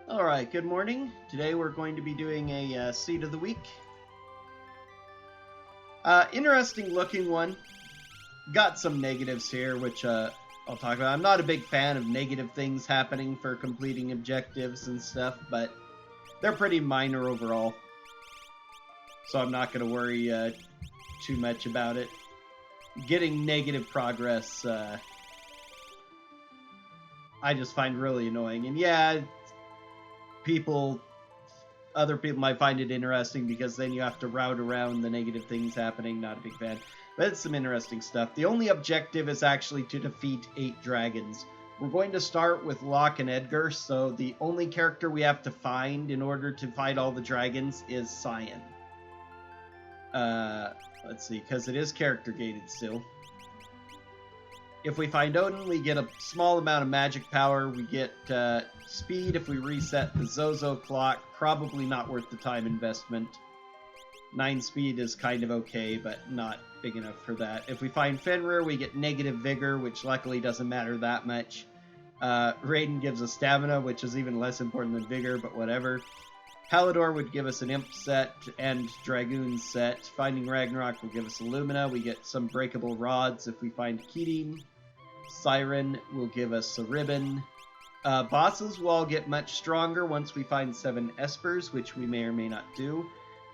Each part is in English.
Alright, good morning. Today we're going to be doing a seed of the week. Interesting looking one. Got some negatives here, which I'll talk about. I'm not a big fan of negative things happening for completing objectives and stuff, but they're pretty minor overall. So I'm not going to worry too much about it. Getting negative progress, I just find really annoying. And yeah, other people might find it interesting because then you have to route around the negative things happening. Not a big fan, but it's some interesting stuff. The only objective is actually to defeat 8 dragons. We're going to start with Locke and Edgar, so the only character we have to find in order to fight all the dragons is Cyan. Let's see, because it is character gated still. If we find Odin, we get a small amount of magic power. We get speed if we reset the Zozo clock. Probably not worth the time investment. 9 speed is kind of okay, but not big enough for that. If we find Fenrir, we get negative vigor, which luckily doesn't matter that much. Raiden gives us stamina, which is even less important than vigor, but whatever. Halidor would give us an Imp set and Dragoon set. Finding Ragnarok will give us Illumina. We get some breakable rods if we find Keating. Siren will give us a ribbon. Bosses will all get much stronger once we find 7 Espers, which we may or may not do.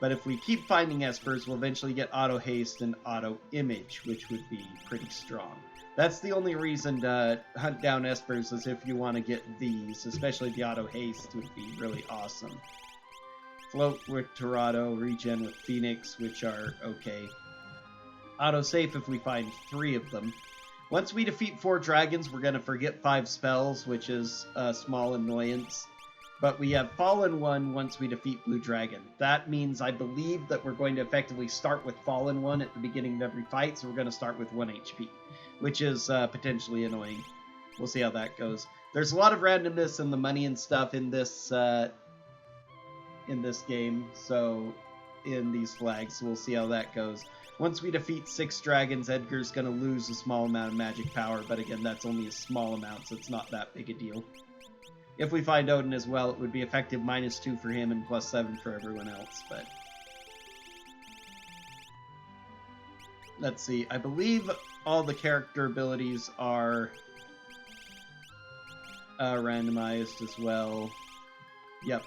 But if we keep finding Espers, we'll eventually get Auto Haste and Auto Image, which would be pretty strong. That's the only reason to hunt down Espers, is if you want to get these, especially the Auto Haste would be really awesome. Float with Torado, Regen with Phoenix, which are okay. Autosave if we find 3 of them. Once we defeat 4 dragons, we're going to forget 5 spells, which is a small annoyance. But we have Fallen 1 once we defeat Blue Dragon. That means I believe that we're going to effectively start with Fallen 1 at the beginning of every fight, so we're going to start with 1 HP, which is potentially annoying. We'll see how that goes. There's a lot of randomness in the money and stuff in this game, so in these flags, so we'll see how that goes. Once we defeat 6 dragons, Edgar's going to lose a small amount of magic power, but again, that's only a small amount, so it's not that big a deal. If we find Odin as well, it would be effective -2 for him and +7 for everyone else, but... Let's see, I believe all the character abilities are randomized as well. Yep.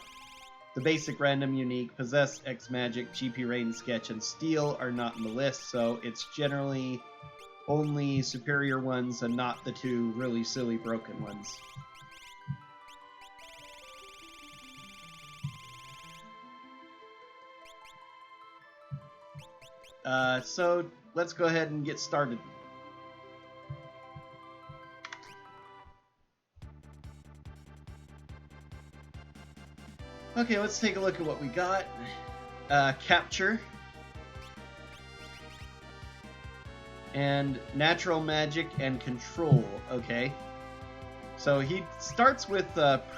The basic, random, unique, possess, X magic, GP rain, sketch, and steel are not in the list, so it's generally only superior ones and not the 2 really silly broken ones. So let's go ahead and get started. Okay, let's take a look at what we got. Capture. And natural magic and control. Okay. So he starts with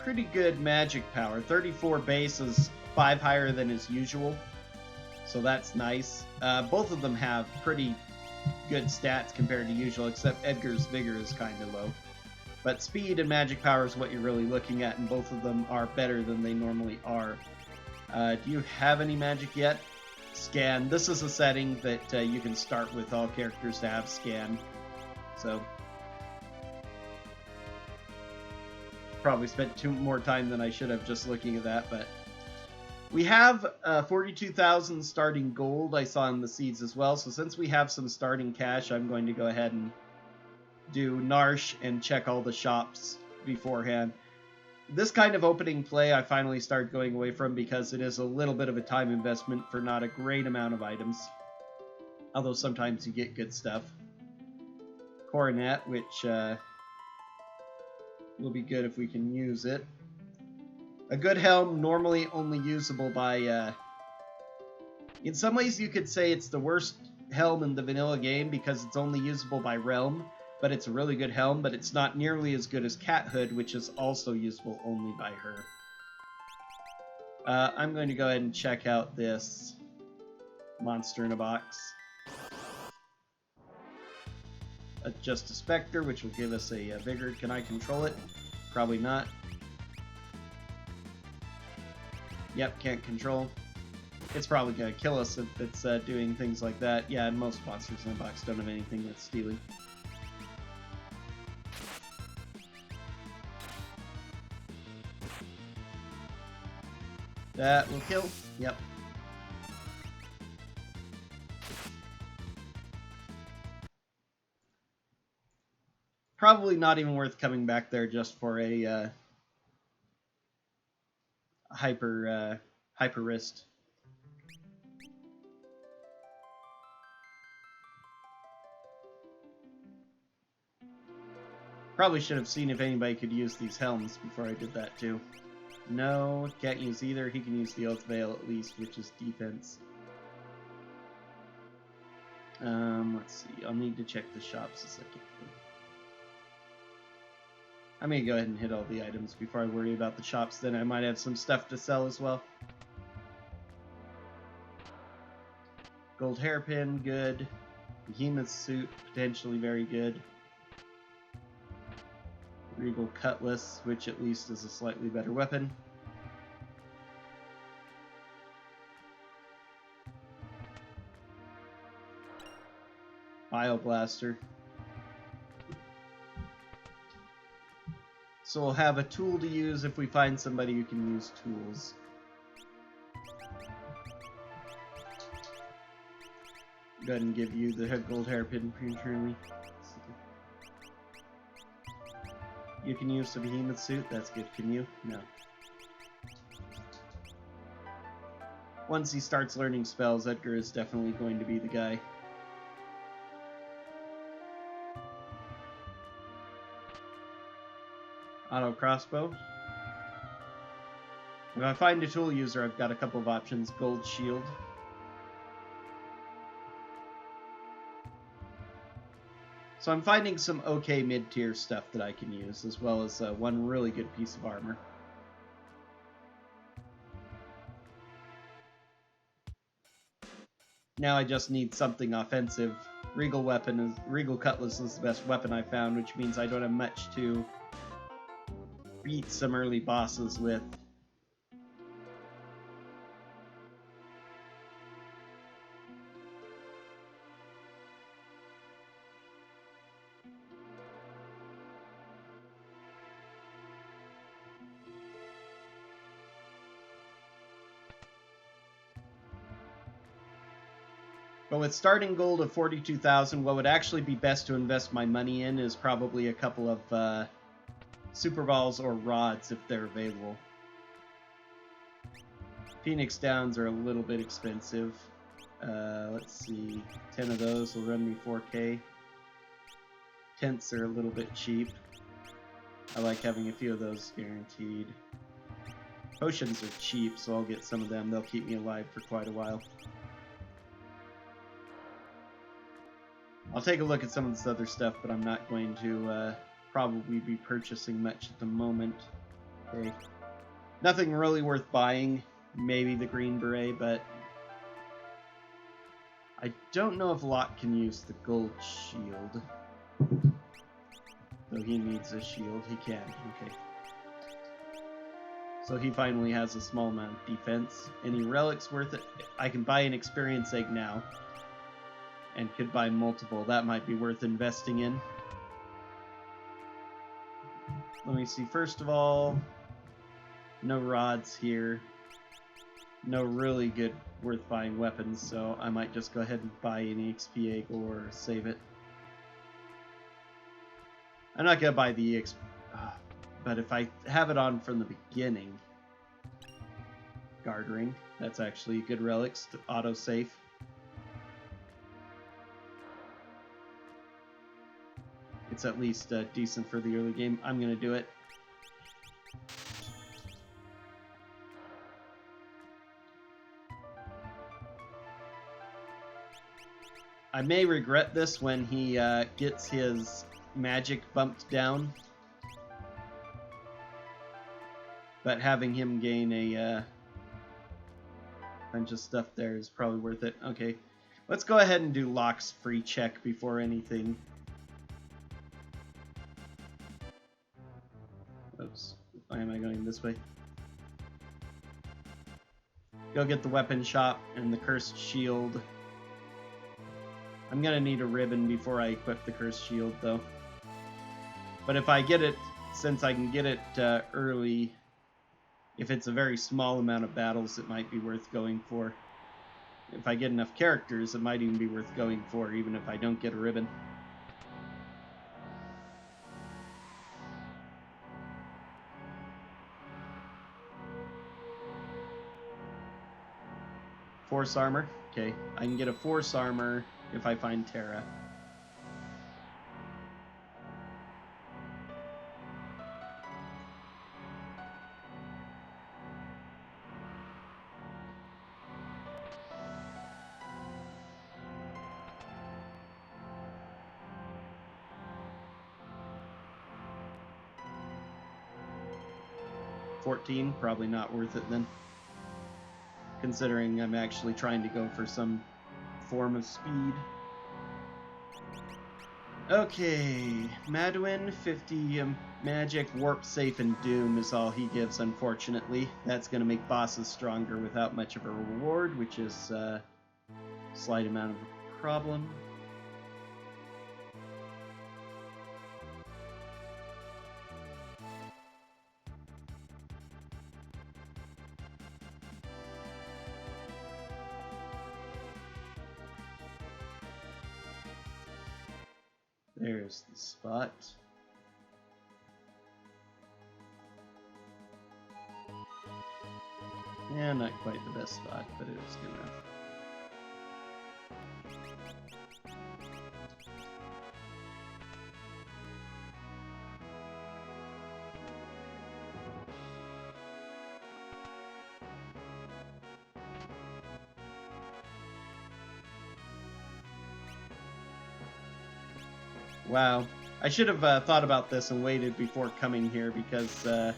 pretty good magic power. 34 base is 5 higher than his usual. So that's nice. Both of them have pretty good stats compared to usual, except Edgar's vigor is kind of low. But speed and magic power is what you're really looking at, and both of them are better than they normally are. Do you have any magic yet? Scan. This is a setting that you can start with all characters to have scan. So, probably spent more time than I should have just looking at that, but... We have 42,000 starting gold I saw in the seeds as well, so since we have some starting cash, I'm going to go ahead and do Narsh and check all the shops beforehand. This kind of opening play I finally started going away from because it is a little bit of a time investment for not a great amount of items. Although sometimes you get good stuff. Coronet, which will be good if we can use it. A good helm, normally only usable by... in some ways you could say it's the worst helm in the vanilla game because it's only usable by Realm, but it's a really good helm, but it's not nearly as good as Cat Hood, which is also usable only by her. I'm going to go ahead and check out this monster in a box. Just a Spectre, which will give us a Vigor. Can I control it? Probably not. Yep, can't control. It's probably gonna kill us if it's doing things like that. Yeah, and most monsters in the box don't have anything that's stealing. That will kill. Yep. Probably not even worth coming back there just for a hyper wrist. Probably should have seen if anybody could use these helms before I did that too. No, can't use either. He can use the Oath Veil at least, which is defense. Let's see. I'll need to check the shops a second. I'm gonna go ahead and hit all the items before I worry about the shops. Then I might have some stuff to sell as well. Gold hairpin, good. Behemoth suit, potentially very good. Regal cutlass, which at least is a slightly better weapon. Bioblaster. So we'll have a tool to use if we find somebody who can use tools. Go ahead and give you the gold hairpin prematurely. You can use the behemoth suit, that's good. Can you? No. Once he starts learning spells, Edgar is definitely going to be the guy. Auto crossbow. If I find a tool user, I've got a couple of options. Gold shield. So I'm finding some okay mid-tier stuff that I can use, as well as one really good piece of armor. Now I just need something offensive. Regal cutlass is the best weapon I found, which means I don't have much to beat some early bosses with. But with starting gold of 42,000, what would actually be best to invest my money in is probably a couple of super balls or rods if they're available. Phoenix Downs are a little bit expensive. Let's see, 10 of those will run me 4K. Tents are a little bit cheap. I like having a few of those guaranteed. Potions are cheap, so I'll get some of them. They'll keep me alive for quite a while. I'll take a look at some of this other stuff, but I'm not going to probably be purchasing much at the moment. Okay. Nothing really worth buying. Maybe the green beret, but I don't know if Locke can use the gold shield. Though he needs a shield, he can. Okay. So he finally has a small amount of defense. Any relics worth it? I can buy an experience egg now. And could buy multiple. That might be worth investing in. Let me see. First of all, no rods here. No really good worth buying weapons, so I might just go ahead and buy an EXP egg or save it. I'm not going to buy the EXP, but if I have it on from the beginning, Guard Ring, that's actually a good relic to auto-save. It's at least decent for the early game. I'm going to do it. I may regret this when he gets his magic bumped down. But having him gain a bunch of stuff there is probably worth it. Okay, let's go ahead and do Locke's free check before anything. Oops, why am I going this way? Go get the weapon shop and the cursed shield. I'm gonna need a ribbon before I equip the cursed shield, though. But if I get it, since I can get it early, if it's a very small amount of battles, it might be worth going for. If I get enough characters, it might even be worth going for, even if I don't get a ribbon. Force armor. Okay, I can get a force armor if I find Terra. $14, probably not worth it then, considering I'm actually trying to go for some form of speed. Okay, Madwin, 50 magic, warp, safe, and doom is all he gives, unfortunately. That's going to make bosses stronger without much of a reward, which is a slight amount of a problem. There's the spot. Yeah, not quite the best spot, but it was good enough. Wow. I should have thought about this and waited before coming here, because I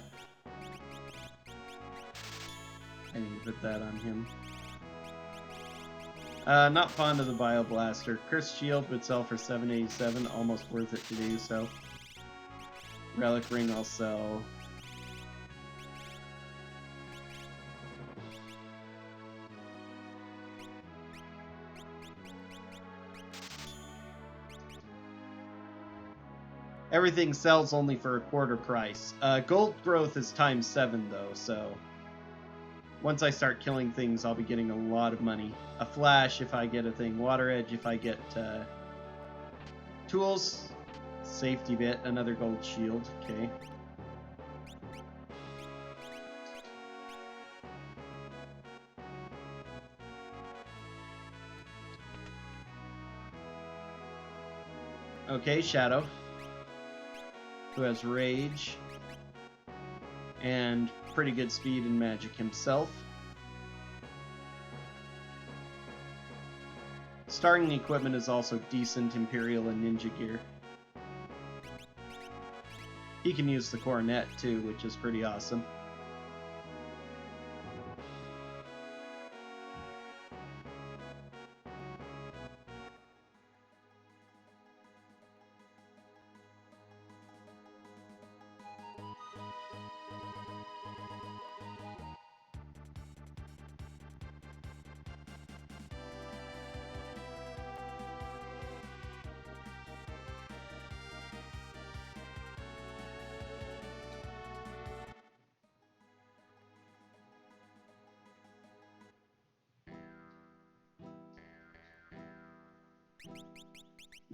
need to put that on him. Not fond of the Bioblaster. Cursed Shield would sell for $787, almost worth it to do so. Relic Ring I'll sell. Everything sells only for a quarter price. Gold growth is ×7 though, so once I start killing things, I'll be getting a lot of money. A flash if I get a thing, water edge if I get tools, safety bit, another gold shield, okay. Okay, Shadow, who has rage and pretty good speed and magic himself. Starting equipment is also decent, Imperial and Ninja gear. He can use the Coronet too, which is pretty awesome.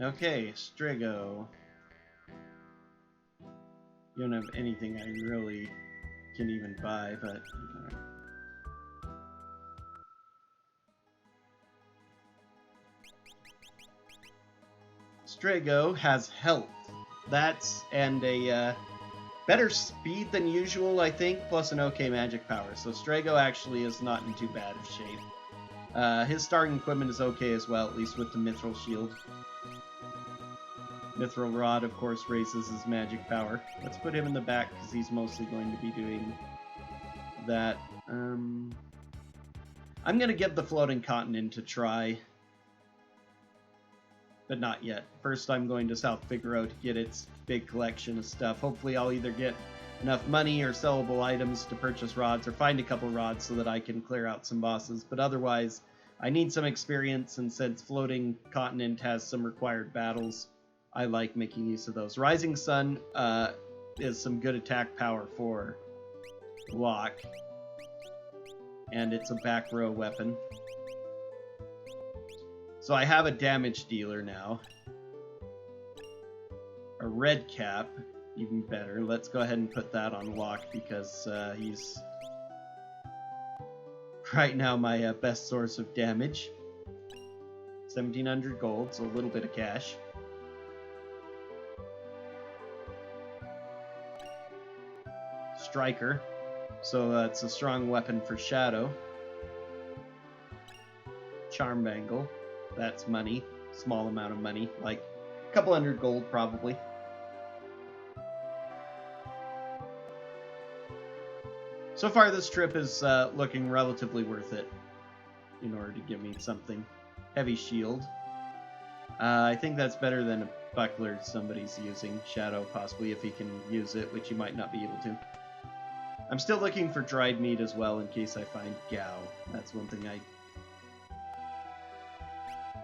Okay, Strigo. You don't have anything I really can even buy, but alright. Strigo has health. That's and a better speed than usual, I think, plus an okay magic power. So Strigo actually is not in too bad of shape. His starting equipment is okay as well, at least with the Mithril Shield. Mithril Rod, of course, raises his magic power. Let's put him in the back, because he's mostly going to be doing that. I'm going to give the Floating Continent to try, but not yet. First, I'm going to South Figaro to get its big collection of stuff. Hopefully, I'll either get enough money or sellable items to purchase rods or find a couple rods so that I can clear out some bosses. But otherwise, I need some experience, and since Floating Continent has some required battles, I like making use of those. Rising Sun is some good attack power for Locke, and it's a back row weapon. So I have a damage dealer now. A red cap, even better. Let's go ahead and put that on Locke because he's right now my best source of damage. 1,700 gold, so a little bit of cash. Striker, so it's a strong weapon for Shadow. Charm Bangle, that's money, small amount of money, like a couple hundred gold probably. So far this trip is looking relatively worth it in order to give me something. Heavy shield. I think that's better than a buckler somebody's using. Shadow possibly if he can use it, which he might not be able to. I'm still looking for dried meat as well in case I find Gao. That's one thing I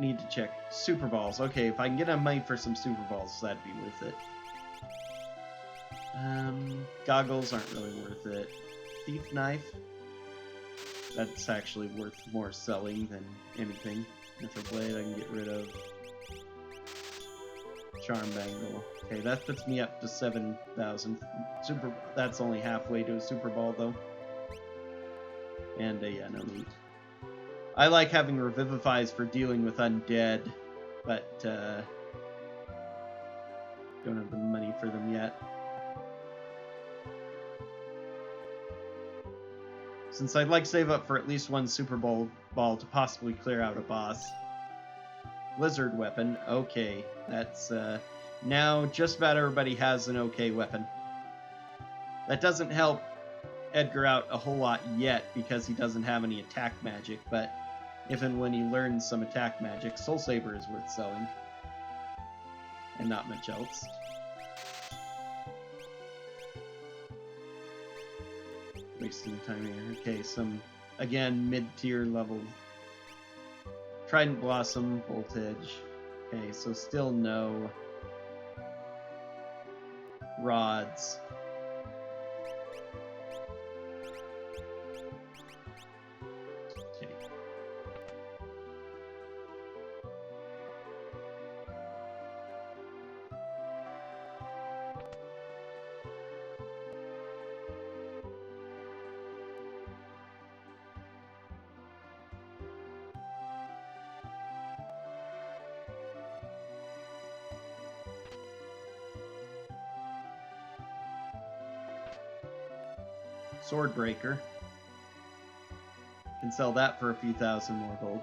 need to check. Super balls. Okay, if I can get a money for some super balls, that'd be worth it. Goggles aren't really worth it. Thief knife. That's actually worth more selling than anything. Mithril blade I can get rid of. Charm bangle. Okay, that puts me up to 7,000. That's only halfway to a super ball though. And yeah, no meat. I like having revivifies for dealing with undead, but don't have the money for them yet. Since I'd like to save up for at least one super ball to possibly clear out a boss. Lizard weapon, okay. That's now just about everybody has an okay weapon. That doesn't help Edgar out a whole lot yet because he doesn't have any attack magic, but if and when he learns some attack magic, Soul Saber is worth selling. And not much else. Wasting time here. Okay, some, again, mid-tier level. Trident Blossom, Voltage. Okay, so still no rods. Okay. Swordbreaker. Can sell that for a few thousand more gold.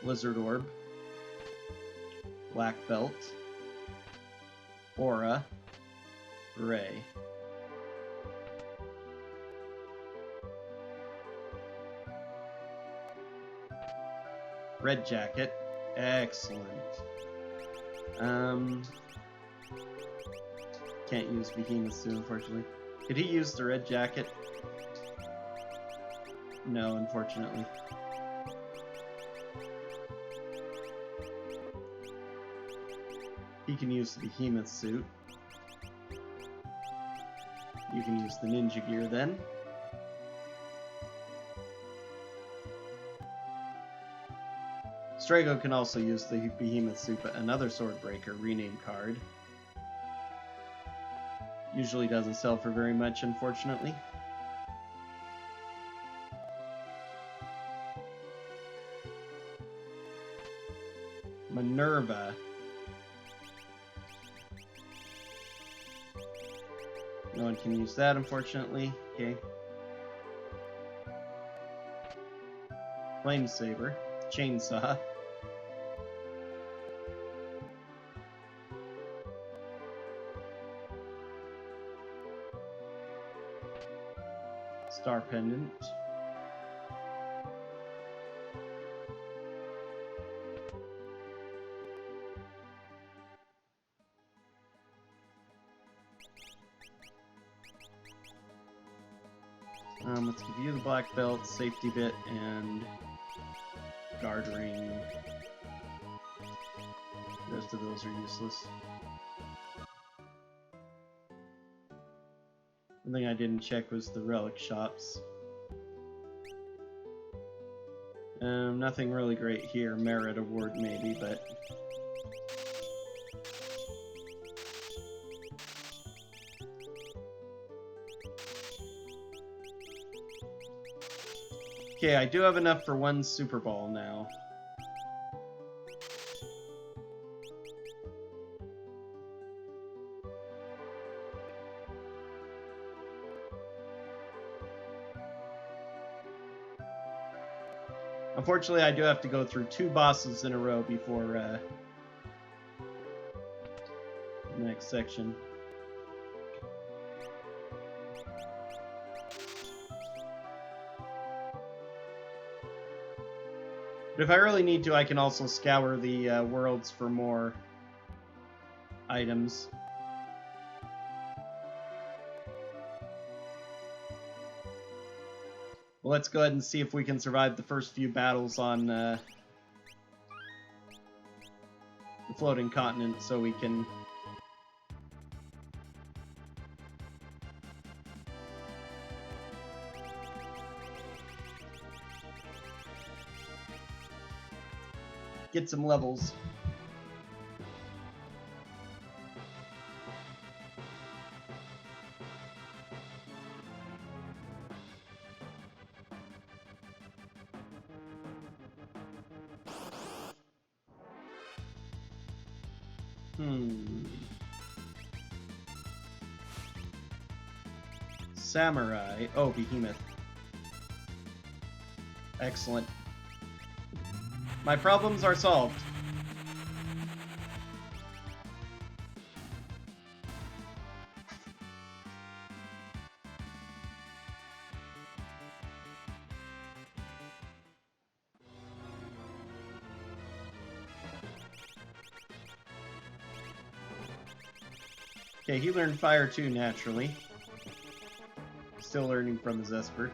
Lizard Orb. Black Belt. Aura. Ray. Red Jacket. Excellent. Can't use Behemoth Suit, unfortunately. Could he use the red jacket? No, unfortunately. He can use the Behemoth Suit. You can use the ninja gear then. Strago can also use the Behemoth Suit, but another Swordbreaker rename card. Usually doesn't sell for very much, unfortunately. Minerva. No one can use that, unfortunately. Okay. Flame Saber. Chainsaw. Star Pendant. Let's give you the black belt, safety bit, and guard ring. The rest of those are useless. One thing I didn't check was the relic shops. Nothing really great here. Merit award maybe, but... Okay, I do have enough for one Super Ball now. Unfortunately, I do have to go through 2 bosses in a row before the next section. But if I really need to, I can also scour the worlds for more items. Well, let's go ahead and see if we can survive the first few battles on the floating continent so we can... get some levels. Samurai. Oh, Behemoth. Excellent. My problems are solved. Okay, he learned fire too, naturally. Still learning from his Esper.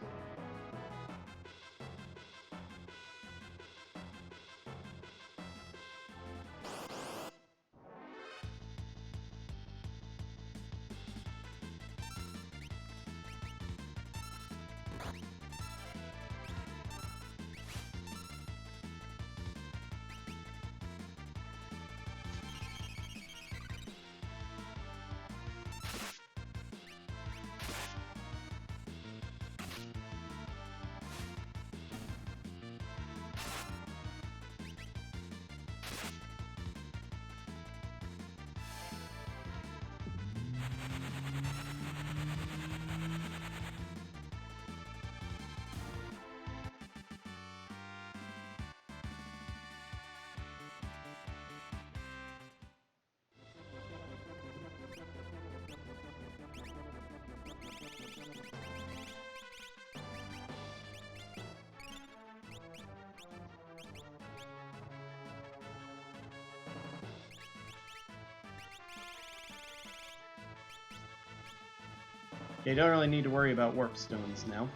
Okay, don't really need to worry about warp stones now.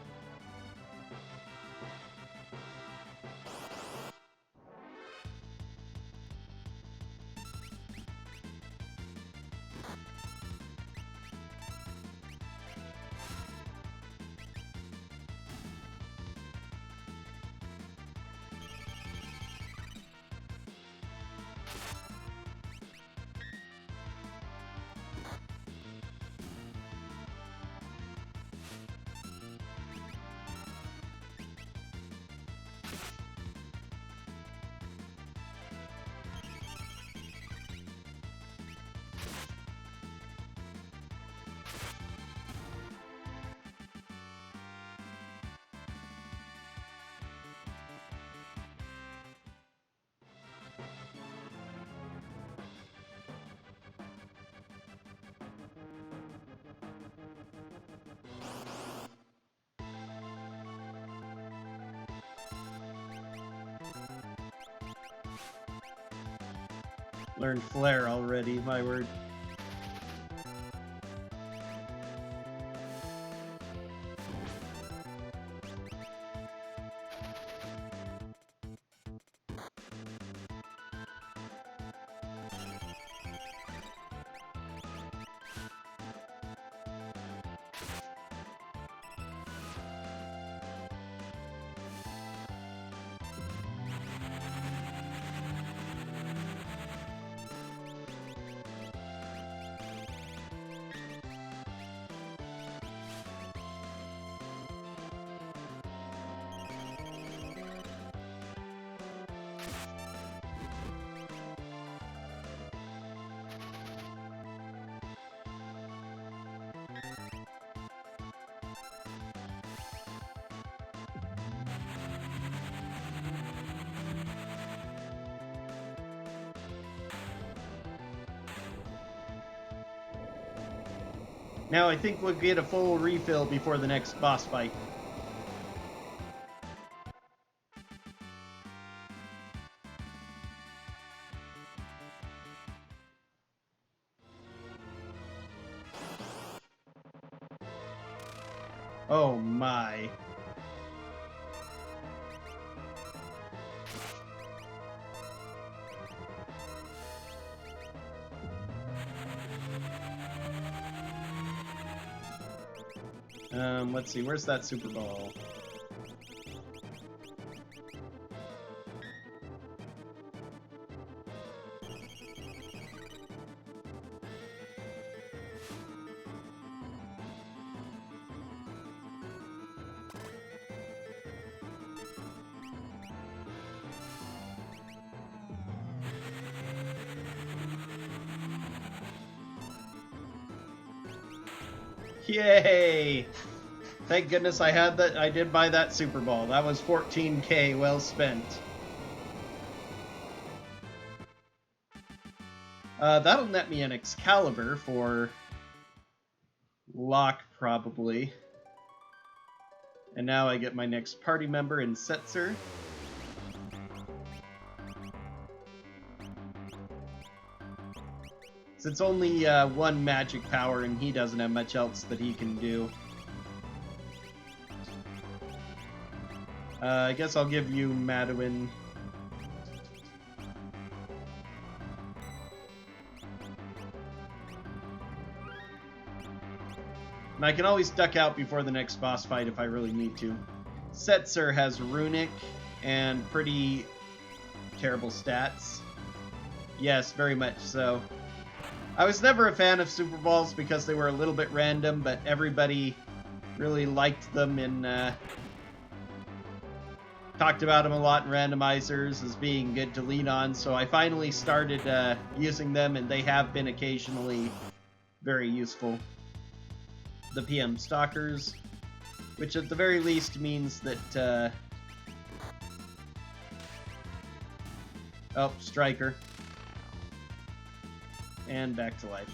Learned Flare already, my word. Now I think we'll get a full refill before the next boss fight. Oh my. Let's see, where's that Super Ball? Yay! Thank goodness I had that. I did buy that Super Ball. That was 14K well spent. That'll net me an Excalibur for Locke, probably. And now I get my next party member in Setzer. It's only one magic power, and he doesn't have much else that he can do. I guess I'll give you Madeline. And I can always duck out before the next boss fight if I really need to. Setzer has Runic and pretty terrible stats. Yes, very much so. I was never a fan of Super Balls because they were a little bit random, but everybody really liked them and talked about them a lot in randomizers as being good to lean on, so I finally started using them, and they have been occasionally very useful. The PM Stalkers, which at the very least means that... oh, Striker. And back to life.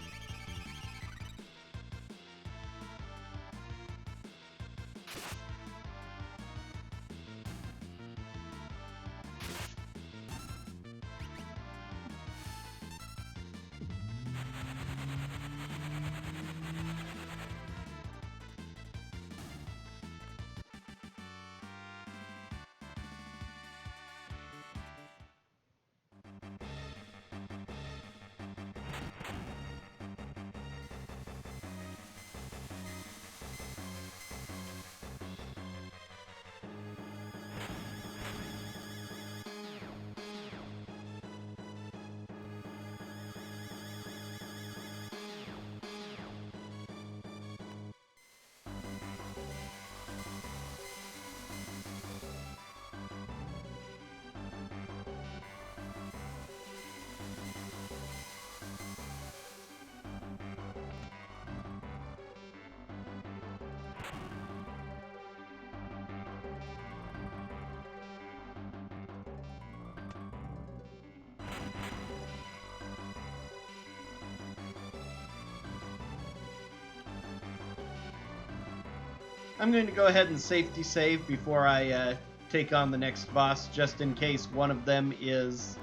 I'm going to go ahead and safety save before I take on the next boss, just in case one of them is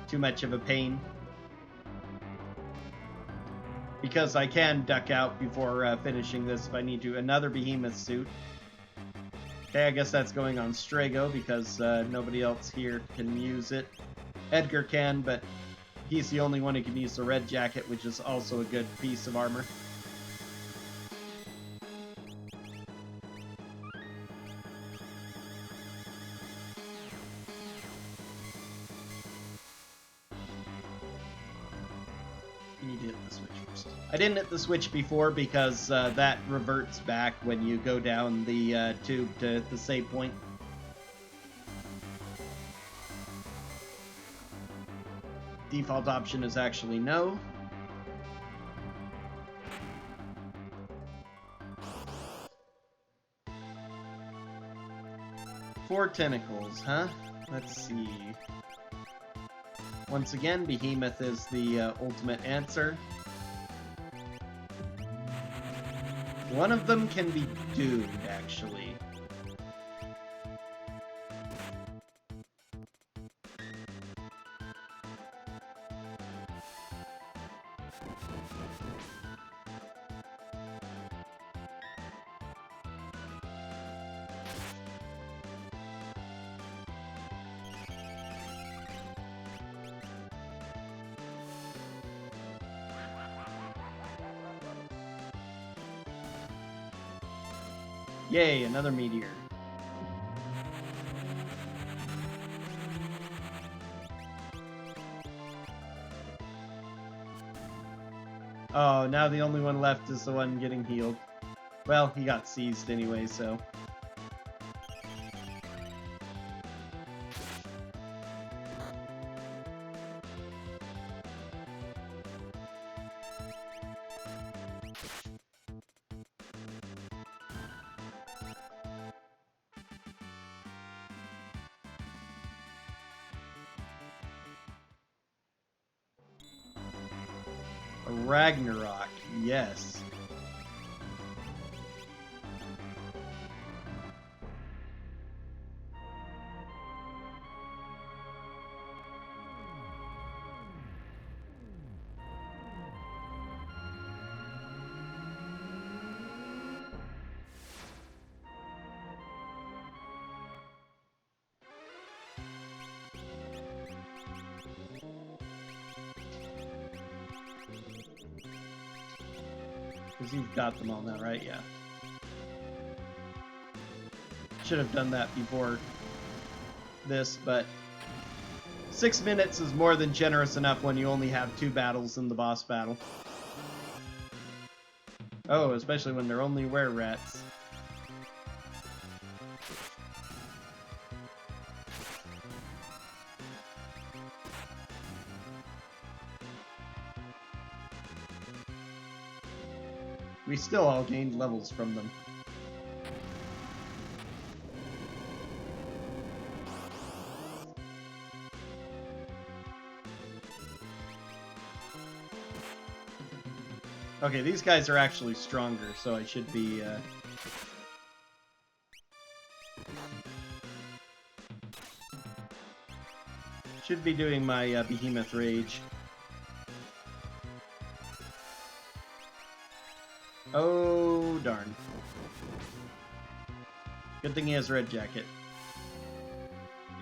too much of a pain. Because I can duck out before finishing this if I need to. Another Behemoth suit. Okay, I guess that's going on Strago because nobody else here can use it. Edgar can, but he's the only one who can use the red jacket, which is also a good piece of armor. I didn't hit the switch before because that reverts back when you go down the tube to the save point. Default option is actually no. Four tentacles, huh? Let's see. Once again, Behemoth is the ultimate answer. One of them can be doomed, actually. Yay, another meteor. Oh, now the only one left is the one getting healed. Well, he got seized anyway, so... Ragnarok, yes. Because you've got them all now, right? Yeah. Should have done that before this, but 6 minutes is more than generous enough when you only have 2 battles in the boss battle. Oh, especially when they're only were-rats. We still all gained levels from them. Okay, these guys are actually stronger, so I should be, doing my Behemoth Rage. Oh, darn. Good thing he has Red Jacket.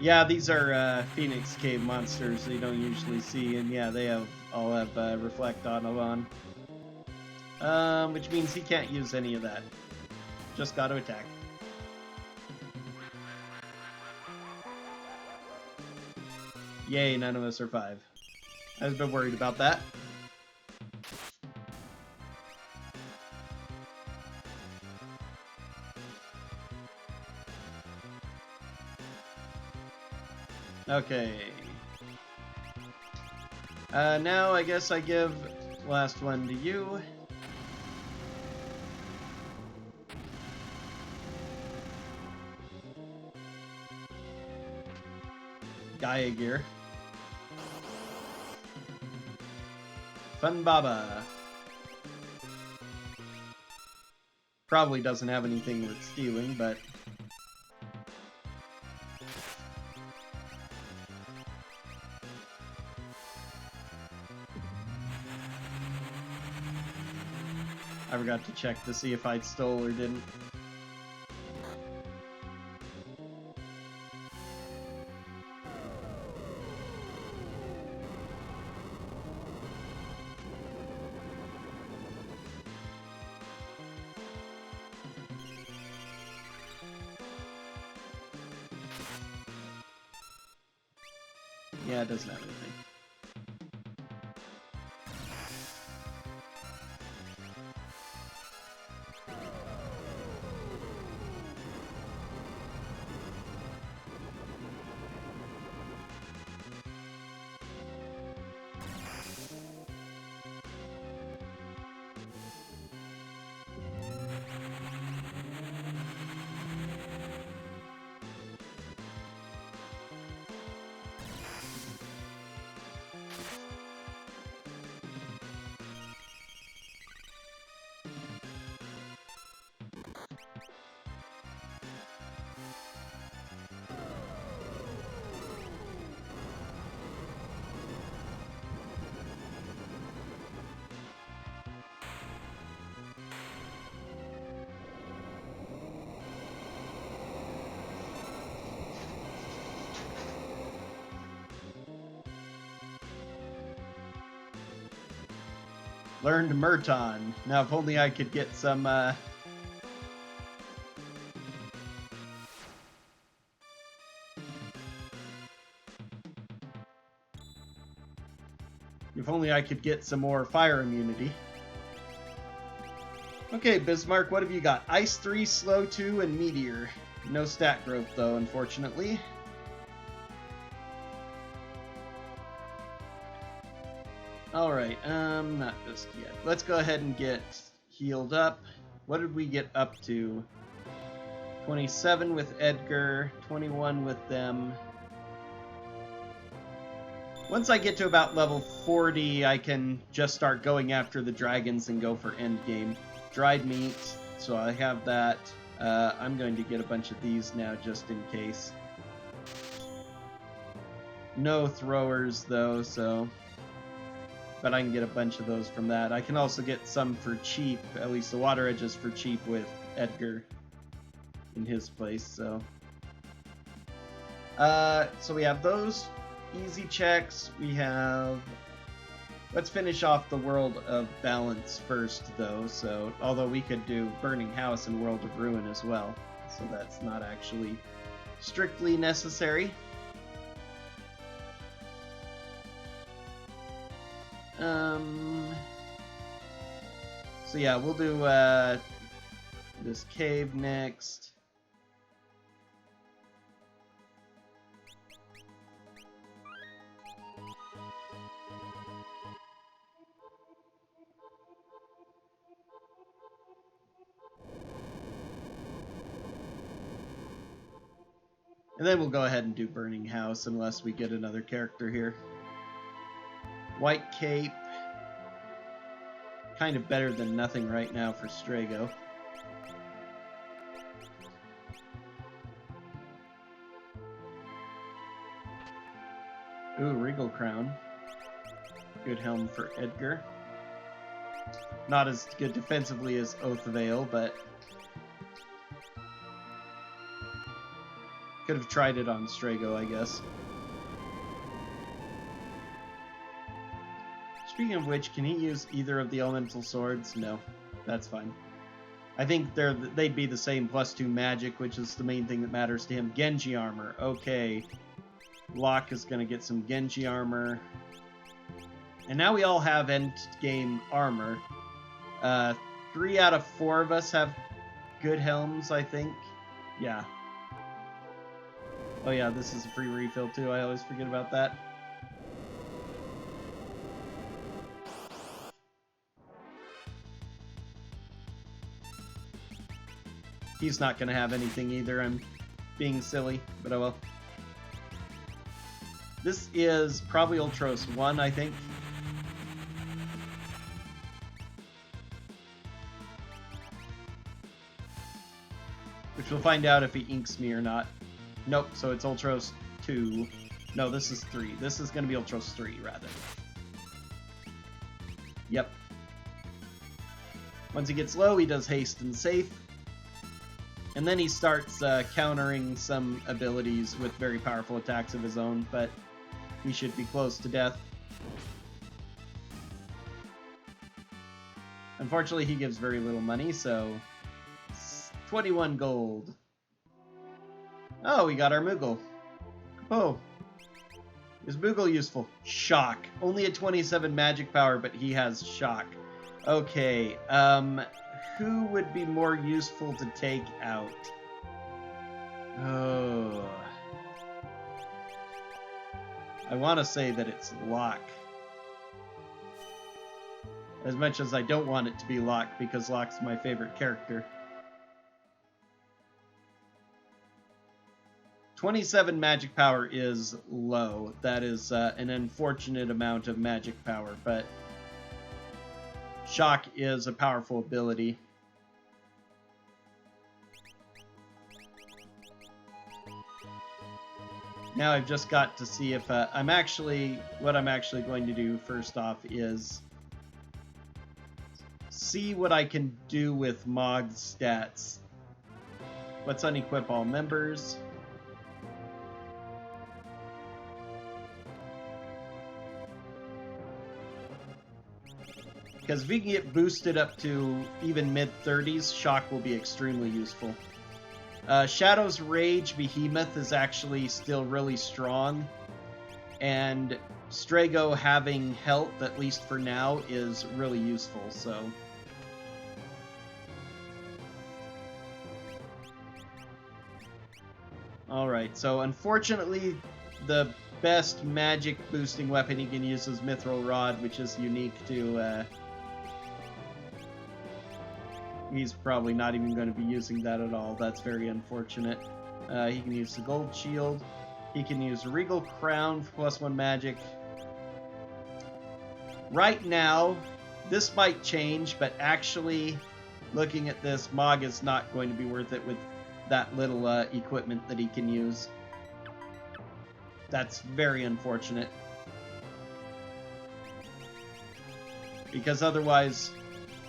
Yeah, these are Phoenix Cave monsters that you don't usually see, and yeah, they all have Reflect on. Which means he can't use any of that. Just got to attack. Yay, none of us are 5. I was a bit worried about that. Okay. Now I guess I give last one to you. Gaia Gear. Fun Baba. Probably doesn't have anything worth stealing, but... I forgot to check to see if I'd stole or didn't. Yeah, it doesn't have anything. Learned Murton. Now, if only I could get some, if only I could get some more fire immunity. Okay, Bismarck, what have you got? Ice 3, Slow 2, and Meteor. No stat growth, though, unfortunately. Alright, not just yet. Let's go ahead and get healed up. What did we get up to? 27 with Edgar, 21 with them. Once I get to about level 40, I can just start going after the dragons and go for endgame. Dried meat, so I have that. I'm going to get a bunch of these now just in case. No throwers though, so... But I can get a bunch of those from that. I can also get some for cheap, at least the water edges for cheap with Edgar in his place, so... So we have those easy checks. We have... Let's finish off the World of Balance first, though. So, although we could do Burning House and World of Ruin as well, so that's not actually strictly necessary. So yeah, we'll do this cave next. And then we'll go ahead and do Burning House unless we get another character here. White Cape. Kind of better than nothing right now for Strago. Ooh, Regal Crown. Good helm for Edgar. Not as good defensively as Oath of Ale, but... Could have tried it on Strago, I guess. Speaking of which, can he use either of the elemental swords? No, that's fine. I think they'd be the same +2 magic, which is the main thing that matters to him. Genji armor. Okay. Locke is going to get some Genji armor. And now we all have endgame armor. 3 out of 4 of us have good helms, I think. Yeah. Oh yeah, this is a free refill too. I always forget about that. He's not going to have anything either. I'm being silly, but oh well. This is probably Ultros 1, I think. Which we'll find out if he inks me or not. Nope, so it's Ultros 2. No, this is 3. This is going to be Ultros 3, rather. Yep. Once he gets low, he does haste and safe. And then he starts countering some abilities with very powerful attacks of his own, but he should be close to death. Unfortunately, he gives very little money, so... 21 gold. Oh, we got our Moogle. Oh. Is Moogle useful? Shock. Only a 27 magic power, but he has Shock. Okay, who would be more useful to take out? Oh. I want to say that it's Locke. As much as I don't want it to be Locke, because Locke's my favorite character. 27 magic power is low. That is an unfortunate amount of magic power, but Shock is a powerful ability. Now I've just got to see if what I'm actually going to do first off is see what I can do with Mog's stats. Let's unequip all members. Because if we can get boosted up to even mid-30s, Shock will be extremely useful. Shadow's Rage Behemoth is actually still really strong, and Strago having health, at least for now, is really useful, so... Alright, so unfortunately, the best magic boosting weapon he can use is Mithril Rod, which is unique to... He's probably not even going to be using that at all. That's very unfortunate. He can use the Gold Shield. He can use Regal Crown for +1 magic. Right now, this might change, but actually, looking at this, Mog is not going to be worth it with that little equipment that he can use. That's very unfortunate. Because otherwise,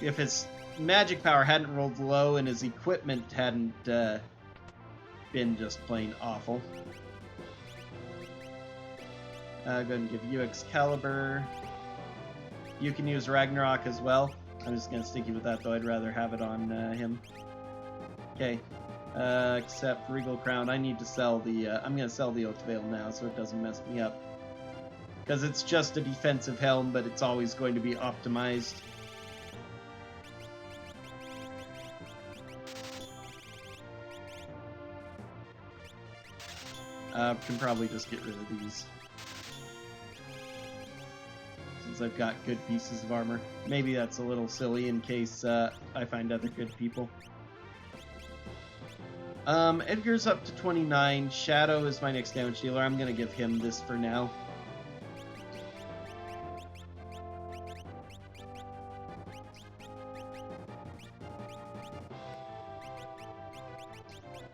if his magic power hadn't rolled low and his equipment hadn't been just plain awful. Go ahead and give you Excalibur. You can use Ragnarok as well. I'm just going to stick you with that, though. I'd rather have it on him. Okay. Except Regal Crown. I need to sell the... I'm going to sell the Oath Veil now, so it doesn't mess me up. Because it's just a defensive helm, but it's always going to be optimized. Can probably just get rid of these. Since I've got good pieces of armor. Maybe that's a little silly in case I find other good people. Edgar's up to 29. Shadow is my next damage dealer. I'm going to give him this for now.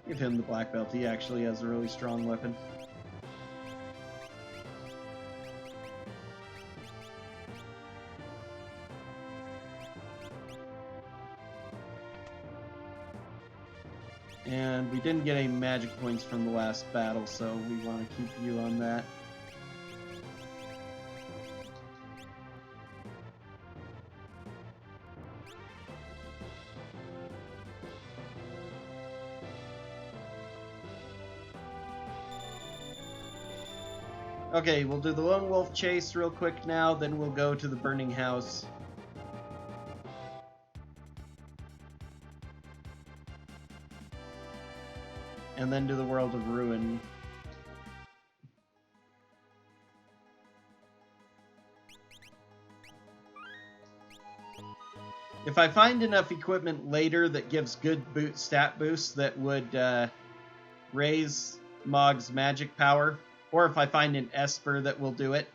Give him the black belt. He actually has a really strong weapon. And we didn't get any magic points from the last battle, so we want to keep you on that. Okay, we'll do the Lone Wolf Chase real quick now, then we'll go to the Burning House. And then do the World of Ruin. If I find enough equipment later that gives good stat boosts that would raise Mog's magic power, or if I find an Esper that will do it,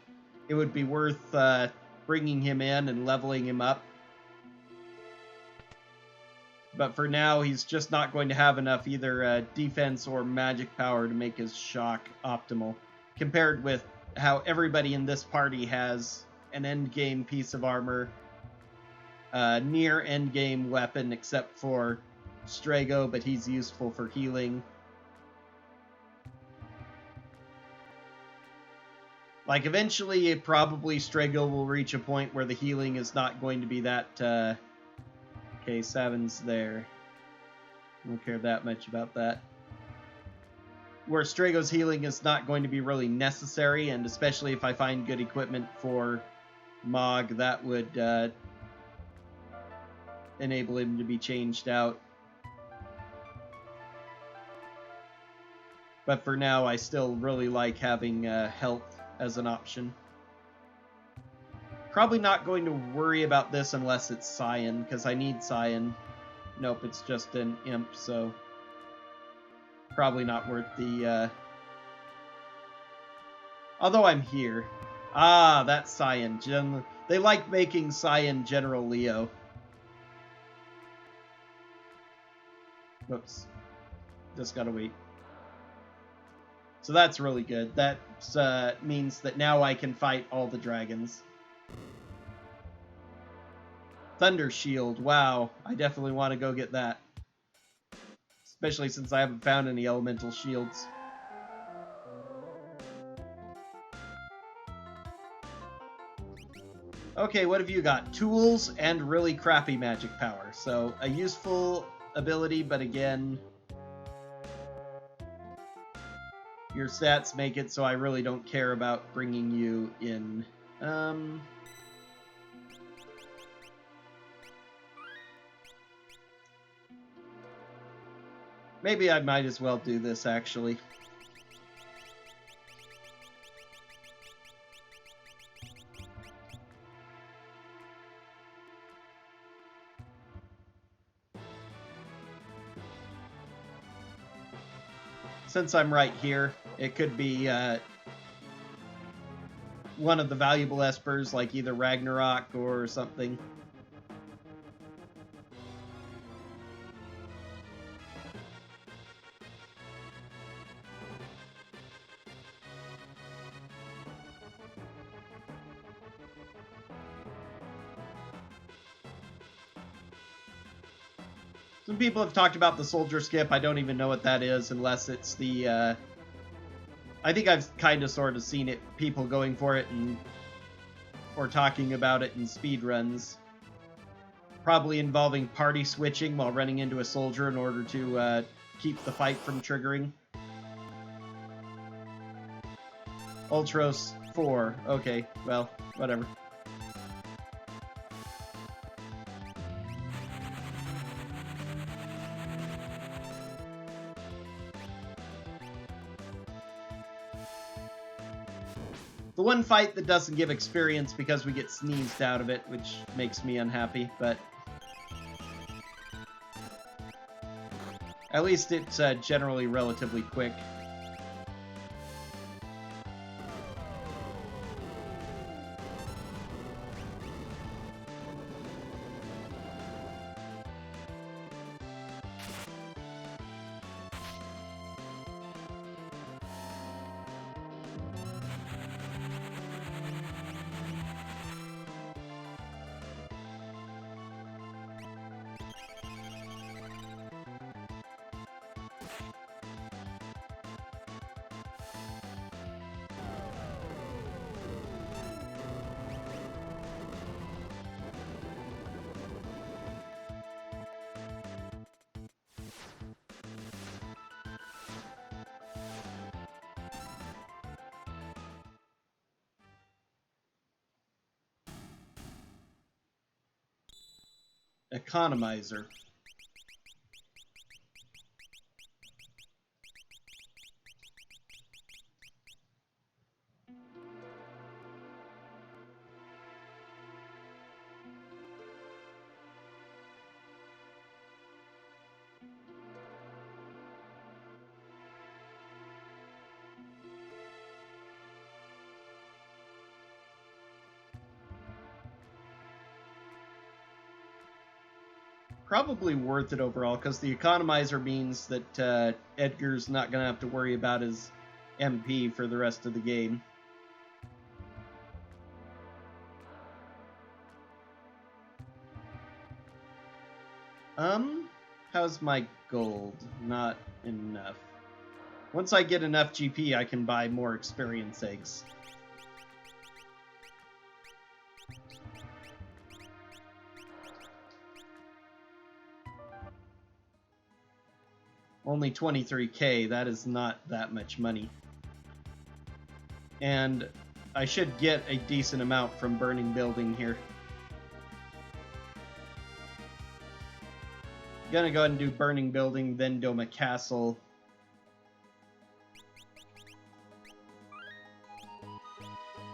it would be worth bringing him in and leveling him up. But for now, he's just not going to have enough either defense or magic power to make his shock optimal, compared with how everybody in this party has an endgame piece of armor, near endgame weapon except for Strago, but he's useful for healing. Like, eventually, probably Strago will reach a point where the healing is not going to be that, Okay, Seven's there. I don't care that much about that. Where Strago's healing is not going to be really necessary, and especially if I find good equipment for Mog, that would enable him to be changed out. But for now, I still really like having health as an option. Probably not going to worry about this unless it's Cyan, because I need Cyan. Nope, it's just an imp, so probably not worth the... Although I'm here. Ah, that's Cyan. They like making Cyan General Leo. Whoops. Just gotta wait. So that's really good. That means that now I can fight all the dragons. Thunder Shield. Wow. I definitely want to go get that. Especially since I haven't found any elemental shields. Okay, what have you got? Tools and really crappy magic power. So, a useful ability, but again, your stats make it so I really don't care about bringing you in. Maybe I might as well do this, actually. Since I'm right here, it could be one of the valuable espers, like either Ragnarok or something. Some people have talked about the soldier skip. I don't even know what that is unless it's the... I think I've kind of sort of seen it, people going for it and or talking about it in speedruns. Probably involving party switching while running into a soldier in order to keep the fight from triggering. Ultros 4. Okay, well, whatever. The one fight that doesn't give experience because we get sneezed out of it, which makes me unhappy, but at least it's generally relatively quick. Economizer. Probably worth it overall, because the economizer means that Edgar's not going to have to worry about his MP for the rest of the game. How's my gold? Not enough. Once I get enough GP, I can buy more experience eggs. Only 23k, that is not that much money. And I should get a decent amount from Burning Building here. Gonna go ahead and do Burning Building, then Doma Castle.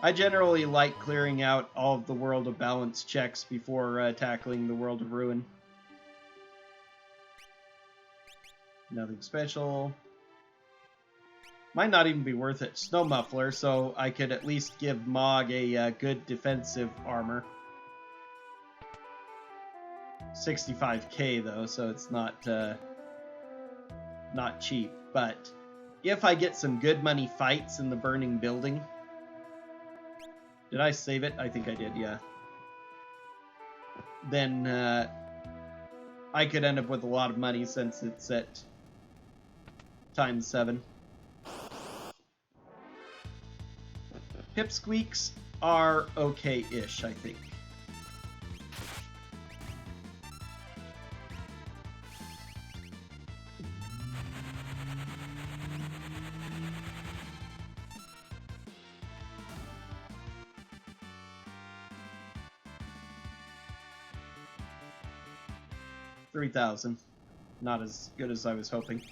I generally like clearing out all of the World of Balance checks before tackling the World of Ruin. Nothing special. Might not even be worth it. Snow Muffler, so I could at least give Mog a good defensive armor. 65k though, so it's not cheap. But if I get some good money fights in the Burning Building, did I save it? I think I did, yeah. Then I could end up with a lot of money since it's at ×7. Pipsqueaks are okay-ish, I think. 3,000. Not as good as I was hoping.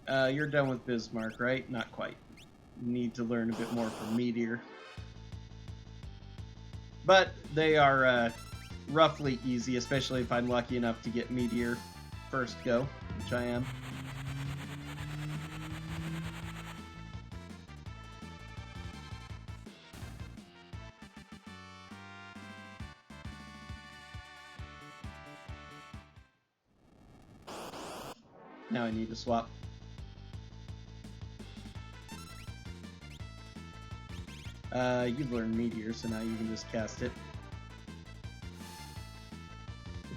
You're done with Bismarck, right? Not quite. Need to learn a bit more from Meteor. But they are roughly easy, especially if I'm lucky enough to get Meteor first go, which I am. Now I need to swap. You've learned Meteor, so now you can just cast it.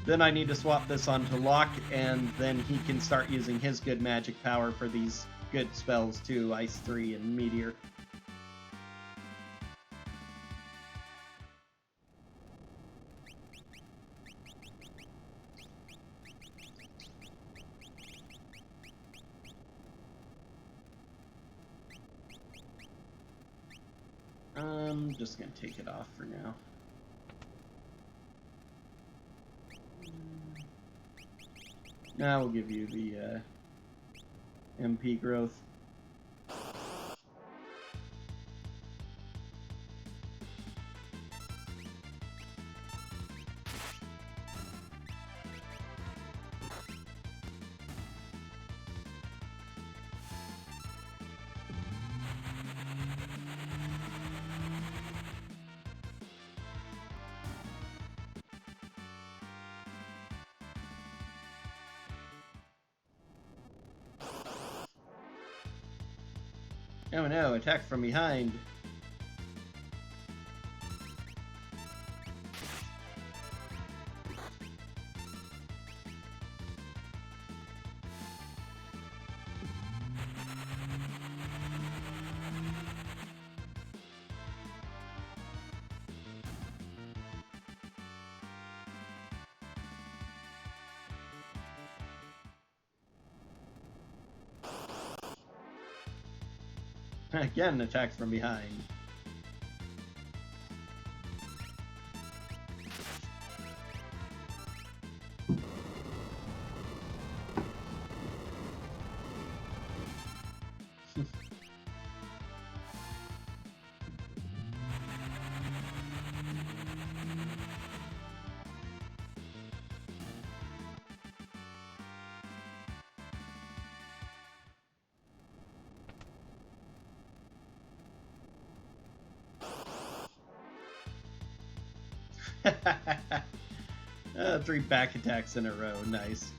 Then I need to swap this onto Locke, and then he can start using his good magic power for these good spells too, Ice 3 and Meteor. I'm just going to take it off for now. Now we'll give you the MP growth. Oh no, attack from behind. Again, attack from behind. Three back attacks in a row. Nice.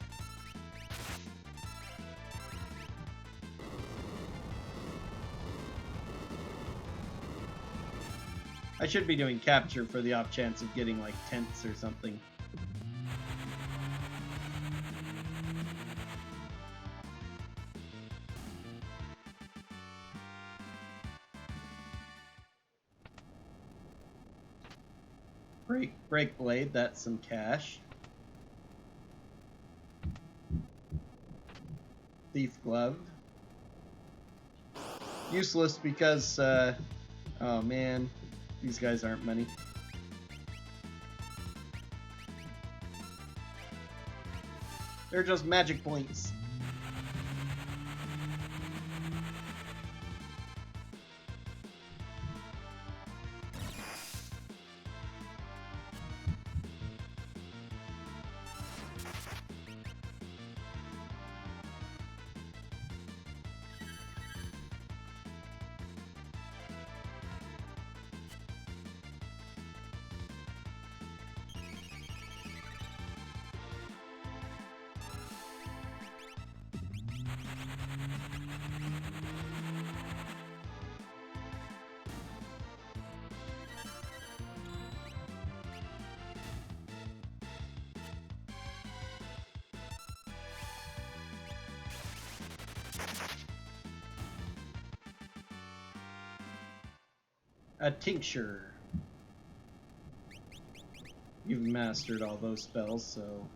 I should be doing capture for the off chance of getting like tents or something. Break blade, that's some cash. Thief glove. Useless because, oh man, these guys aren't money. They're just magic points. A tincture. You've mastered all those spells, so...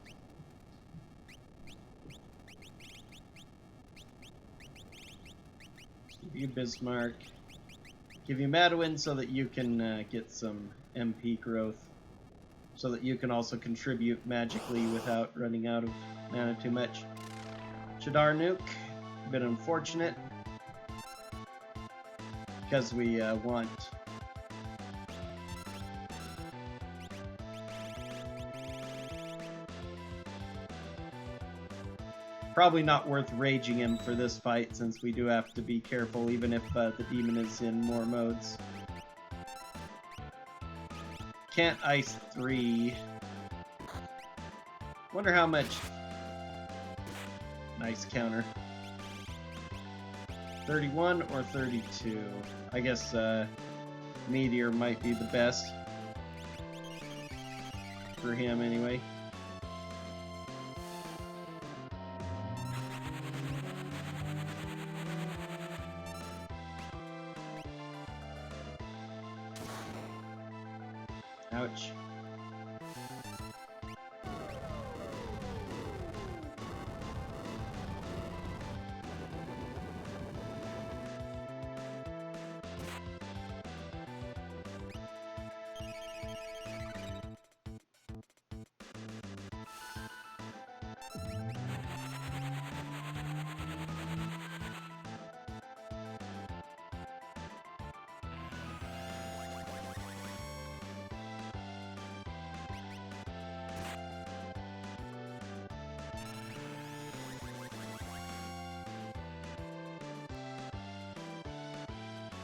Give you Bismarck. Give you Madwin so that you can get some MP growth. so that you can also contribute magically without running out of mana too much. Shadar Nuke, a bit unfortunate, because we want probably not worth raging him for this fight, since we do have to be careful even if the demon is in more modes. Can't ice 3. Wonder how much. Nice counter. 31 or 32. I guess Meteor might be the best for him anyway. Ouch.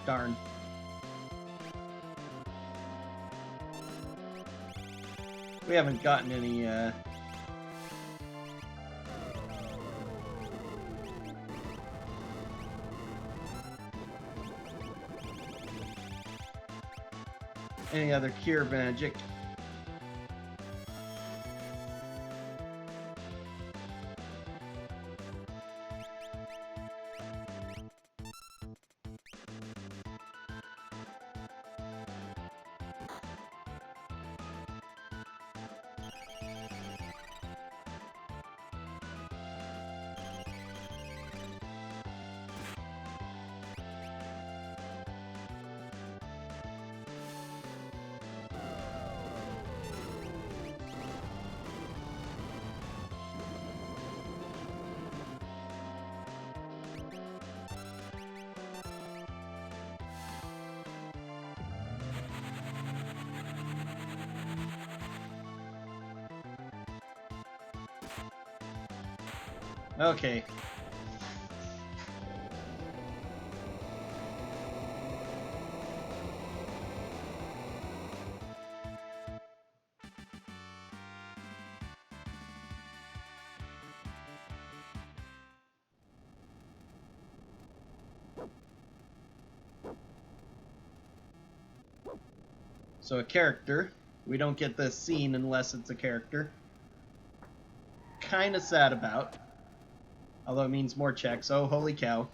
Darn. We haven't gotten any other cure magic. Okay. So a character. We don't get this scene unless it's a character. Kinda sad about. Although it means more checks. Oh, holy cow.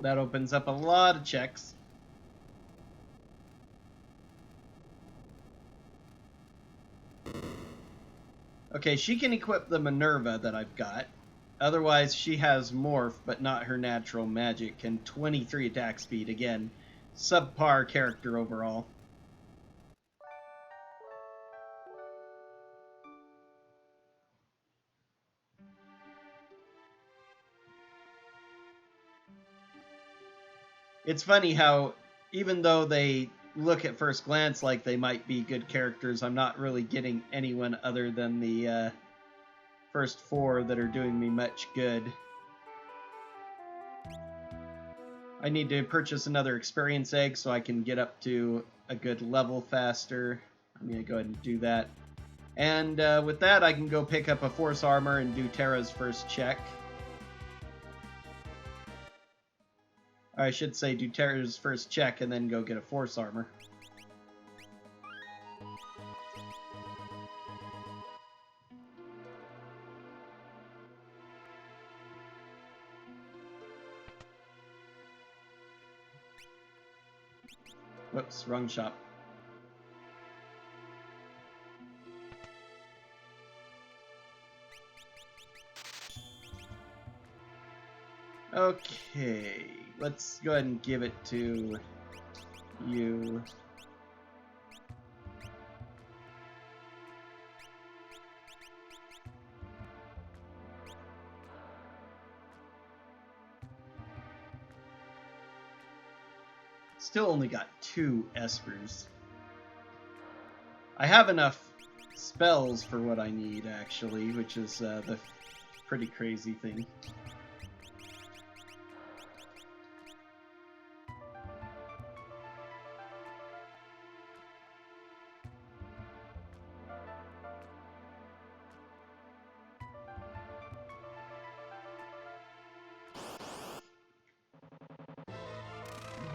That opens up a lot of checks. Okay, she can equip the Minerva that I've got. Otherwise, she has Morph, but not her natural magic, and 23 attack speed. Again, subpar character overall. It's funny how, even though they look at first glance like they might be good characters, I'm not really getting anyone other than the first 4 that are doing me much good. I need to purchase another experience egg so I can get up to a good level faster. I'm going to go ahead and do that. And with that, I can go pick up a Force Armor and do Terra's first check. Or I should say do Terra's first check and then go get a Force Armor. Whoops, wrong shop. Okay, let's go ahead and give it to you. Still only got 2 espers. I have enough spells for what I need, actually, which is the pretty crazy thing.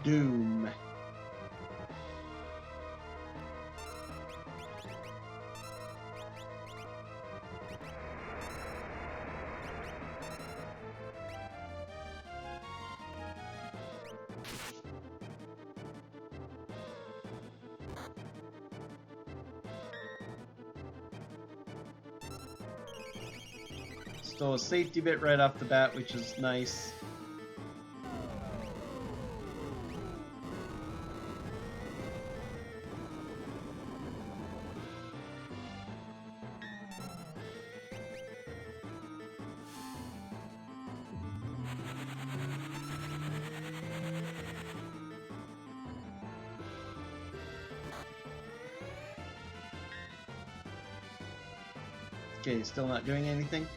Doom. Stole a safety bit right off the bat, which is nice. Okay, still not doing anything.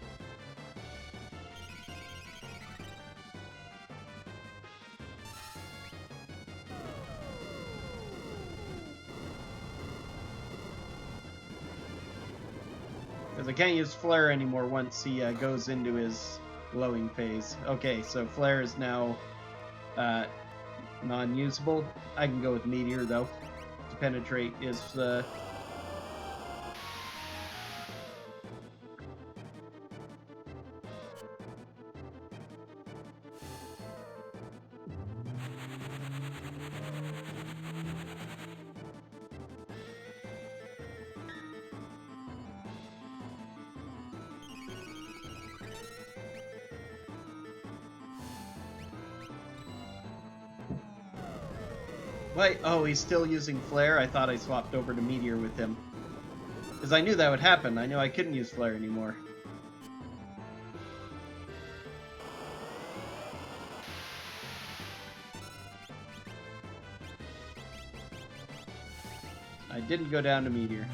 Because I can't use Flare anymore once he goes into his glowing phase. Okay, so Flare is now non-usable. I can go with Meteor, though, to penetrate his... Wait, oh, he's still using Flare? I thought I swapped over to Meteor with him. Because I knew that would happen. I knew I couldn't use Flare anymore. I didn't go down to Meteor.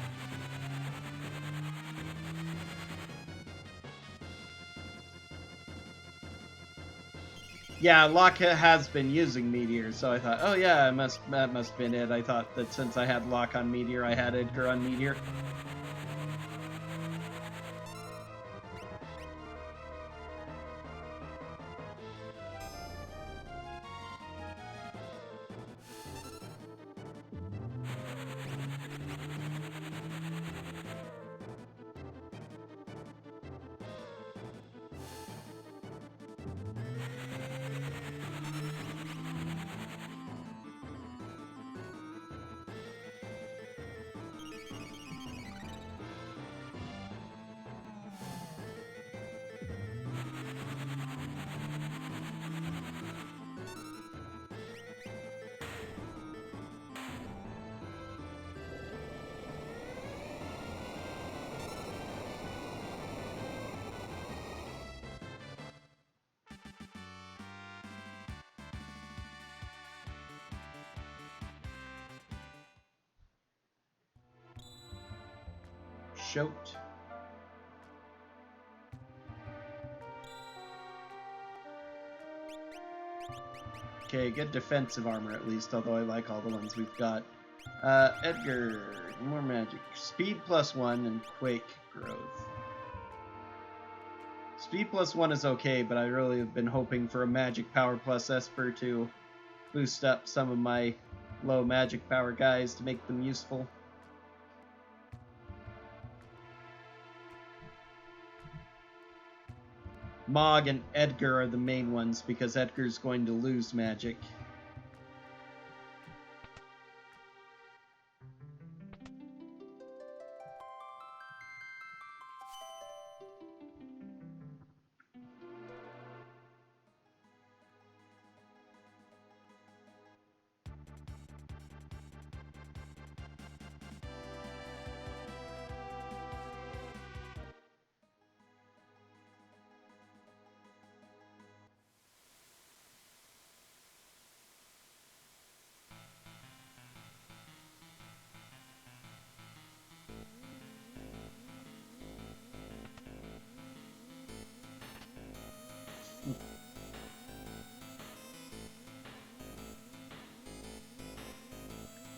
Yeah, Locke has been using Meteor, so I thought, oh yeah, that must have been it. I thought that since I had Locke on Meteor, I had Edgar on Meteor. Shoat. Okay, good defensive armor at least, although I like all the ones we've got. Edgar, more magic. Speed +1 and Quake growth. Speed +1 is okay, but I really have been hoping for a magic power plus Esper to boost up some of my low magic power guys to make them useful. Mog and Edgar are the main ones because Edgar's going to lose magic.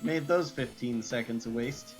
made those 15 seconds a waste.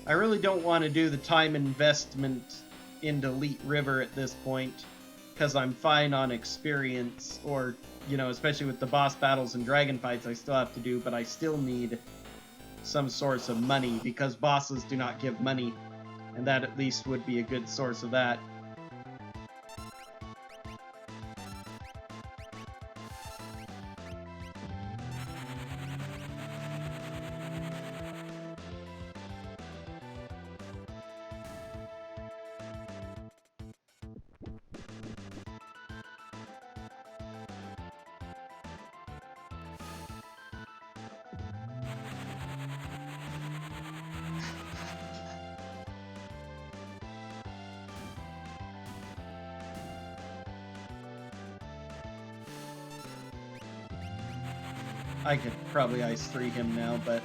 I really don't want to do the time investment into Elite River at this point, because I'm fine on experience, or, you know, especially with the boss battles and dragon fights I still have to do, but I still need some source of money, because bosses do not give money, and that at least would be a good source of that. I could probably Ice 3 him now, but...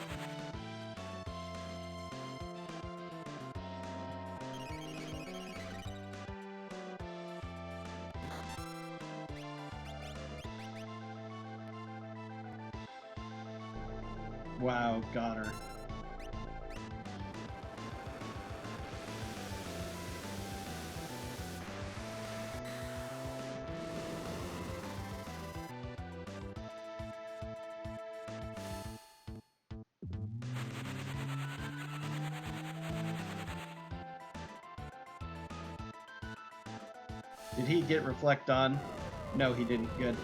Wow, got her. Did he get Reflect on? No, he didn't. Good.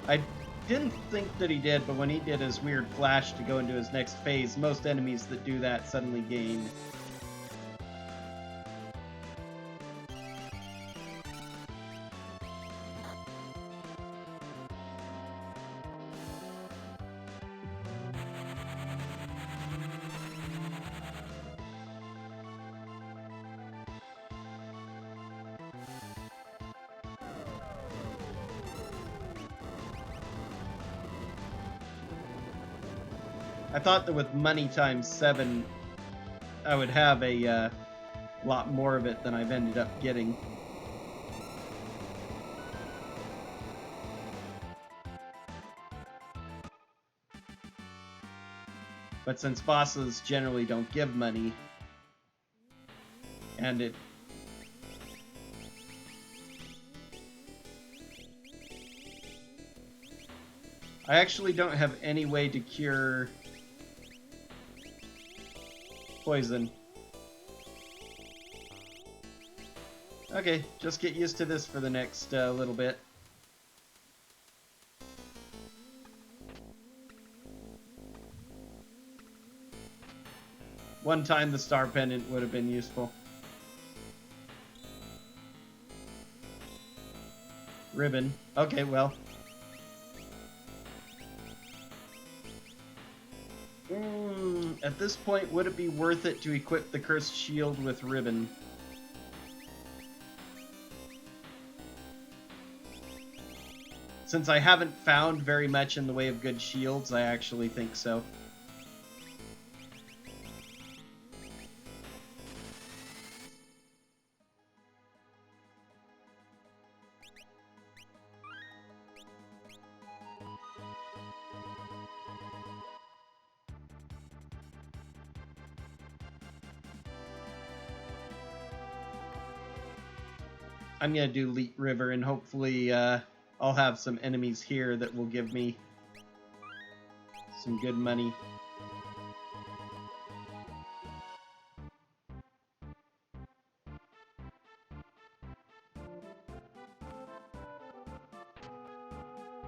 I didn't think that he did, but when he did his weird flash to go into his next phase, most enemies that do that suddenly gain. I thought that with money times 7, I would have a lot more of it than I've ended up getting. But since bosses generally don't give money, and it... I actually don't have any way to cure poison. Okay, just get used to this for the next little bit. One time the star pendant would have been useful. Ribbon. Okay, well. At this point, would it be worth it to equip the Cursed Shield with Ribbon? Since I haven't found very much in the way of good shields, I actually think so. I'm gonna do Elite River, and hopefully I'll have some enemies here that will give me some good money.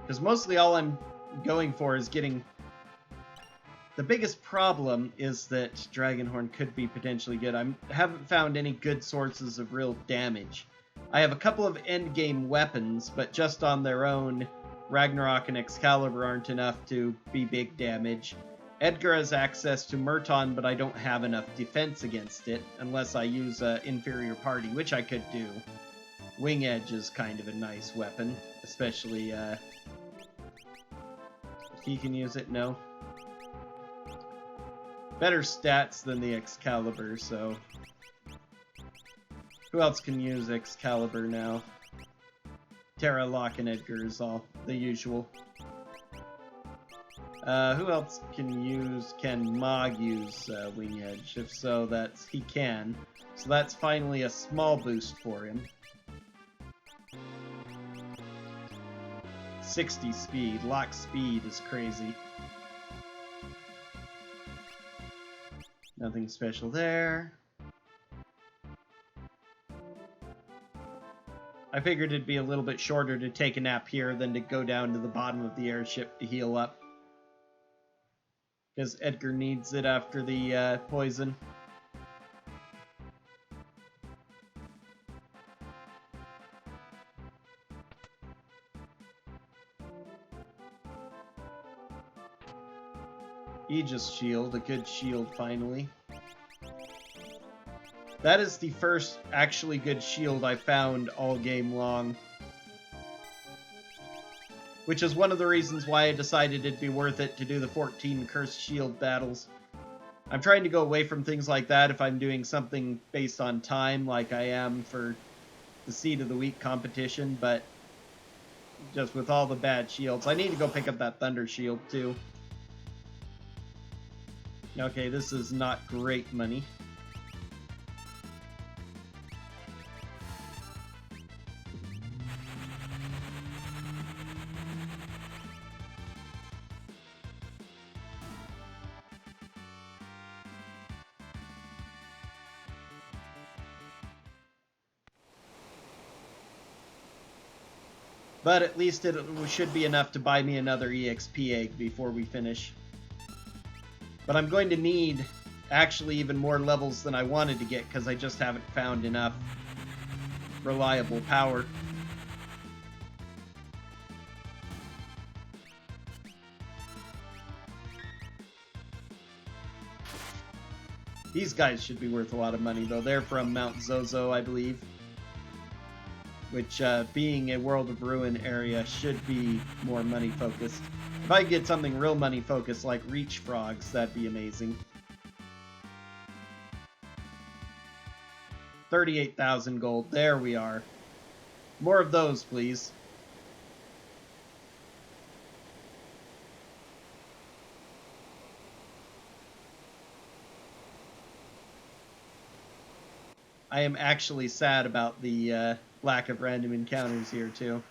Because mostly all I'm going for is getting... The biggest problem is that Dragonhorn could be potentially good. I haven't found any good sources of real damage. I have a couple of endgame weapons, but just on their own, Ragnarok and Excalibur aren't enough to be big damage. Edgar has access to Murton, but I don't have enough defense against it, unless I use Inferior Party, which I could do. Wing Edge is kind of a nice weapon, especially... he can use it? No. Better stats than the Excalibur, so... Who else can use Excalibur now? Terra, Locke, and Edgar is all the usual. Who else can Mog use Wing Edge? If so, he can. So that's finally a small boost for him. 60 speed. Locke speed is crazy. Nothing special there. I figured it'd be a little bit shorter to take a nap here than to go down to the bottom of the airship to heal up. Because Edgar needs it after the poison. Aegis shield, a good shield finally. That is the first actually good shield I found all game long. Which is one of the reasons why I decided it'd be worth it to do the 14 cursed shield battles. I'm trying to go away from things like that if I'm doing something based on time, like I am for the Seed of the Week competition, but just with all the bad shields. I need to go pick up that Thunder Shield, too. Okay, this is not great money. But at least it should be enough to buy me another EXP egg before we finish. But I'm going to need actually even more levels than I wanted to get because I just haven't found enough reliable power. These guys should be worth a lot of money though. They're from Mount Zozo, I believe. Which, being a World of Ruin area, should be more money-focused. If I could get something real money-focused, like Reach Frogs, that'd be amazing. 38,000 gold. There we are. More of those, please. I am actually sad about the, lack of random encounters here, too.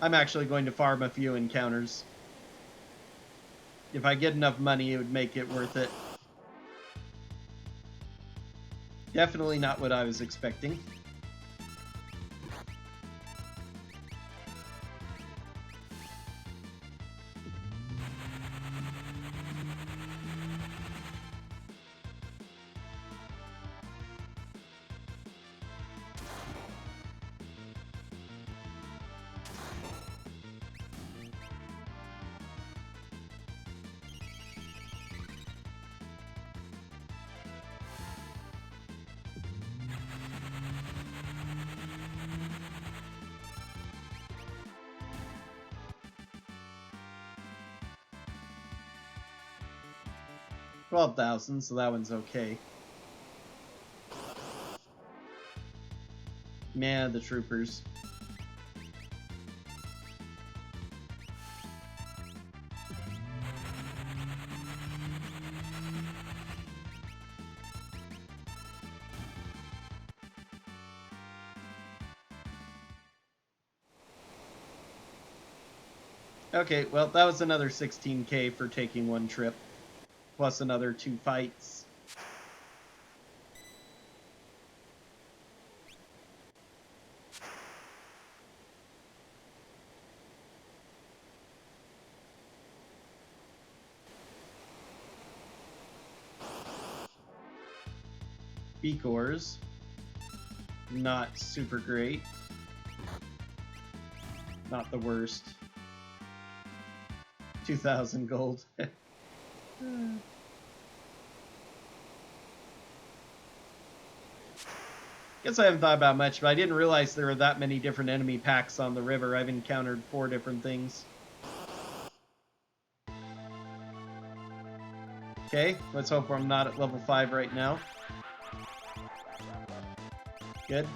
I'm actually going to farm a few encounters. If I get enough money, it would make it worth it. Definitely not what I was expecting. $12,000, so that one's okay. Man, the troopers. Okay, well, that was another 16k for taking one trip, plus another 2 fights. B-cores. Not super great. Not the worst. 2,000 gold. Guess I haven't thought about much, but I didn't realize there were that many different enemy packs on the river. I've encountered 4 different things. Okay, let's hope I'm not at level 5 right now. Good.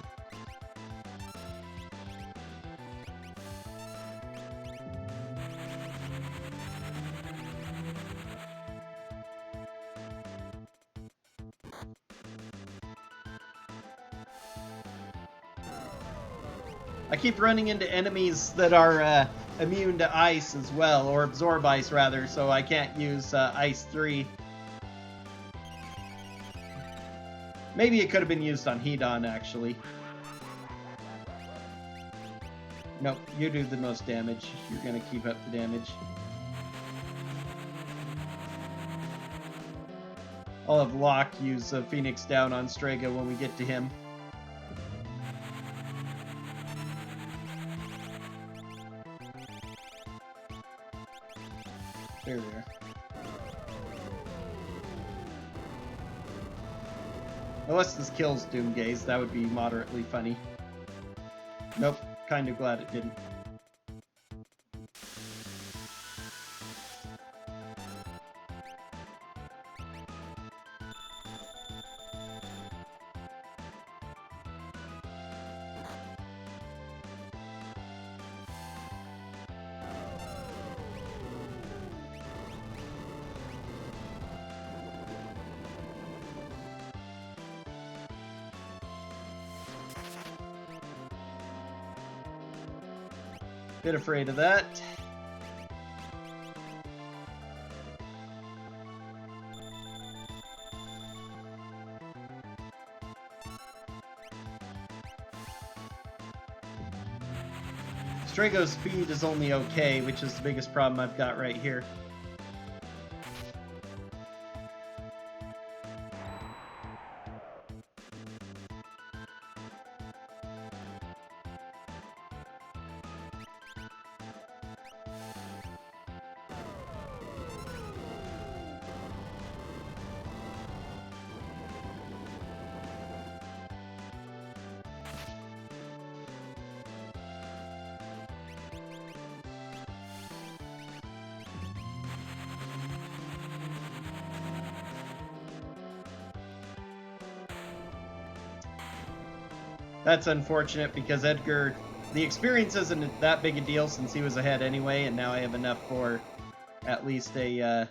I keep running into enemies that are immune to ice as well, or absorb ice rather, so I can't use ice 3. Maybe it could have been used on Hedon, actually. Nope, you do the most damage. You're gonna keep up the damage. I'll have Locke use Phoenix Down on Strega when we get to him. There we are. Unless this kills Doomgaze, that would be moderately funny. Nope, kind of glad it didn't. Bit afraid of that. Strago's speed is only okay, which is the biggest problem I've got right here. That's unfortunate because Edgar, the experience isn't that big a deal since he was ahead anyway, and now I have enough for at least a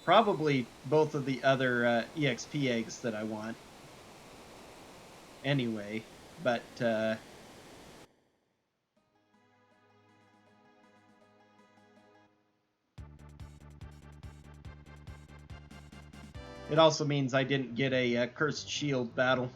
probably both of the other EXP eggs that I want anyway, but it also means I didn't get a Cursed Shield battle.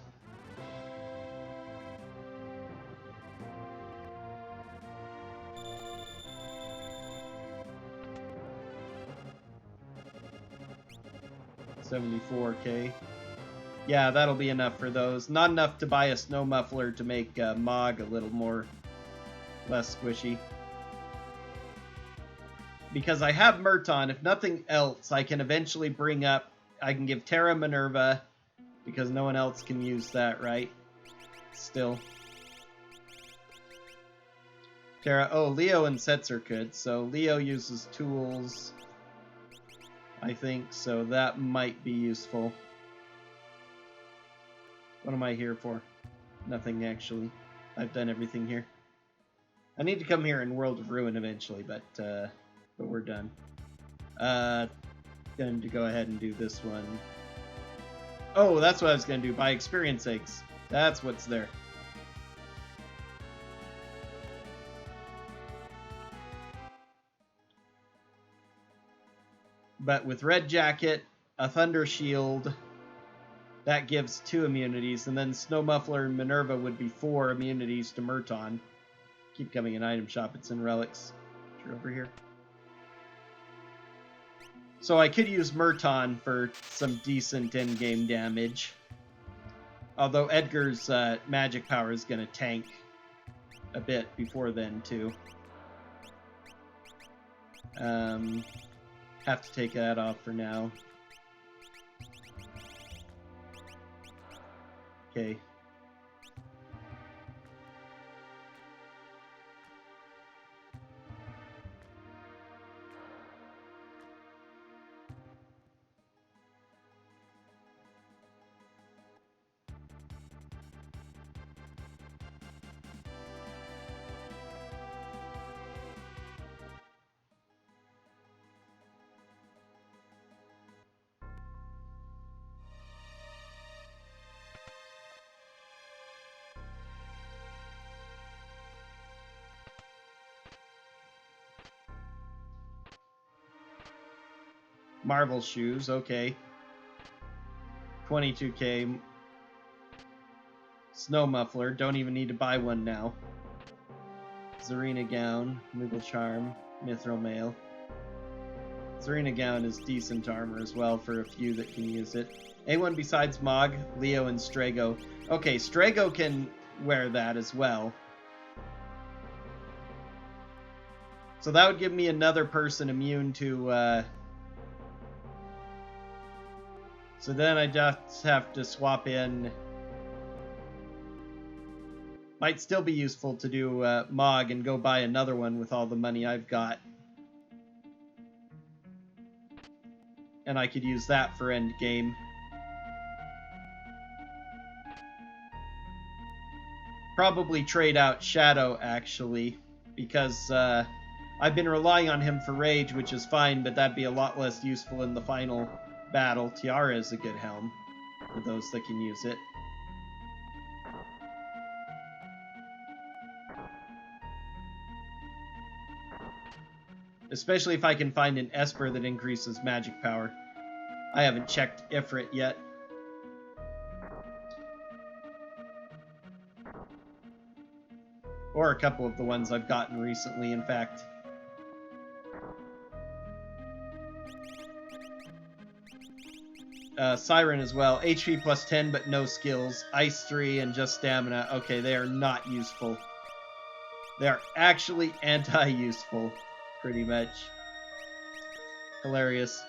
$74K. Yeah, that'll be enough for those. Not enough to buy a snow muffler to make Mog a little more less squishy. Because I have Murton, if nothing else, I can eventually bring up. I can give Terra Minerva, because no one else can use that, right? Still. Terra. Oh, Leo and Setzer could. So Leo uses tools, I think, so that might be useful. What am I here for? Nothing, actually. I've done everything here. I need to come here in World of Ruin eventually, but we're done. Going to go ahead and do this one. Oh, that's what I was going to do. Buy experience eggs. That's what's there. But with Red Jacket, a Thunder Shield, that gives 2 immunities, and then Snow Muffler and Minerva would be 4 immunities to Murton. Keep coming in item shop, it's in relics. You're over here. So I could use Murton for some decent in-game damage. Although Edgar's magic power is going to tank a bit before then, too. Have to take that off for now. Okay. Marvel shoes, okay. 22k. Snow Muffler, don't even need to buy one now. Zarina Gown, Moogle Charm, Mithril Mail. Zarina Gown is decent armor as well for a few that can use it. Anyone besides Mog, Leo, and Strago? Okay, Strago can wear that as well. So that would give me another person immune to... So then I just have to swap in... Might still be useful to do Mog and go buy another one with all the money I've got. And I could use that for endgame. Probably trade out Shadow, actually, because I've been relying on him for Rage, which is fine, but that'd be a lot less useful in the final battle. Tiara is a good helm for those that can use it. Especially if I can find an Esper that increases magic power. I haven't checked Ifrit yet. Or a couple of the ones I've gotten recently, in fact. Siren as well. HP plus 10, but no skills. Ice 3 and just stamina. Okay, they are not useful. They are actually anti-useful, pretty much. Hilarious.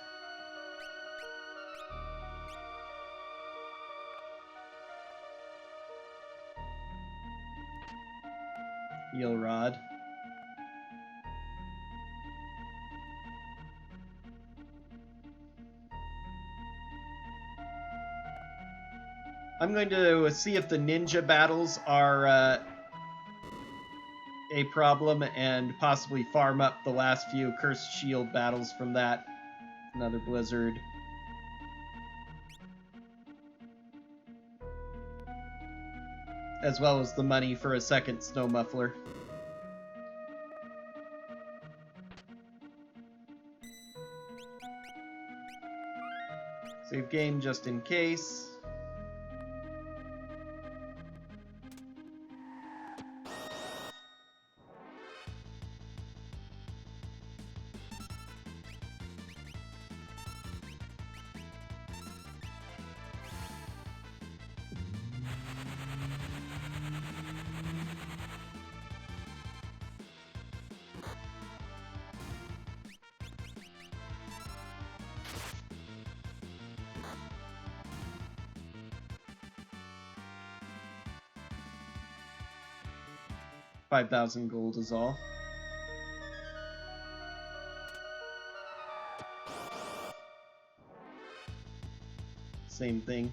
Heal Rod. I'm going to see if the ninja battles are a problem and possibly farm up the last few Cursed Shield battles from that. Another Blizzard. As well as the money for a second Snow Muffler. Save game just in case. $5,000 gold is all. Same thing.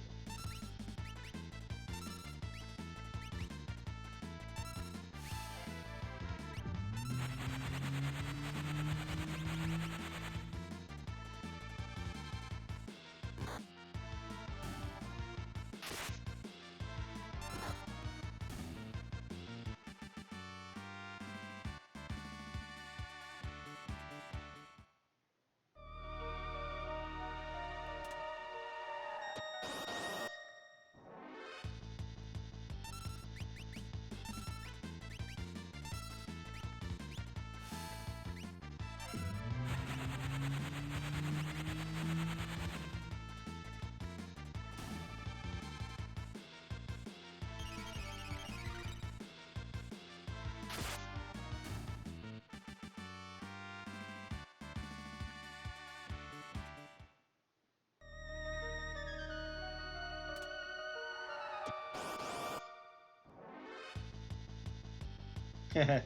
Well,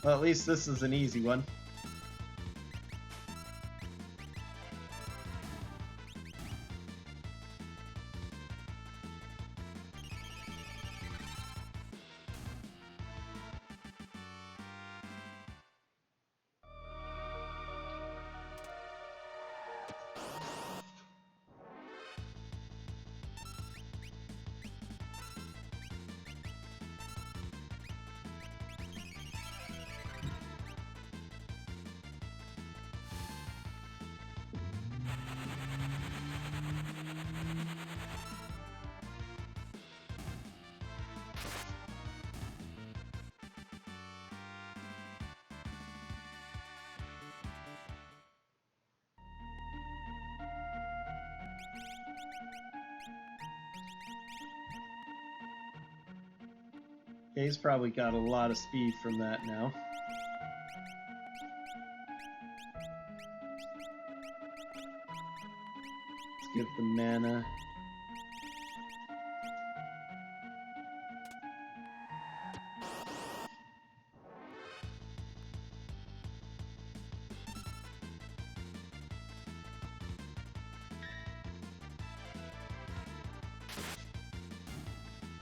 at least this is an easy one. Okay, he's probably got a lot of speed from that now. Let's give the mana.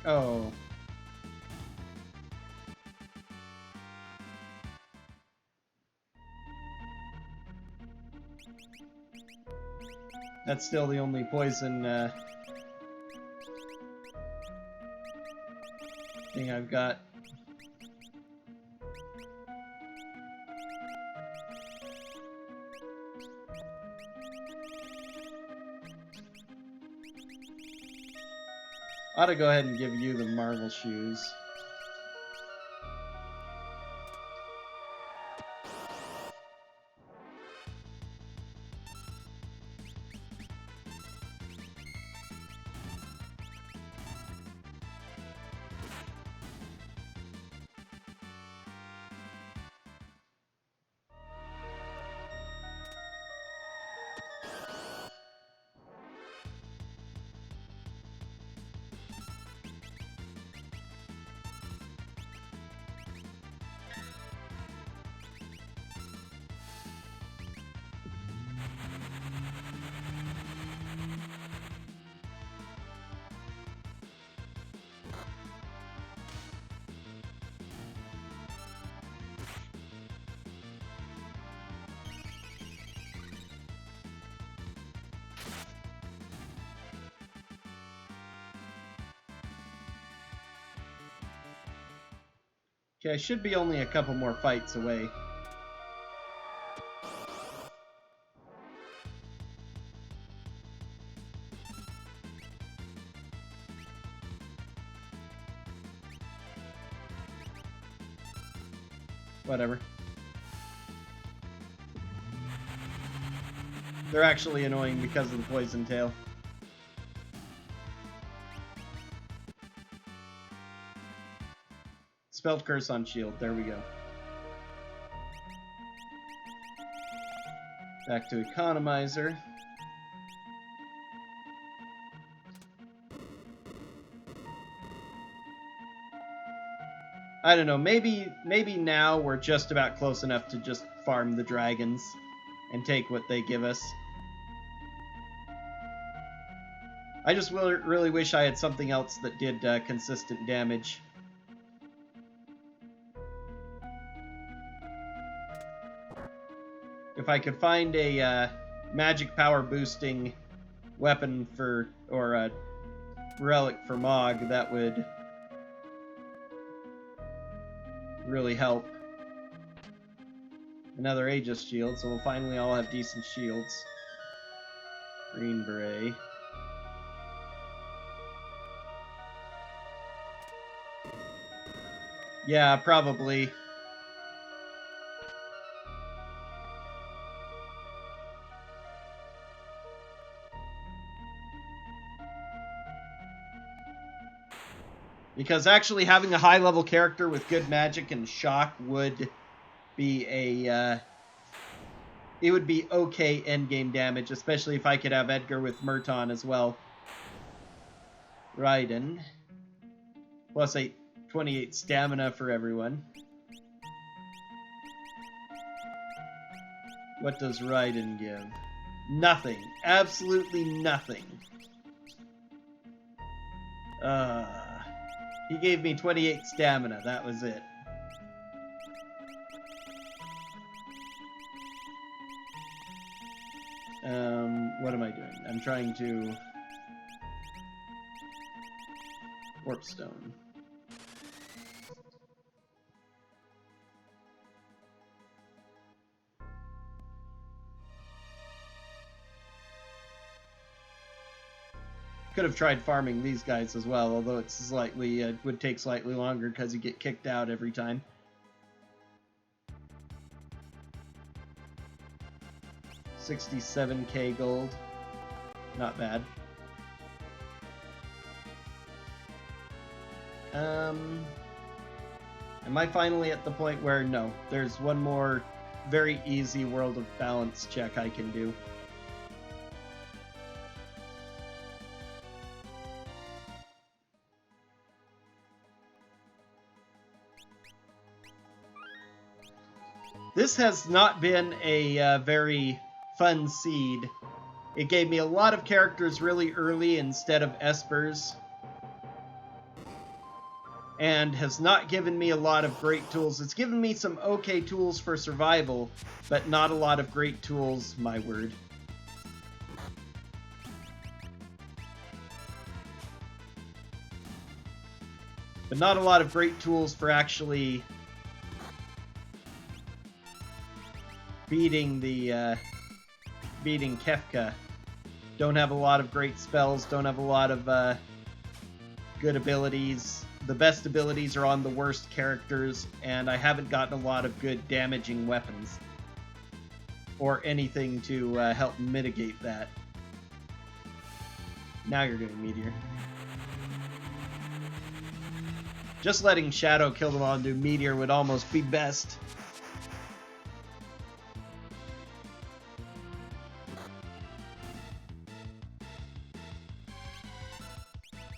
Oh. That's still the only poison thing I've got. Ought to go ahead and give you the marble shoes. Okay, I should be only a couple more fights away. Whatever. They're actually annoying because of the poison tail. Spelled curse on shield. There we go. Back to economizer. I don't know, maybe now we're just about close enough to just farm the dragons and take what they give us. I just really wish I had something else that did consistent damage. If I could find a magic power boosting weapon for, or a relic for Mog, that would really help. Another Aegis shield, so we'll finally all have decent shields. Green beret. Yeah, probably. Because actually having a high-level character with good magic and shock would be a... it would be okay endgame damage, especially if I could have Edgar with Murton as well. Raiden. Plus 28 stamina for everyone. What does Raiden give? Nothing. Absolutely nothing. He gave me 28 stamina. That was it. What am I doing? I'm trying to... Warp Stone. Could have tried farming these guys as well, although it's slightly would take slightly longer because you get kicked out every time. $67k gold. Not bad. Am I finally at the point where, no, there's one more very easy World of Balance check I can do. This has not been a very fun seed. It gave me a lot of characters really early instead of espers, and has not given me a lot of great tools. It's given me some okay tools for survival, but not a lot of great tools, my word. But not a lot of great tools for actually beating Kefka. Don't have a lot of great spells, don't have a lot of good abilities. The best abilities are on the worst characters, and I haven't gotten a lot of good damaging weapons. Or anything to help mitigate that. Now you're doing Meteor. Just letting Shadow kill them all and do Meteor would almost be best.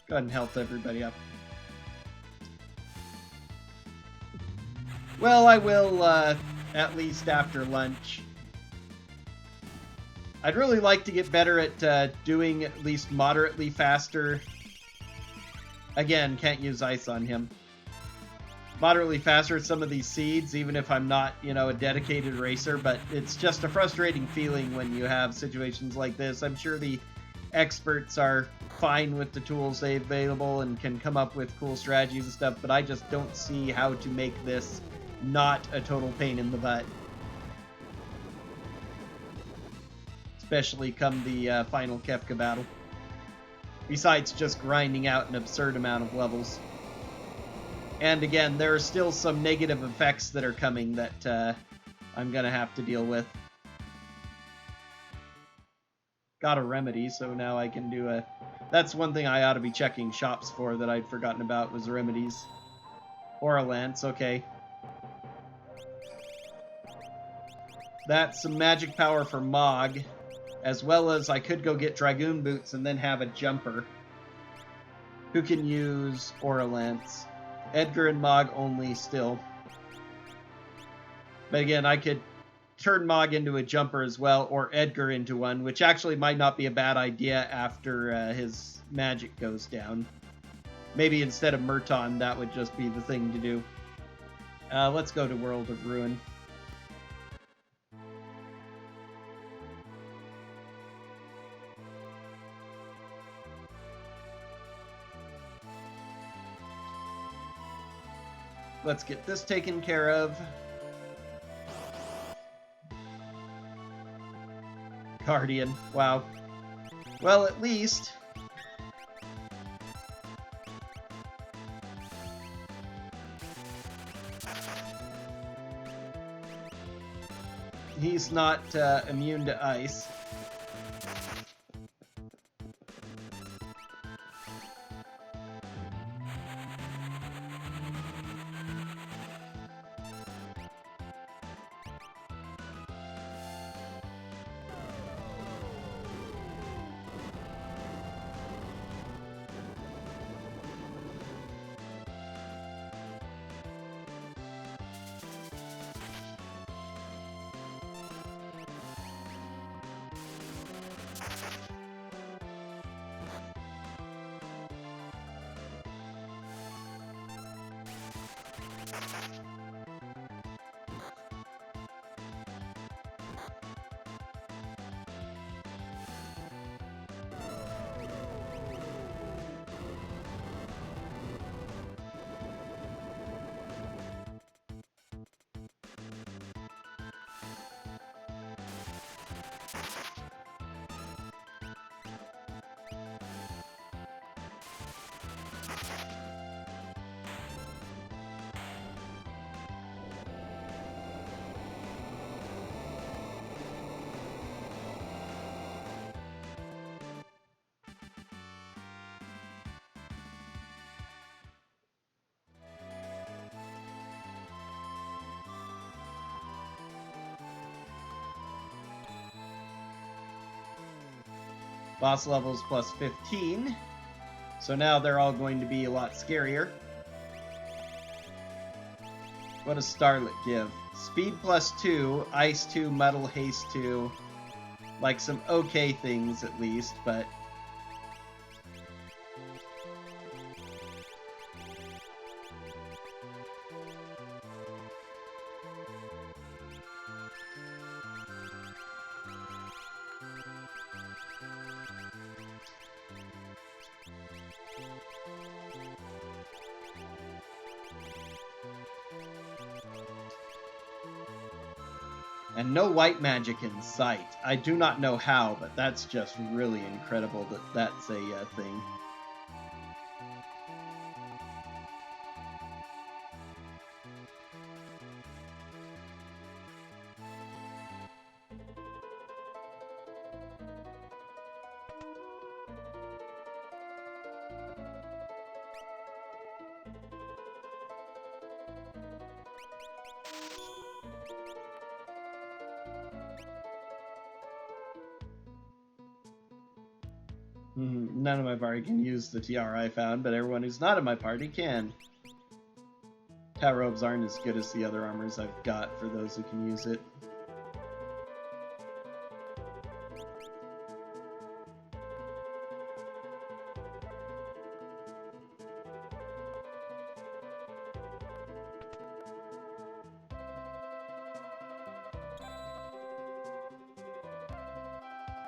Go ahead and health everybody up. Well, I will, at least after lunch. I'd really like to get better at doing at least moderately faster. Again, can't use ice on him. Moderately faster at some of these seeds, even if I'm not, you know, a dedicated racer, but it's just a frustrating feeling when you have situations like this. I'm sure the experts are fine with the tools they have available and can come up with cool strategies and stuff, but I just don't see how to make this not a total pain in the butt. Especially come the Final Kefka battle. Besides just grinding out an absurd amount of levels. And again, there are still some negative effects that are coming that I'm gonna have to deal with. Got a remedy, so now I can do a... That's one thing I ought to be checking shops for that I'd forgotten about, was remedies. Or a lance, okay. That's some magic power for Mog, as well as I could go get Dragoon Boots and then have a jumper who can use Aura Lance. Edgar and Mog only still. But again, I could turn Mog into a jumper as well, or Edgar into one, which actually might not be a bad idea after his magic goes down. Maybe instead of Murton, that would just be the thing to do. Let's go to World of Ruin. Let's get this taken care of. Guardian. Wow. Well, at least... he's not immune to ice. Boss levels plus 15. So now they're all going to be a lot scarier. What does Starlet give? Speed plus 2, Ice 2, Metal, Haste 2. Like some okay things at least, but... And no white magic in sight. I do not know how, but that's just really incredible that that's a thing. None of my party can use the tiara I found, but everyone who's not in my party can. Tat robes aren't as good as the other armors I've got for those who can use it.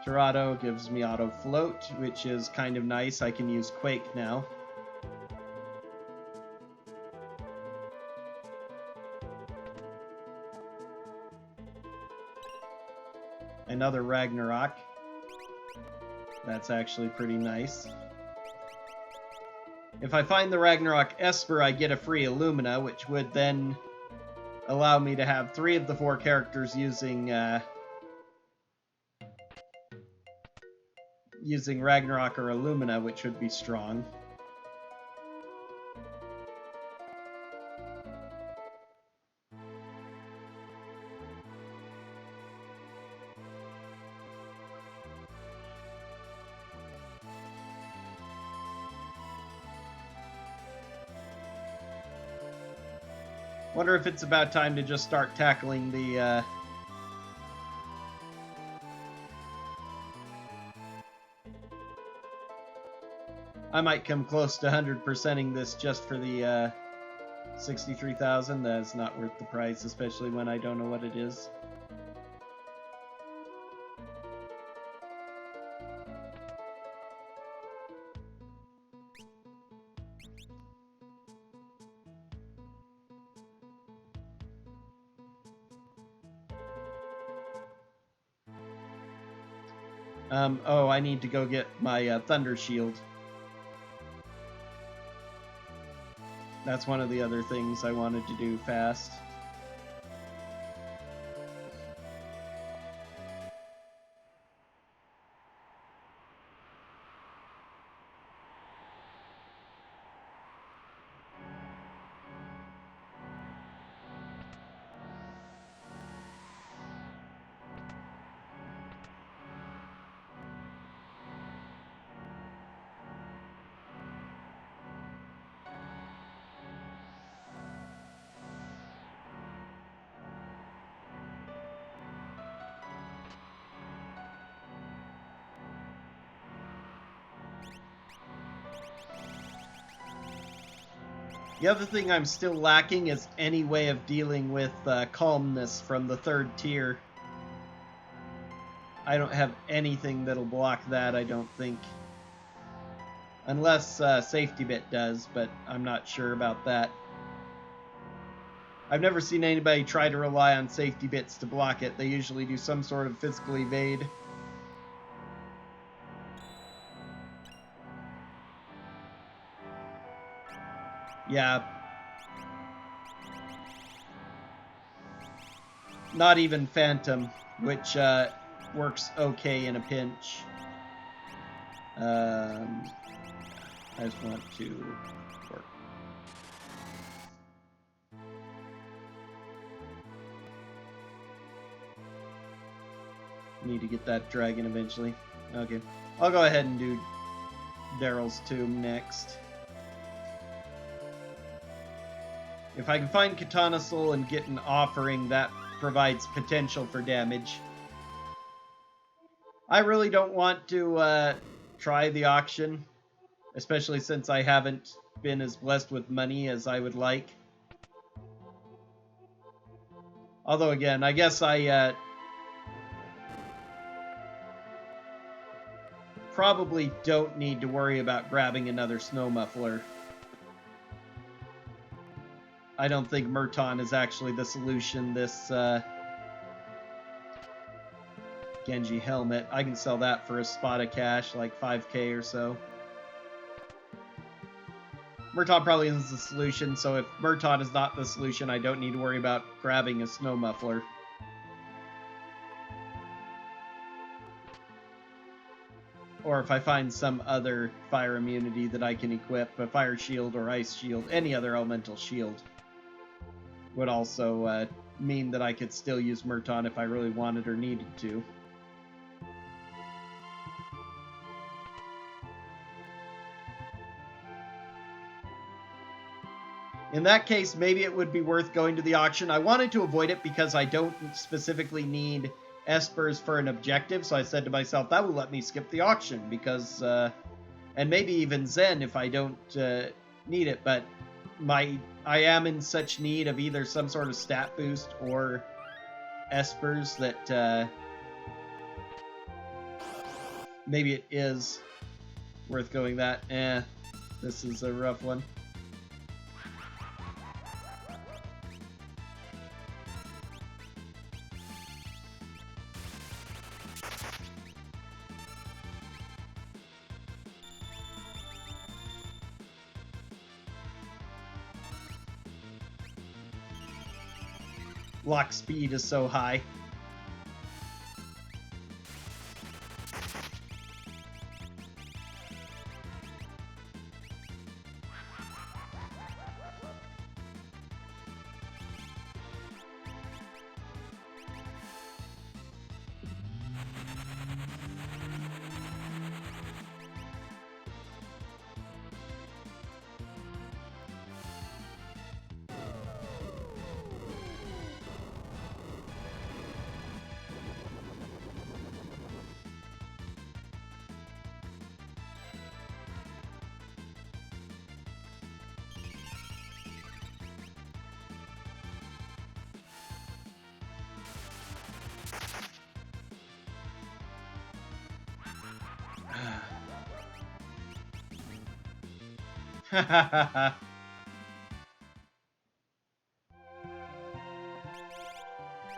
Dorado gives me auto float, which is kind of nice. I can use Quake now. Another Ragnarok. That's actually pretty nice. If I find the Ragnarok Esper, I get a free Illumina, which would then allow me to have 3 of the 4 characters using Ragnarok or Illumina, which would be strong. Wonder if it's about time to just start tackling the I might come close to 100%ing this just for the 63,000. That's not worth the price, especially when I don't know what it is. Oh, I need to go get my Thunder Shield. That's one of the other things I wanted to do fast. The other thing I'm still lacking is any way of dealing with calmness from the 3rd tier. I don't have anything that'll block that, I don't think. Unless Safety Bit does, but I'm not sure about that. I've never seen anybody try to rely on Safety Bits to block it. They usually do some sort of physical evade. Yeah. Not even Phantom, which works okay in a pinch. I just want to work. Need to get that dragon eventually. Okay. I'll go ahead and do Daryl's Tomb next. If I can find Katana Soul and get an offering, that provides potential for damage. I really don't want to try the auction, especially since I haven't been as blessed with money as I would like. Although, again, I guess I probably don't need to worry about grabbing another snow muffler. I don't think Murton is actually the solution. This Genji helmet, I can sell that for a spot of cash, like 5k or so. Murton probably isn't the solution, so if Murton is not the solution, I don't need to worry about grabbing a snow muffler. Or if I find some other fire immunity that I can equip, a fire shield or ice shield, any other elemental shield, would also mean that I could still use Murton if I really wanted or needed to. In that case, maybe it would be worth going to the auction. I wanted to avoid it because I don't specifically need Espers for an objective, so I said to myself, that will let me skip the auction, because, and maybe even Zen if I don't need it, but I am in such need of either some sort of stat boost or Espers that maybe it is worth going that. This is a rough one. Lock speed is so high.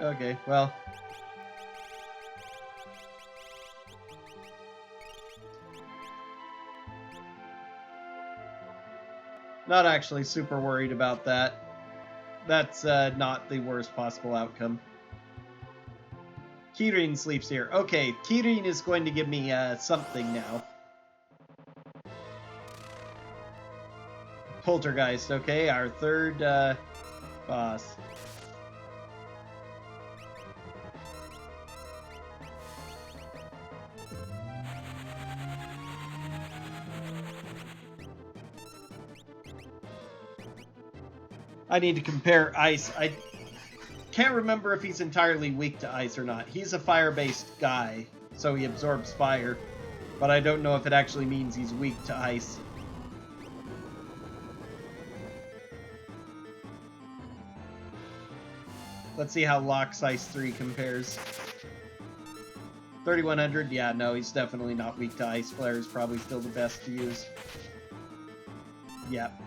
Okay, well. Not actually super worried about that. That's not the worst possible outcome. Kirin sleeps here. Okay, Kirin is going to give me something now. Poltergeist, okay, our third boss. I need to compare ice. I can't remember if he's entirely weak to ice or not. He's a fire-based guy, so he absorbs fire, but I don't know if it actually means he's weak to ice. Let's see how Locke's Ice 3 compares. 3100, yeah, no, he's definitely not weak to ice. Flare is probably still the best to use. Yep.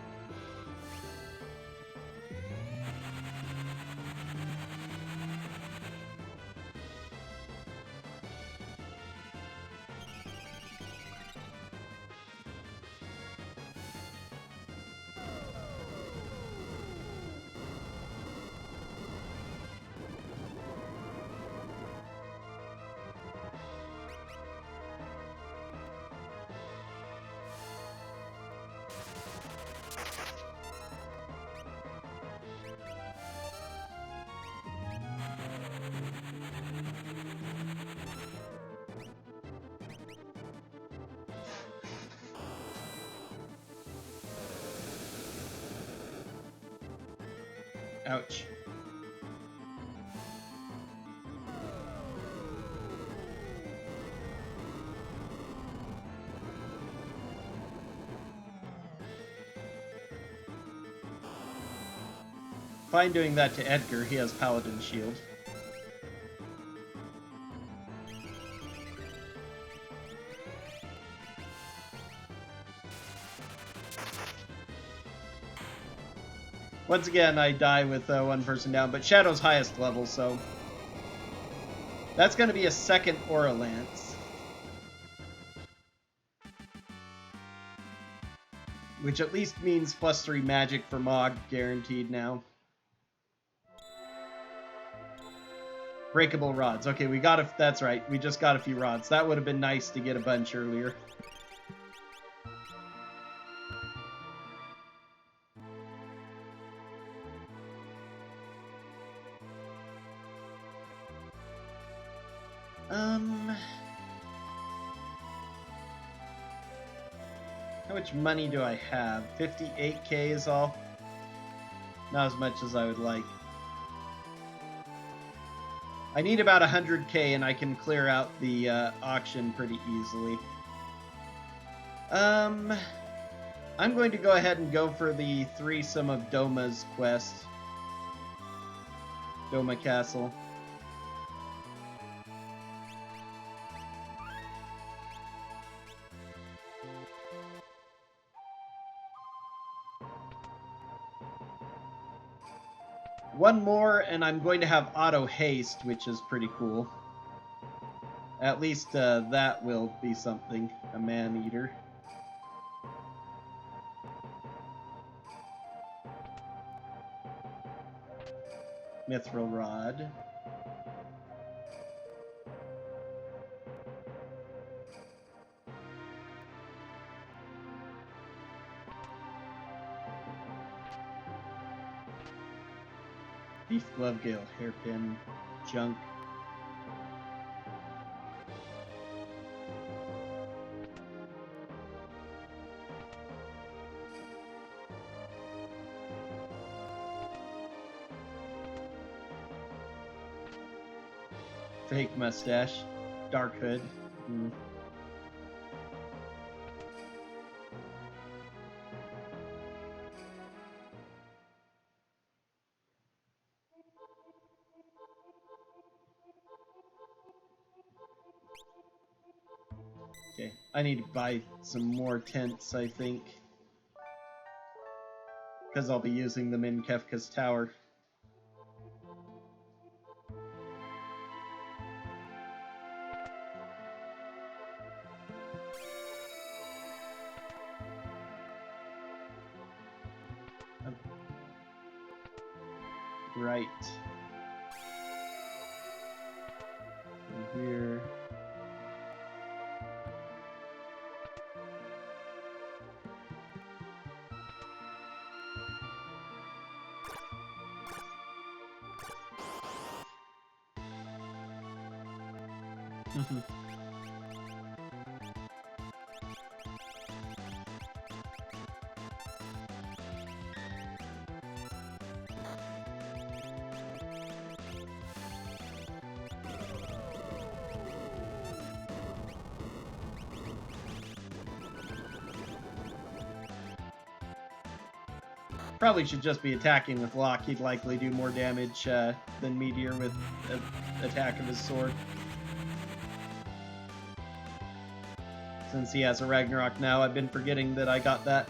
Ouch. Fine doing that to Edgar, he has Paladin Shield. Once again, I die with one person down, but Shadow's highest level, so... That's going to be a second Aura Lance. Which at least means +3 magic for Mog guaranteed now. Breakable rods. Okay, we got a... That's right, we just got a few rods. That would have been nice to get a bunch earlier. How much money do I have? 58k is all? Not as much as I would like. I need about 100k and I can clear out the auction pretty easily. I'm going to go ahead and go for the threesome of Doma's quest. Doma Castle. One more, and I'm going to have auto haste, which is pretty cool. At least that will be something. A man-eater. Mithril Rod. Thief Glove Gale, Hairpin, Junk. Fake Mustache, Dark Hood. Okay, I need to buy some more tents, I think. Because I'll be using them in Kefka's tower. Right. And here. Probably should just be attacking with Locke. He'd likely do more damage than Meteor with an attack of his sword. Since he has a Ragnarok now, I've been forgetting that I got that.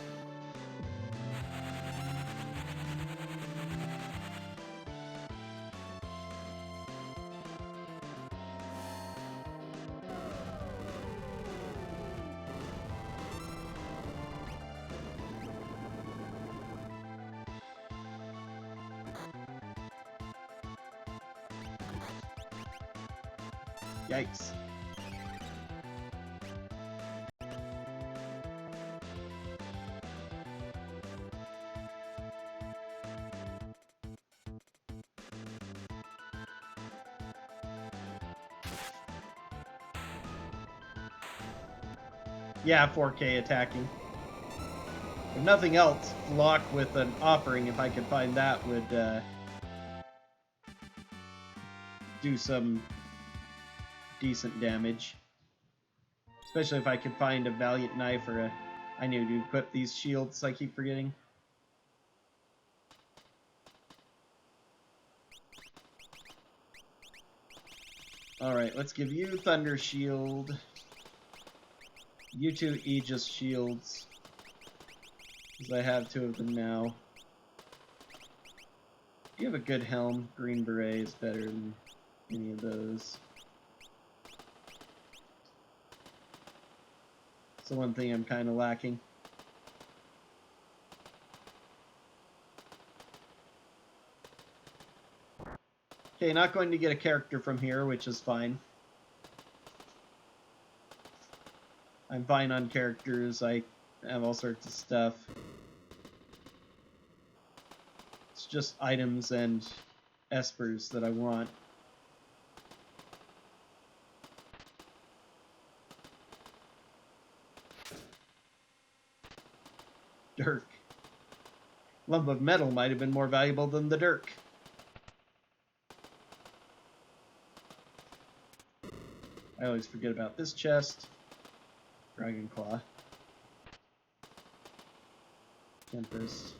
Yikes. Yeah, 4K attacking. If nothing else, Flock with an offering, if I could find that, would do some decent damage. Especially if I could find a Valiant Knife or a... I need to equip these shields I keep forgetting. Alright, let's give you Thunder Shield. You two Aegis Shields. Because I have 2 of them now. You have a good helm. Green Beret is better than any of those. It's the one thing I'm kind of lacking. Okay, not going to get a character from here, which is fine. I'm fine on characters. I have all sorts of stuff. It's just items and espers that I want. Dirk. Lump of metal might have been more valuable than the Dirk. I always forget about this chest. Dragon Claw. Tempest.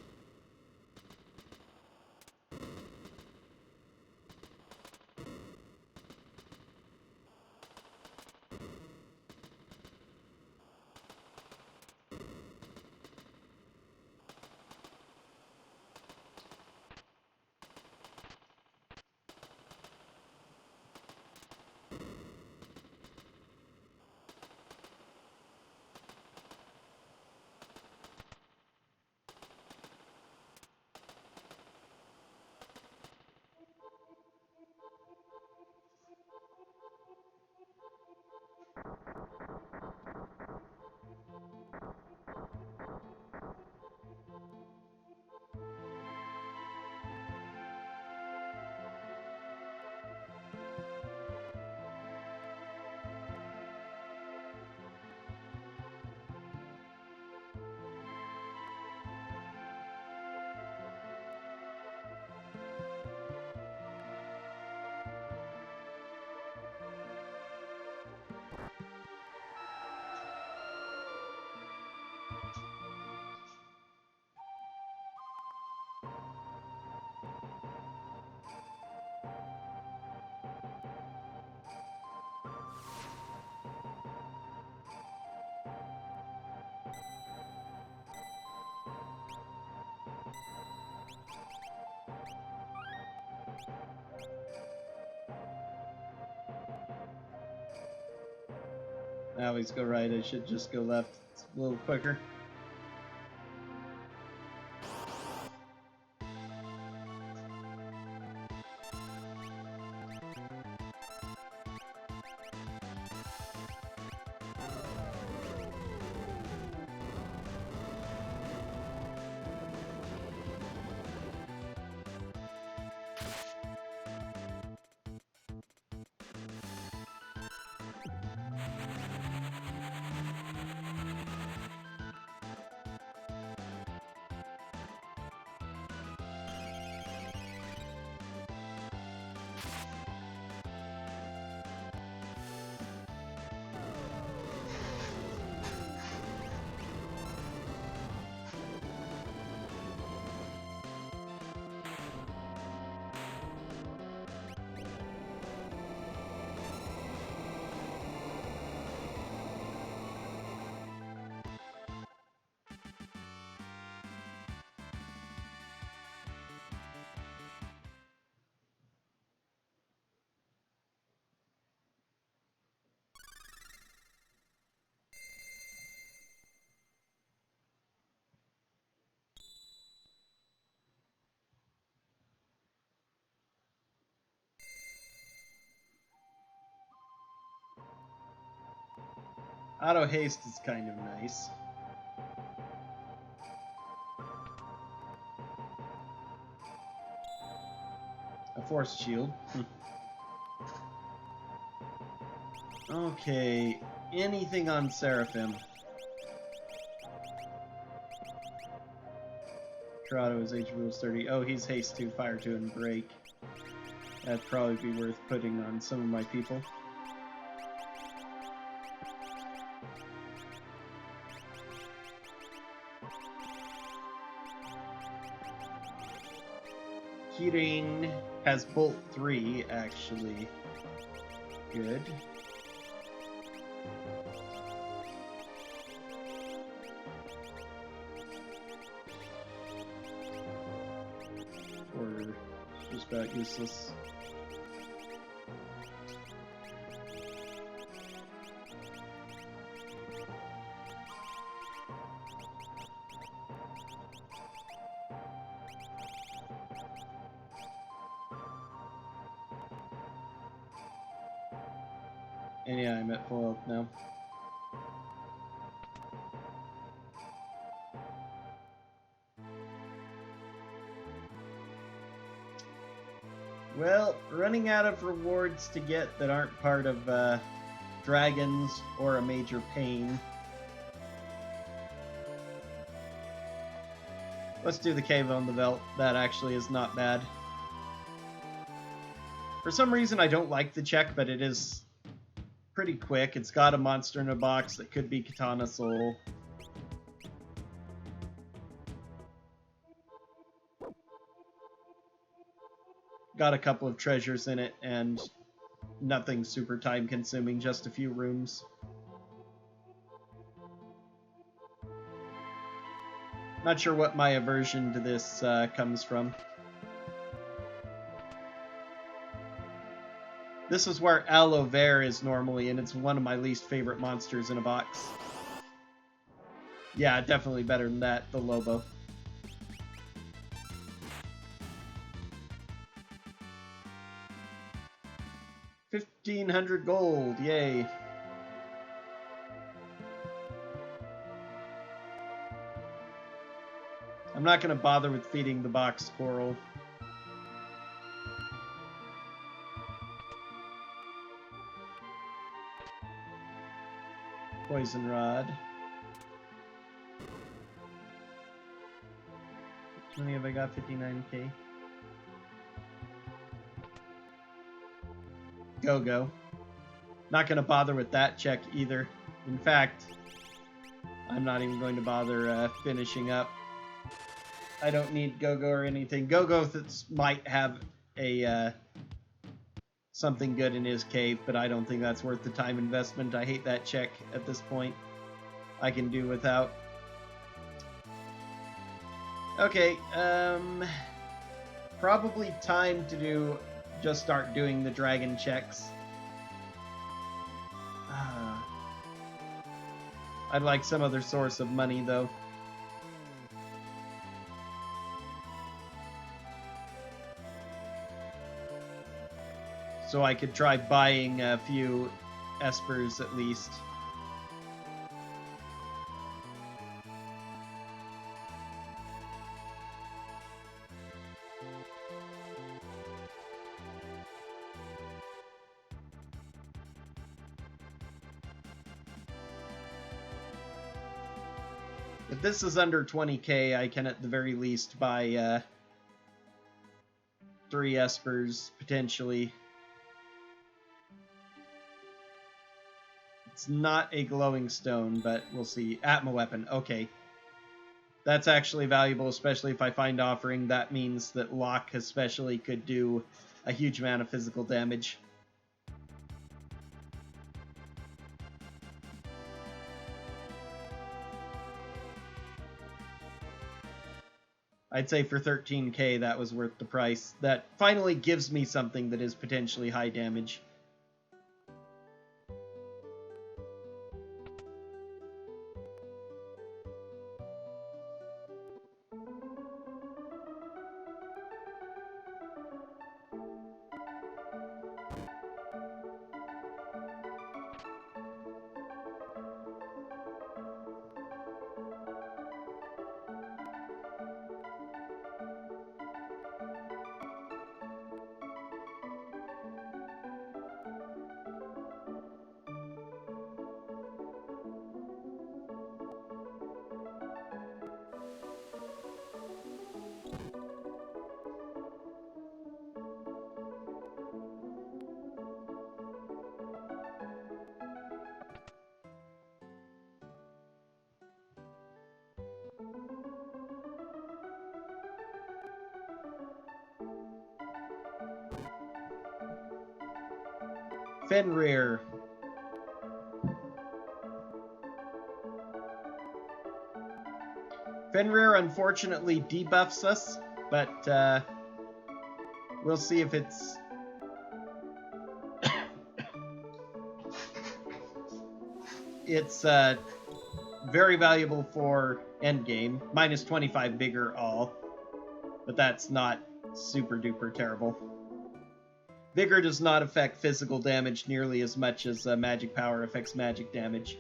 I always go right, I should just go left. It's a little quicker. Auto haste is kind of nice. A force shield. Okay, anything on Seraphim. Corrado is HP rules 30. Oh, he's haste 2, fire 2, and break. That'd probably be worth putting on some of my people. Heating has Bolt 3, actually. Good. Or just about useless. And yeah, I'm at full health now. Well, running out of rewards to get that aren't part of dragons or a major pain. Let's do the Cave on the Veldt. That actually is not bad. For some reason, I don't like the check, but it is pretty quick. It's got a monster in a box that could be Katana Soul. Got a couple of treasures in it, and nothing super time-consuming, just a few rooms. Not sure what my aversion to this comes from. This is where Aloe Vera is normally, and it's one of my least favorite monsters in a box. Yeah, definitely better than that, the Lobo. $1,500 gold, yay. I'm not going to bother with feeding the box coral. Poison Rod. How many have I got? 59k. Go. Not going to bother with that check either. In fact, I'm not even going to bother finishing up. I don't need Go-Go or anything. Go-Go might have a something good in his cave, but I don't think that's worth the time investment. I hate that check at this point. I can do without. Okay, probably time to just start doing the dragon checks. I'd like some other source of money, though. So I could try buying a few espers at least. If this is under 20k, I can at the very least buy 3 espers, potentially. It's not a glowing stone, but we'll see. Atma weapon, okay. That's actually valuable, especially if I find offering. That means that Locke especially could do a huge amount of physical damage. I'd say for 13k that was worth the price. That finally gives me something that is potentially high damage. Fenrir. Fenrir unfortunately debuffs us, but we'll see if it's... it's very valuable for endgame. Minus 25 vigor all. But that's not super duper terrible. Vigor does not affect physical damage nearly as much as magic power affects magic damage.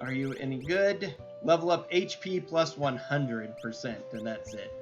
Are you any good? Level up HP plus 100%, and that's it.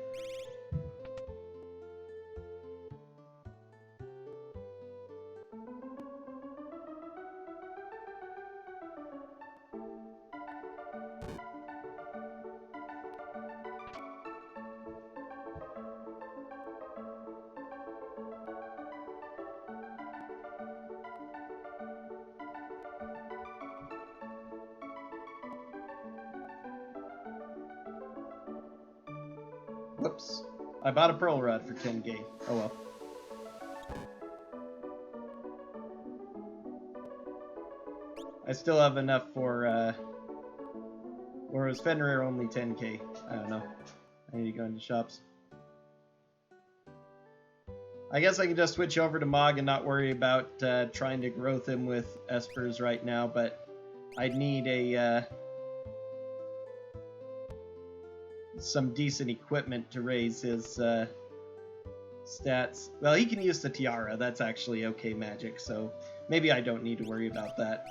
Whoops. I bought a pearl rod for 10k. Oh well. I still have enough for, or was Fenrir only 10k? I don't know. I need to go into shops. I guess I can just switch over to Mog and not worry about trying to growth him with Espers right now, but I'd need a some decent equipment to raise his stats. Well, he can use the tiara. That's actually okay magic, so maybe I don't need to worry about that.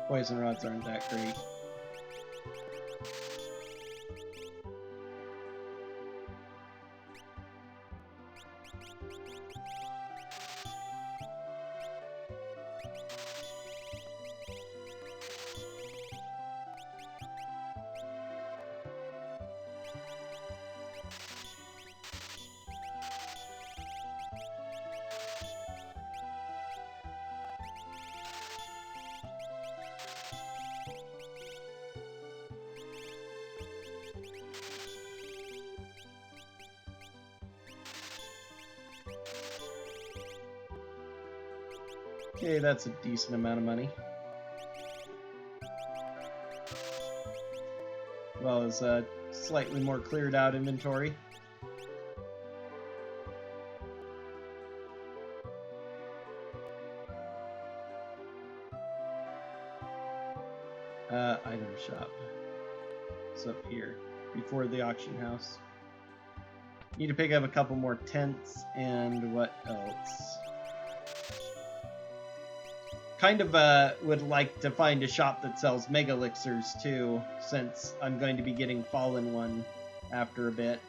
Poison rods aren't that great. Okay, that's a decent amount of money. Well as slightly more cleared out inventory. Item shop. It's up here, before the auction house. Need to pick up a couple more tents, and what else? Kind of would like to find a shop that sells mega elixirs too, since I'm going to be getting Fallen One after a bit.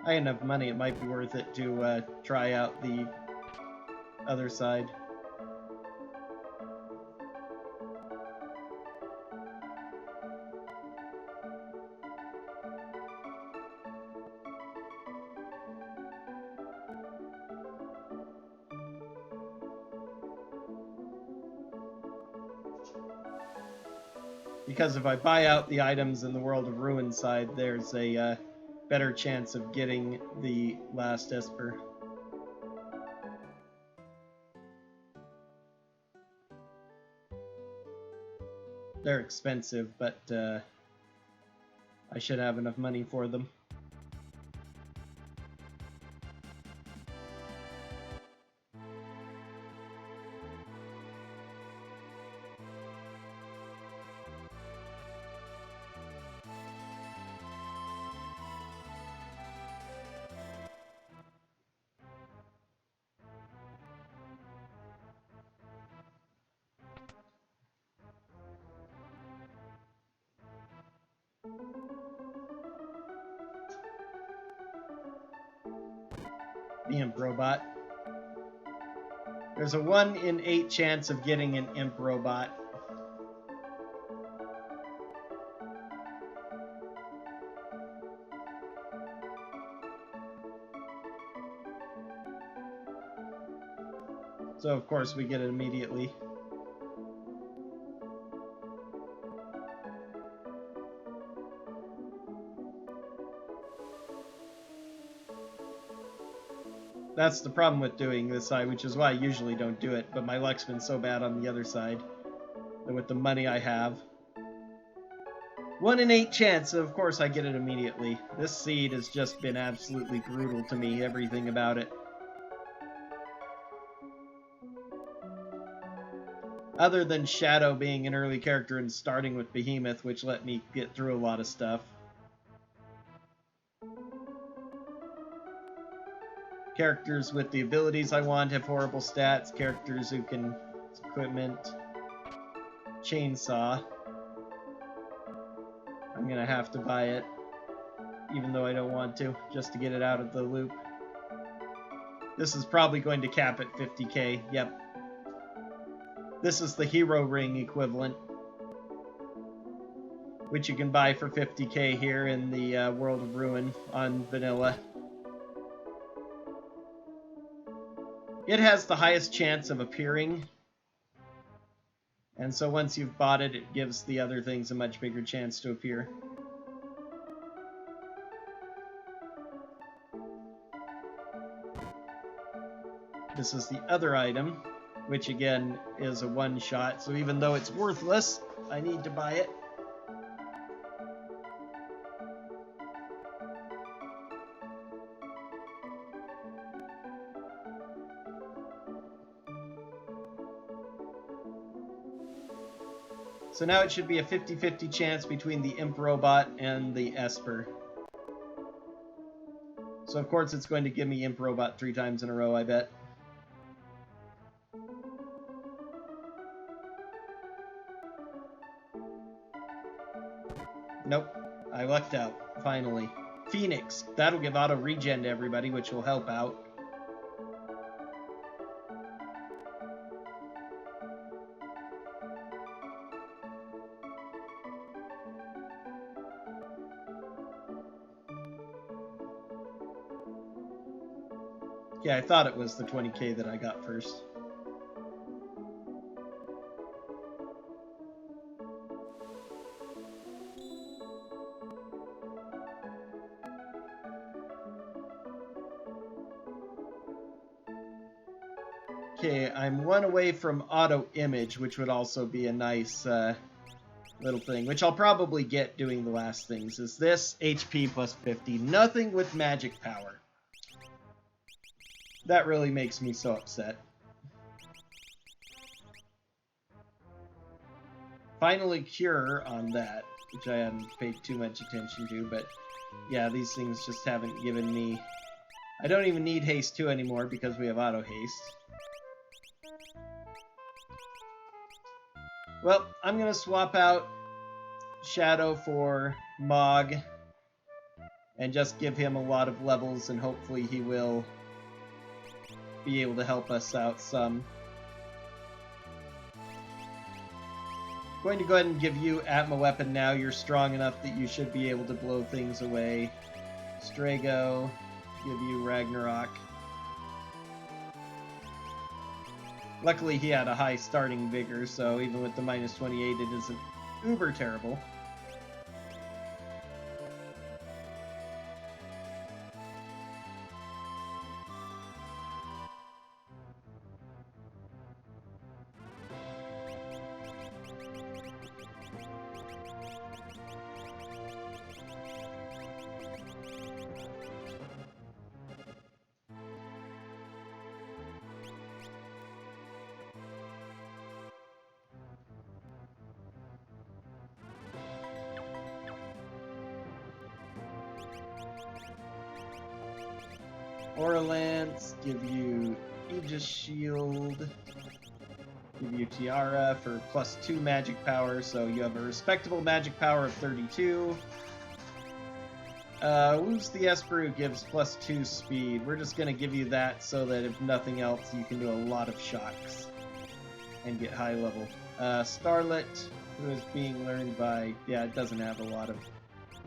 I had enough money, it might be worth it to try out the other side. Because if I buy out the items in the World of Ruin side, there's a better chance of getting the last Esper. They're expensive, but I should have enough money for them. The Imp Robot. There's a 1 in 8 chance of getting an Imp Robot. So of course we get it immediately. That's the problem with doing this side, which is why I usually don't do it, but my luck's been so bad on the other side that with the money I have. 1 in 8 chance, of course I get it immediately. This seed has just been absolutely brutal to me, everything about it. Other than Shadow being an early character and starting with Behemoth, which let me get through a lot of stuff. Characters with the abilities I want have horrible stats. Characters who can... equipment. Chainsaw. I'm gonna have to buy it, even though I don't want to, just to get it out of the loop. This is probably going to cap at 50k, yep. This is the Hero Ring equivalent, which you can buy for 50k here in the World of Ruin on Vanilla. It has the highest chance of appearing, and so once you've bought it, it gives the other things a much bigger chance to appear. This is the other item, which again is a one-shot, so even though it's worthless, I need to buy it. So now it should be a 50-50 chance between the Imp Robot and the Esper. So of course it's going to give me Imp Robot 3 times in a row, I bet. Nope. I lucked out, finally. Phoenix. That'll give auto regen to everybody, which will help out. Yeah, I thought it was the 20k that I got first. Okay, I'm 1 away from auto image, which would also be a nice little thing, which I'll probably get doing the last things. Is this HP plus 50? Nothing with magic power. That really makes me so upset. Finally cure on that, which I haven't paid too much attention to, but yeah, these things just haven't given me... I don't even need haste 2 anymore because we have auto haste. Well, I'm gonna swap out Shadow for Mog and just give him a lot of levels, and hopefully he will be able to help us out some. Going to go ahead and give you Atma Weapon now. You're strong enough that you should be able to blow things away. Strago, give you Ragnarok. Luckily he had a high starting vigor, so even with the minus 28 it isn't uber terrible. Aura Lance, give you Aegis Shield, give you Tiara for plus 2 magic power, so you have a respectable magic power of 32. Woos the Esper gives plus 2 speed. We're just going to give you that so that if nothing else, you can do a lot of shocks and get high level. Starlet, who is being learned by... yeah, it doesn't have a lot of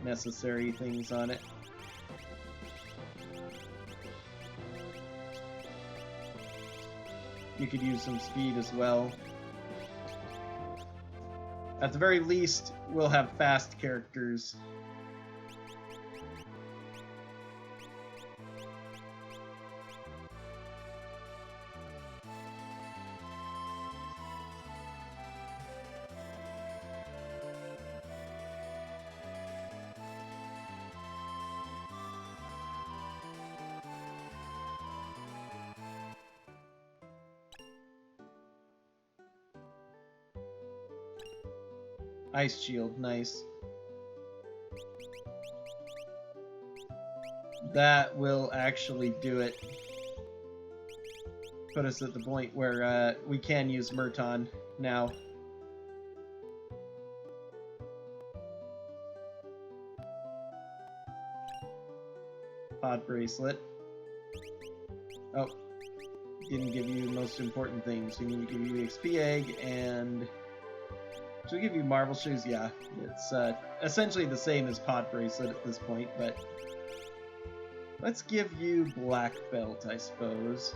necessary things on it. You could use some speed as well. At the very least, we'll have fast characters. Ice Shield, nice. That will actually do it. Put us at the point where we can use Murton now. Pod Bracelet. Oh, didn't give you the most important things. We need to give you the XP Egg and... should we give you Marble Shoes? Yeah, it's essentially the same as Pod Bracelet at this point, but let's give you Black Belt, I suppose.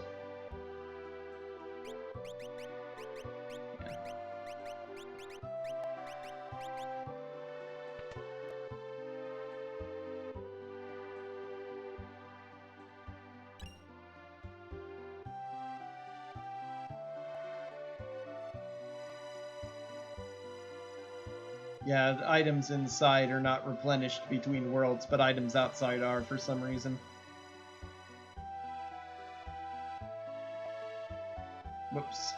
Yeah, the items inside are not replenished between worlds, but items outside are for some reason. Whoops.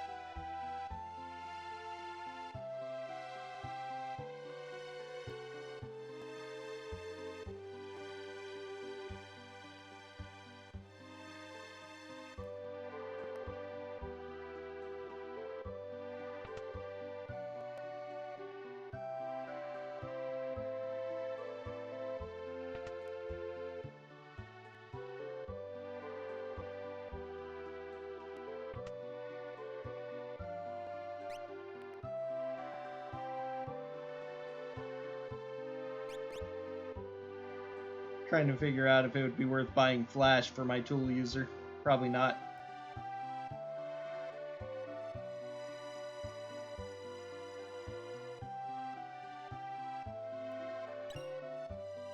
Trying to figure out if it would be worth buying Flash for my tool user. Probably not.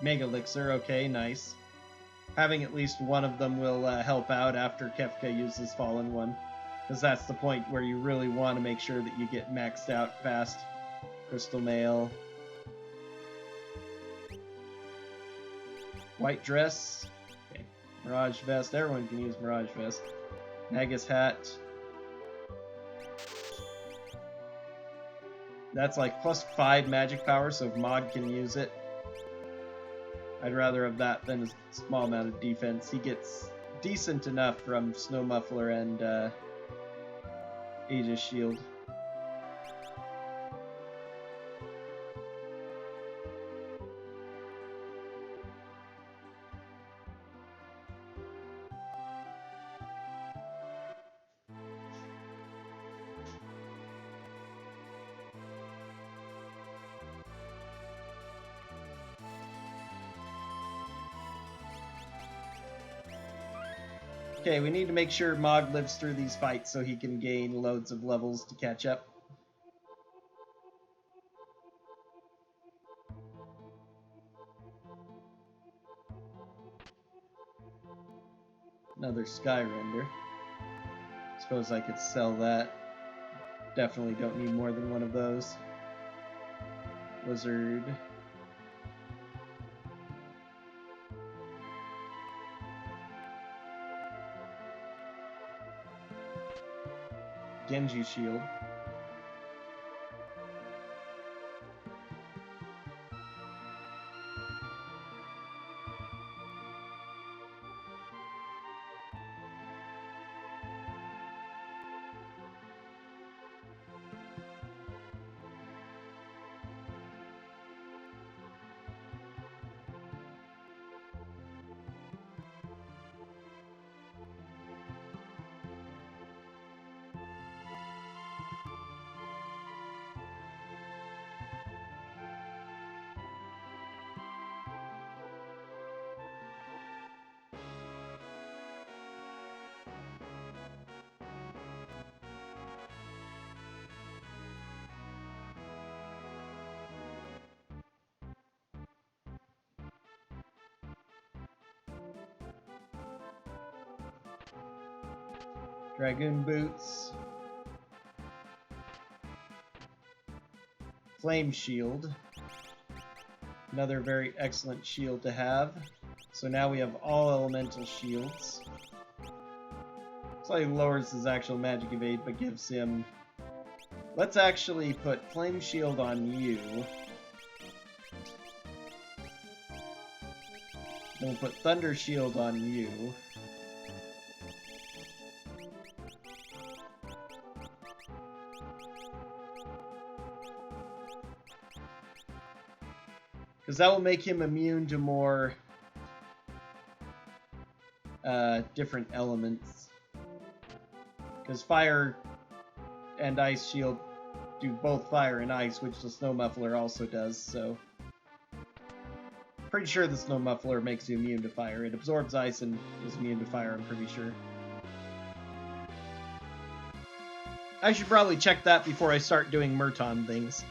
Mega Elixir, okay, nice. Having at least one of them will help out after Kefka uses Fallen One, because that's the point where you really want to make sure that you get maxed out fast. Crystal Mail. White Dress. Okay. Mirage Vest. Everyone can use Mirage Vest. Magus Hat. That's like plus 5 magic power, so if Mod can use it. I'd rather have that than a small amount of defense. He gets decent enough from Snow Muffler and Aegis Shield. Okay, we need to make sure Mog lives through these fights so he can gain loads of levels to catch up. Another sky render. Suppose I could sell that. Definitely don't need more than one of those. Lizard. Genji shield. Dragoon boots. Flame shield. Another very excellent shield to have. So now we have all elemental shields. Slightly lowers his actual magic evade, but gives him... Let's actually put Flame Shield on you. Then we'll put Thunder Shield on you. Because that will make him immune to more different elements. Because fire and ice shield do both fire and ice, which the snow muffler also does, so... Pretty sure the snow muffler makes you immune to fire. It absorbs ice and is immune to fire, I'm pretty sure. I should probably check that before I start doing Murton things.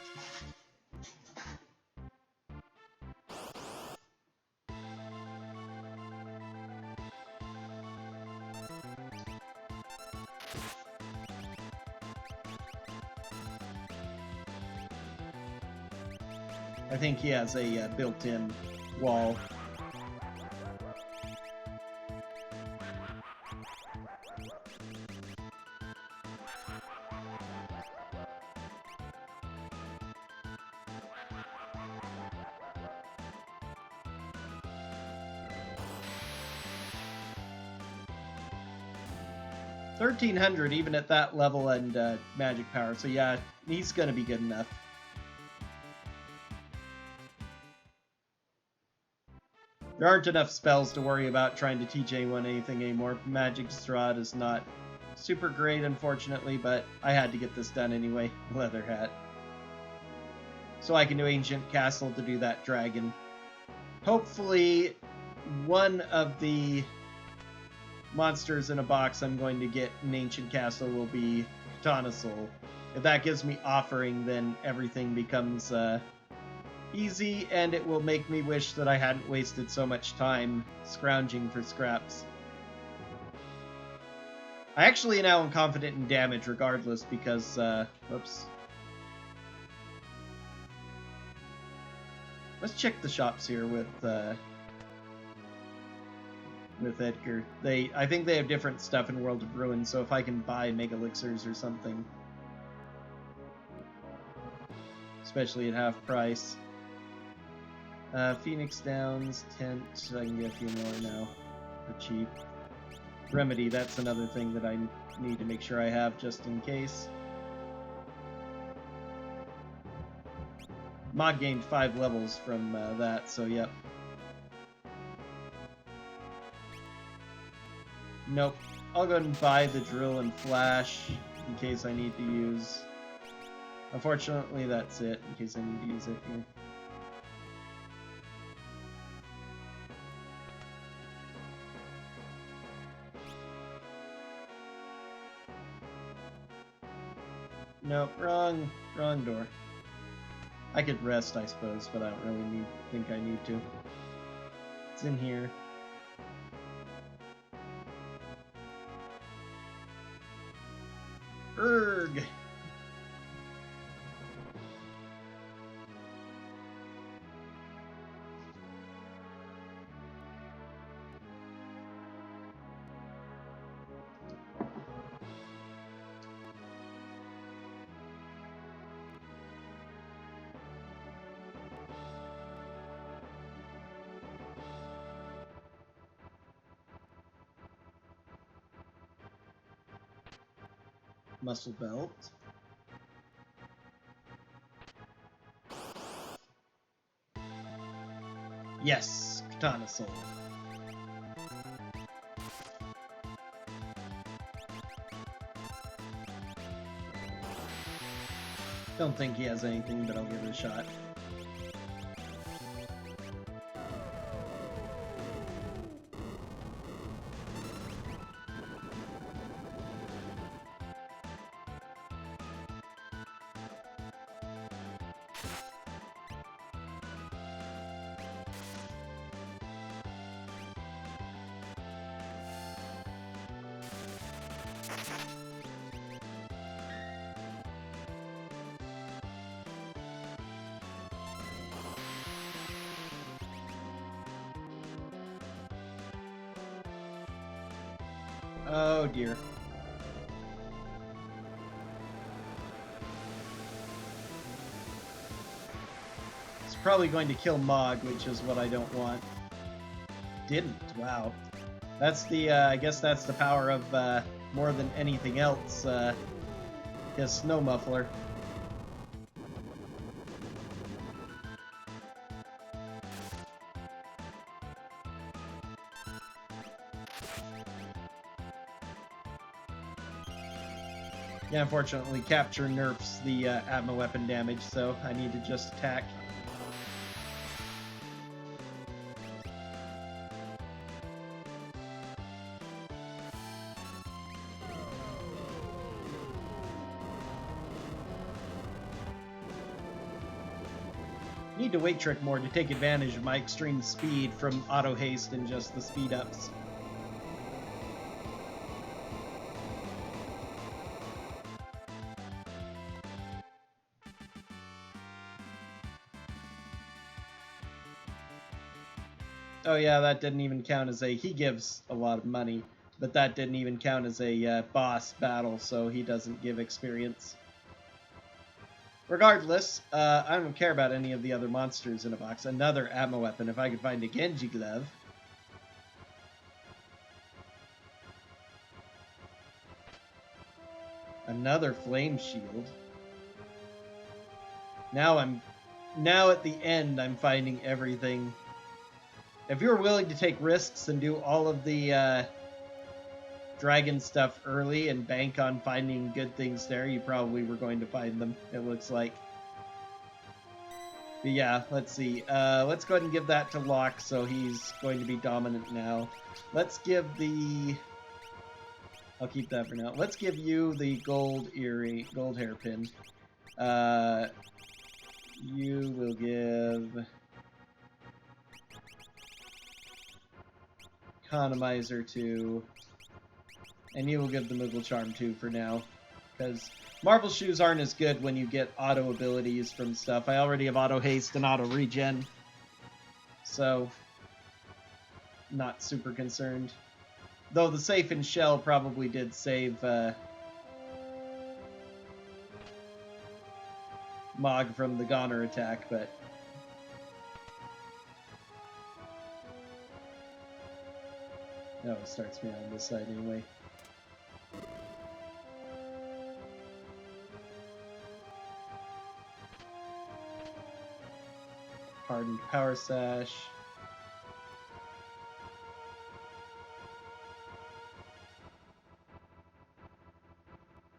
I think he has a built-in wall. $1,300 even at that level and magic power, so yeah, he's gonna be good enough. There aren't enough spells to worry about trying to teach anyone anything anymore. Magic Strahd is not super great, unfortunately, but I had to get this done anyway. Leather hat. So I can do Ancient Castle to do that dragon. Hopefully, one of the monsters in a box I'm going to get in Ancient Castle will be Katana Soul. If that gives me Offering, then everything becomes... easy, and it will make me wish that I hadn't wasted so much time scrounging for scraps. I actually now am confident in damage regardless because, whoops. Let's check the shops here with Edgar. I think they have different stuff in World of Ruin, so if I can buy Mega Elixirs or something. Especially at half price. Phoenix Downs, Tent, I can get a few more now for cheap. Remedy, that's another thing that I need to make sure I have just in case. Mod gained 5 levels from that, so yep. Nope. I'll go ahead and buy the drill and flash in case I need to use... Unfortunately, that's it, in case I need to use it here. Nope, wrong door. I could rest, I suppose, but I don't really think I need to. It's in here. Erg! Muscle belt. Yes, Katana Soul. Don't think he has anything, but I'll give it a shot. Oh dear. It's probably going to kill Mog, which is what I don't want. Didn't. Wow. That's the, I guess that's the power of, more than anything else, his Snow Muffler. Yeah, unfortunately, Capture nerfs the Atma weapon damage, so I need to just attack. Need to weight trick more to take advantage of my extreme speed from auto haste and just the speed ups. Oh yeah, that didn't even count as a... He gives a lot of money, but that didn't even count as a boss battle, so he doesn't give experience. Regardless, I don't care about any of the other monsters in a box. Another Atma weapon, if I could find a Genji glove. Another flame shield. Now at the end, I'm finding everything. If you're willing to take risks and do all of the dragon stuff early and bank on finding good things there, you probably were going to find them, it looks like. But yeah, let's see. Let's go ahead and give that to Locke, so he's going to be dominant now. Let's give the... I'll keep that for now. Let's give you the gold hairpin. You will give... Randomizer to... And you will give the Moogle Charm too for now. Because Marble Shoes aren't as good when you get auto abilities from stuff. I already have auto haste and auto regen. So, not super concerned. Though the Safe and Shell probably did save Mog from the Goner attack, but... No, it starts me on this side anyway. Hardened Power Sash.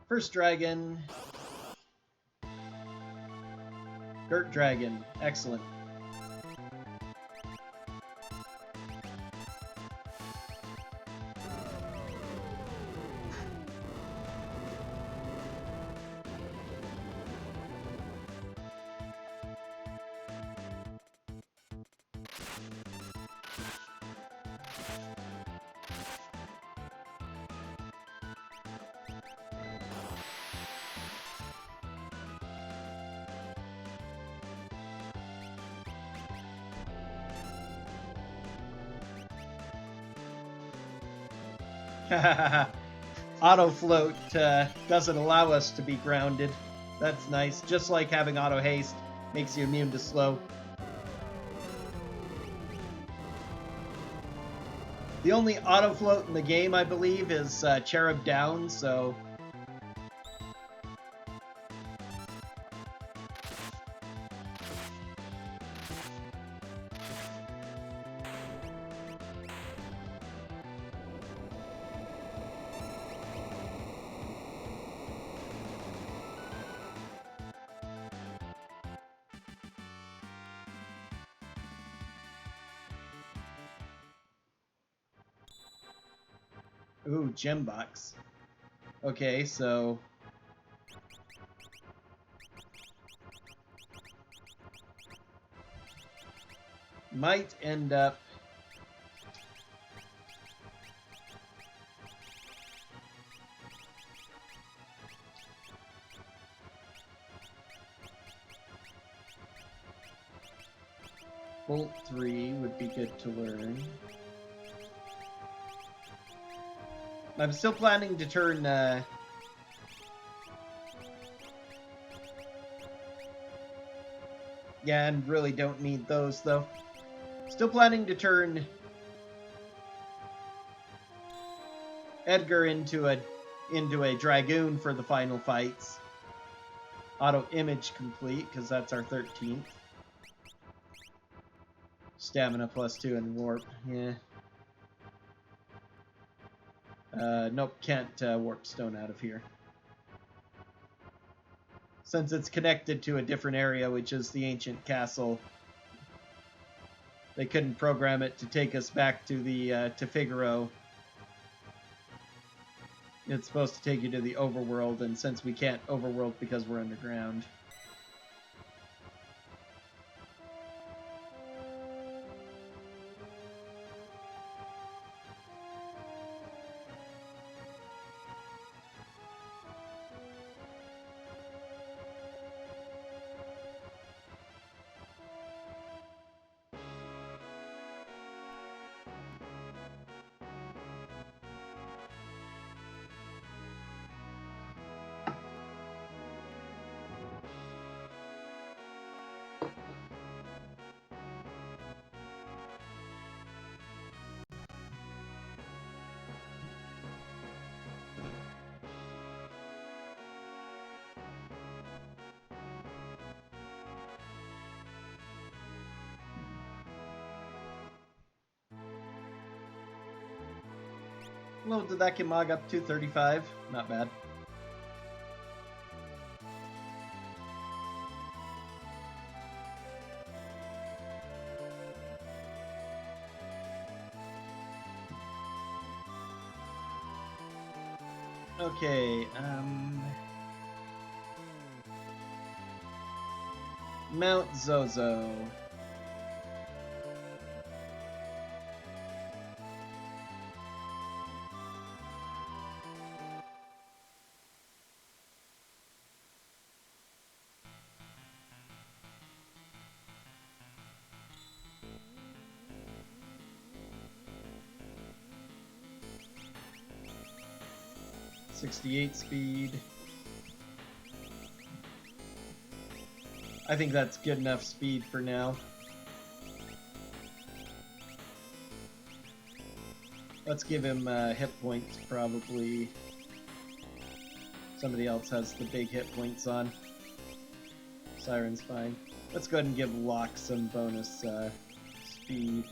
First Dragon. Dirt Dragon. Excellent. Auto float doesn't allow us to be grounded. That's nice. Just like having auto haste makes you immune to slow. The only auto float in the game, I believe, is Cherub Down, so... Ooh, gem box. Okay, so... might end up... Bolt 3 would be good to learn. I'm still planning to turn, yeah, and really don't need those, though. Still planning to turn Edgar into a Dragoon for the final fights. Auto image complete, because that's our 13th. Stamina +2 and warp, yeah. Nope, can't warp stone out of here. Since it's connected to a different area, which is the ancient castle, they couldn't program it to take us back to the to Figaro. It's supposed to take you to the overworld, and since we can't overworld because we're underground. Well, did that get Mog up to 35? Not bad. Okay, Mount Zozo. .68 speed. I think that's good enough speed for now. Let's give him hit points, probably. Somebody else has the big hit points on. Siren's fine. Let's go ahead and give Locke some bonus speed.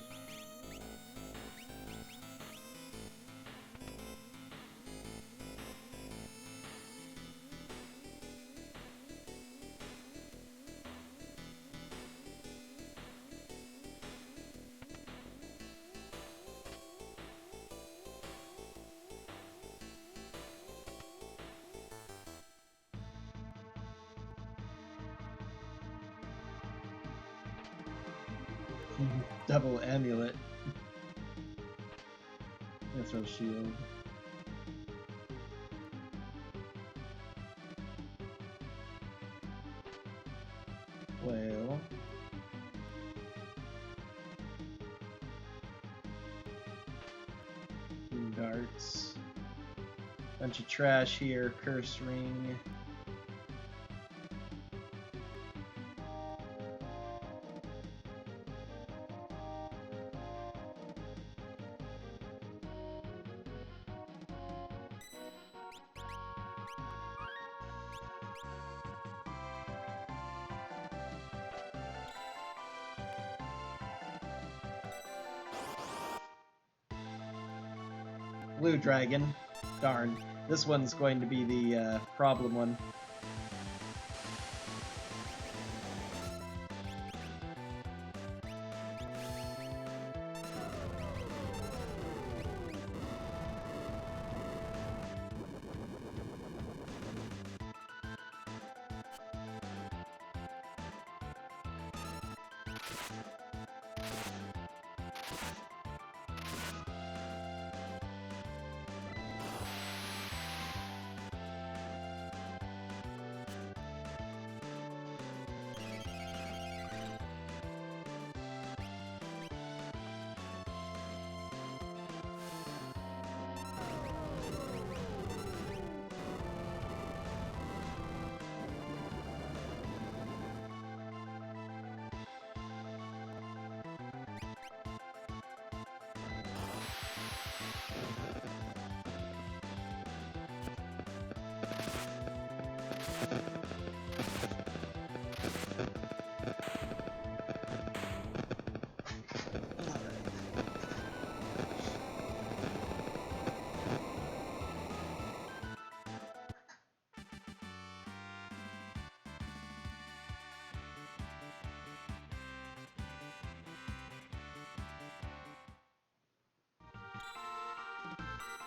Double amulet. That's our shield. Well. Darts. Bunch of trash here. Curse ring. Blue dragon. Darn. This one's going to be the problem one.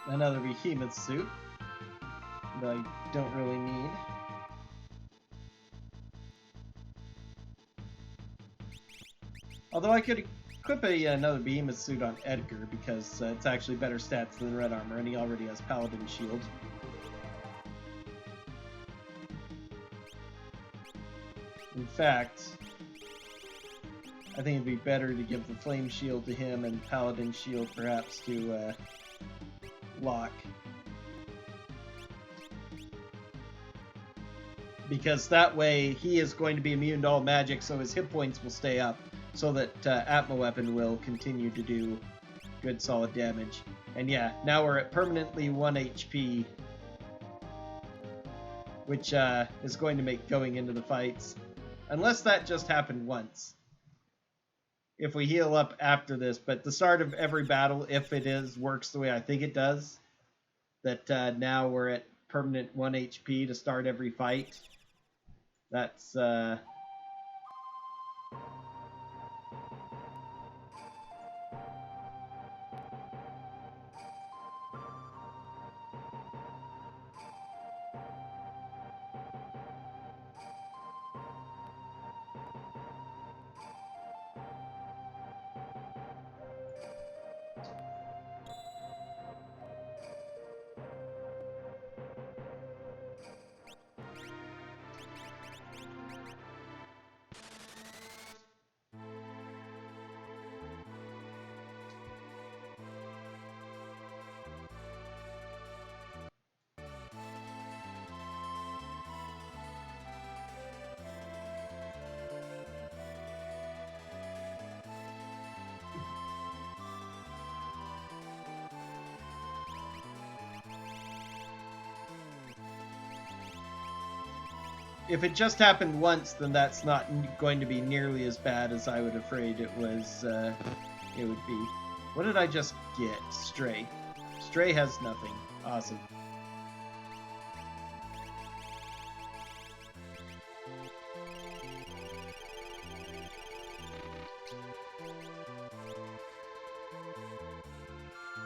Another behemoth suit that I don't really need. Although I could equip another behemoth suit on Edgar because it's actually better stats than red armor, and he already has paladin shield. In fact, I think it'd be better to give the flame shield to him and paladin shield perhaps to Locke. Because that way he is going to be immune to all magic, so his hit points will stay up, so that Atma Weapon will continue to do good solid damage. And yeah, now we're at permanently 1 HP, which is going to make going into the fights. Unless that just happened once. If we heal up after this, but the start of every battle, if it works the way I think it does, that now we're at permanent 1 HP to start every fight. That's if it just happened once, then that's not going to be nearly as bad as I would afraid it was. It would be. What did I just get? Stray. Stray has nothing. Awesome.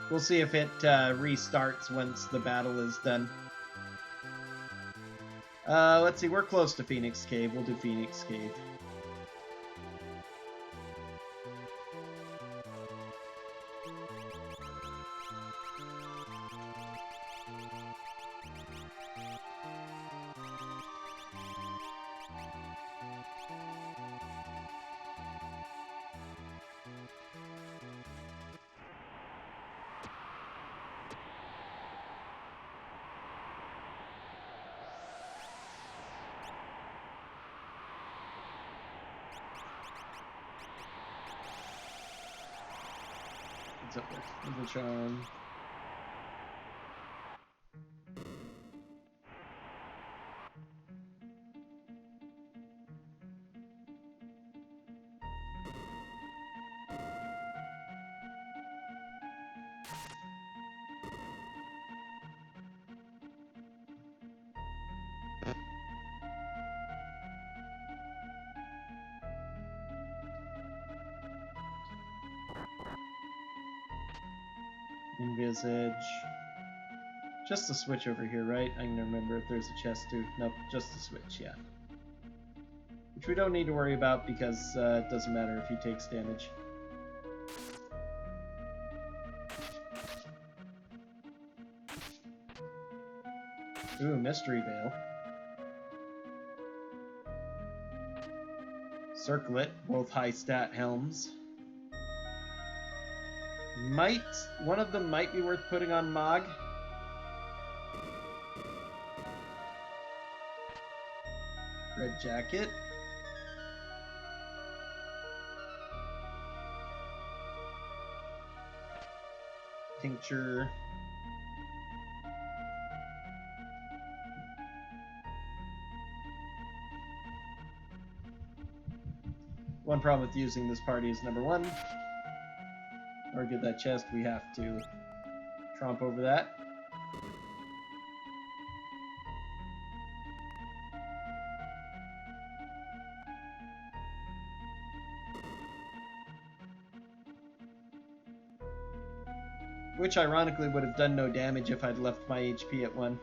We'll see if it restarts once the battle is done. Let's see, we're close to Phoenix Cave. We'll do Phoenix Cave. does it work? Evil Charm. Envisage. Just the switch over here, right? I can remember if there's a chest too. Nope, just the switch, yeah. Which we don't need to worry about because it doesn't matter if he takes damage. Ooh, Mystery Veil. Circlet, both high stat helms. One of them might be worth putting on Mog. Red Jacket. Tincture. One problem with using this party is number one, or get that chest, we have to tromp over that. Which ironically would have done no damage if I'd left my HP at 1.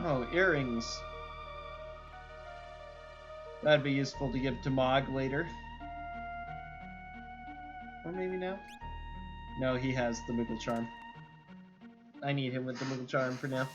Oh, earrings. That'd be useful to give to Mog later. Or maybe now? No, he has the Moogle Charm. I need him with the Moogle Charm for now.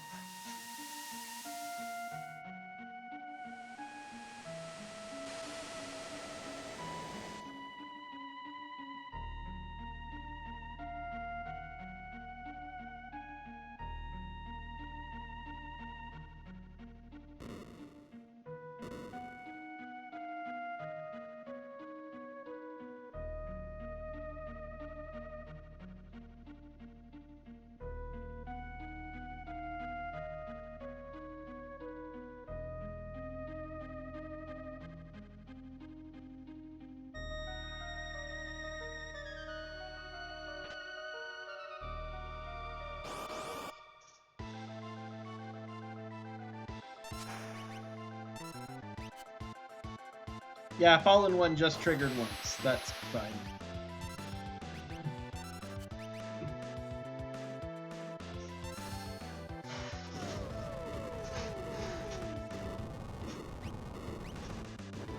Yeah, Fallen One just triggered once. That's fine.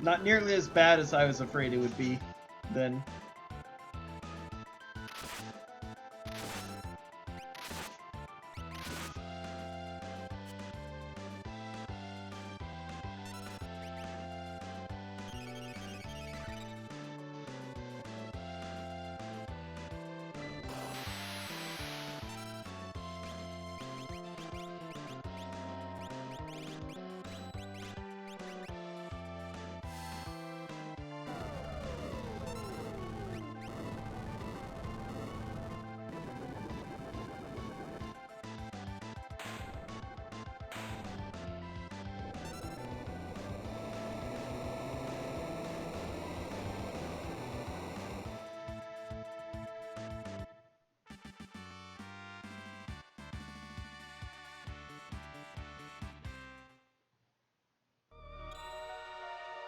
Not nearly as bad as I was afraid it would be then.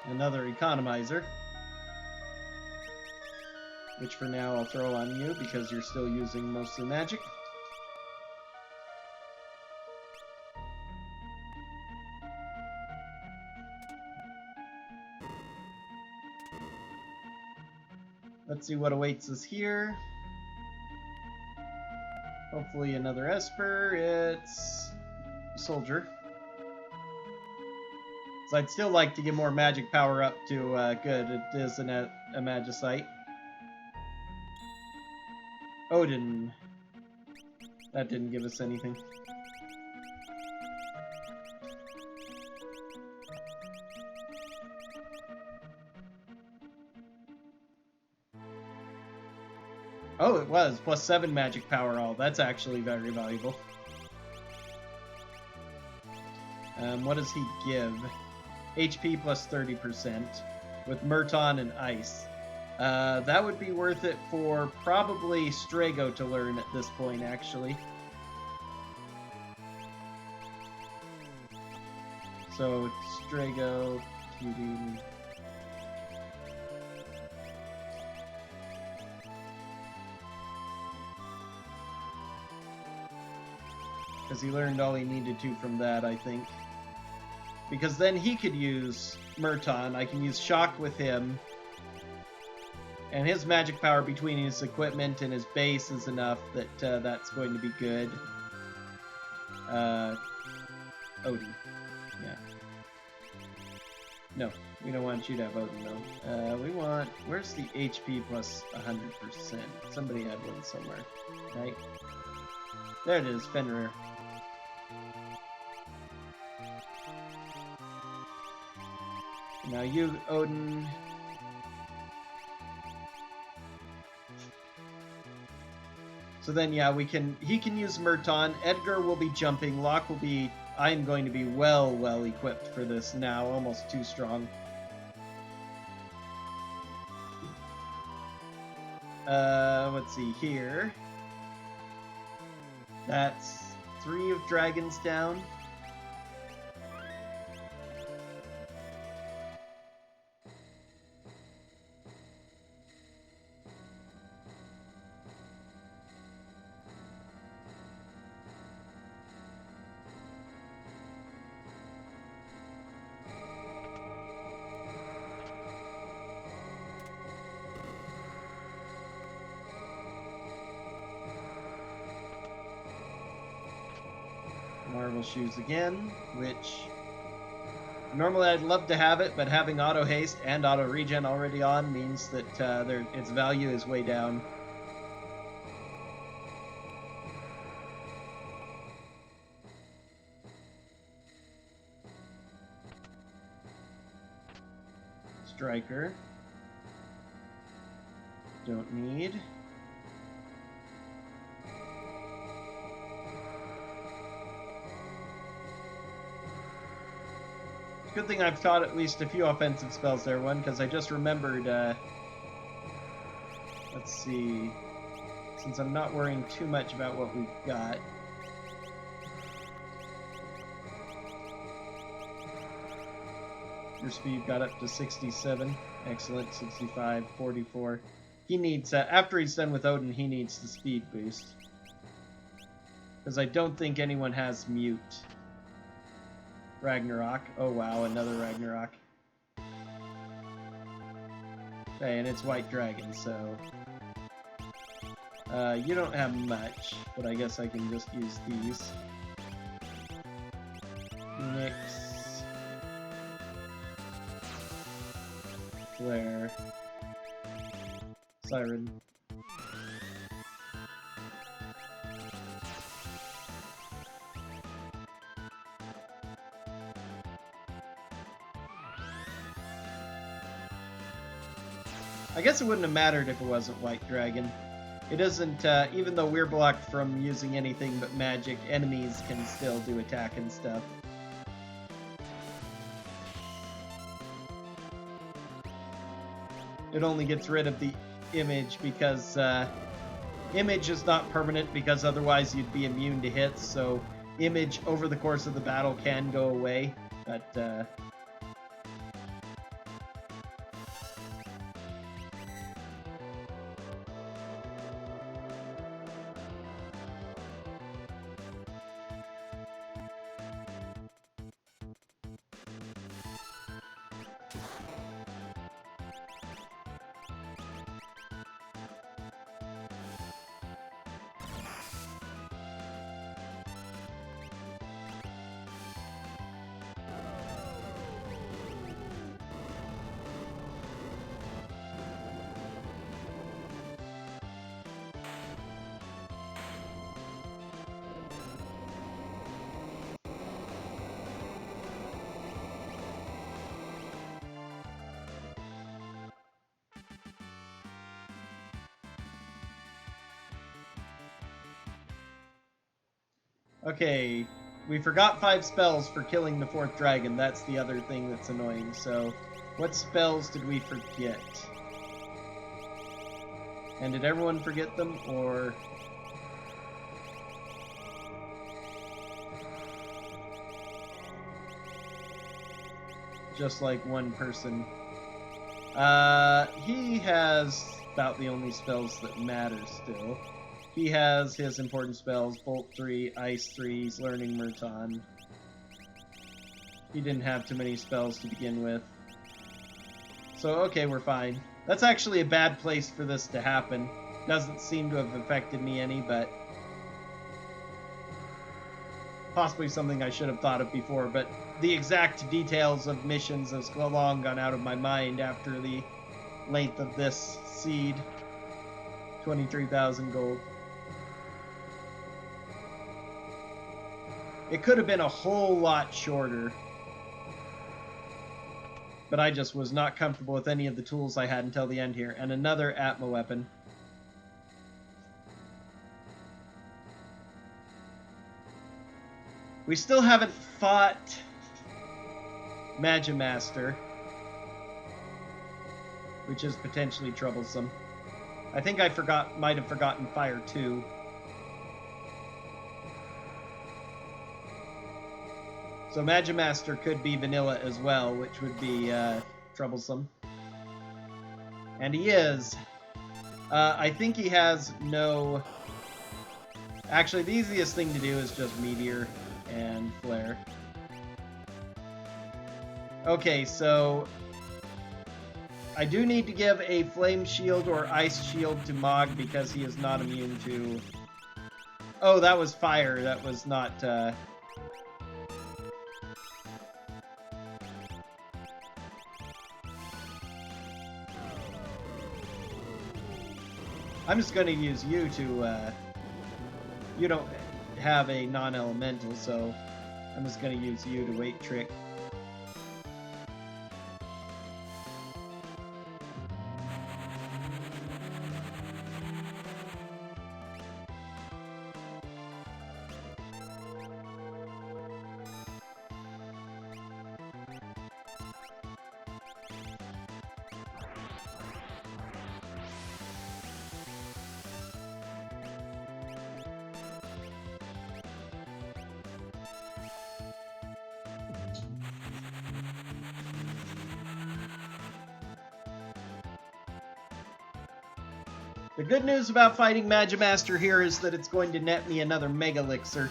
Another economizer, which for now I'll throw on you because you're still using mostly magic. Let's see what awaits us here. Hopefully another Esper. It's Soldier. So I'd still like to get more magic power up to good. It isn't a Magicite. Odin. That didn't give us anything. Oh, it was. +7 magic power all. That's actually very valuable. What does he give? HP +30% with Murton and Ice. That would be worth it for probably Strago to learn at this point, actually. So, Strago, QD... Because he learned all he needed to from that, I think. Because then he could use Murton. I can use Shock with him. And his magic power between his equipment and his base is enough that that's going to be good. Odin. Yeah. No, we don't want you to have Odin, though. We want... Where's the HP plus 100%? Somebody had one somewhere, right? There it is, Fenrir. Now you, Odin... So then, yeah, he can use Murton. Edgar will be jumping. Locke will be... I am going to be well equipped for this now. Almost too strong. Let's see here. That's 3 of dragons down. Marvel Shoes again, which normally I'd love to have it, but having auto haste and auto regen already on means that its value is way down. Striker. Don't need. Good thing I've taught at least a few offensive spells there, because I just remembered, let's see, since I'm not worrying too much about what we've got. Your speed got up to 67, excellent, 65, 44. He needs, after he's done with Odin, he needs the speed boost. Because I don't think anyone has mute. Ragnarok. Oh wow, another Ragnarok. Okay, and it's White Dragon, so... you don't have much, but I guess I can just use these. Nyx. Flare. Siren. I guess it wouldn't have mattered if it wasn't White Dragon. It doesn't, even though we're blocked from using anything but magic, enemies can still do attack and stuff. It only gets rid of the image because, image is not permanent because otherwise you'd be immune to hits, so image over the course of the battle can go away, but, Okay, we forgot 5 spells for killing the 4th dragon. That's the other thing that's annoying. So, what spells did we forget? And did everyone forget them, or... just like one person? He has about the only spells that matter still. He has his important spells, Bolt 3, Ice 3, he's learning Murton. He didn't have too many spells to begin with. So, okay, we're fine. That's actually a bad place for this to happen. Doesn't seem to have affected me any, but... possibly something I should have thought of before, but the exact details of missions has long gone out of my mind after the length of this seed. 23,000 gold. It could have been a whole lot shorter, but I just was not comfortable with any of the tools I had until the end here. And another Atma weapon. We still haven't fought Magimaster, which is potentially troublesome. I think I might have forgotten Fire 2. So Magimaster could be vanilla as well, which would be troublesome. And he is. I think he has no... Actually, the easiest thing to do is just Meteor and Flare. Okay, so... I do need to give a Flame Shield or Ice Shield to Mog because he is not immune to... Oh, that was Fire. That was not... I'm just going to use you to, you don't have a non-elemental, so I'm just going to use you to Weight Trick. The good news about fighting Magimaster here is that it's going to net me another Mega Elixir.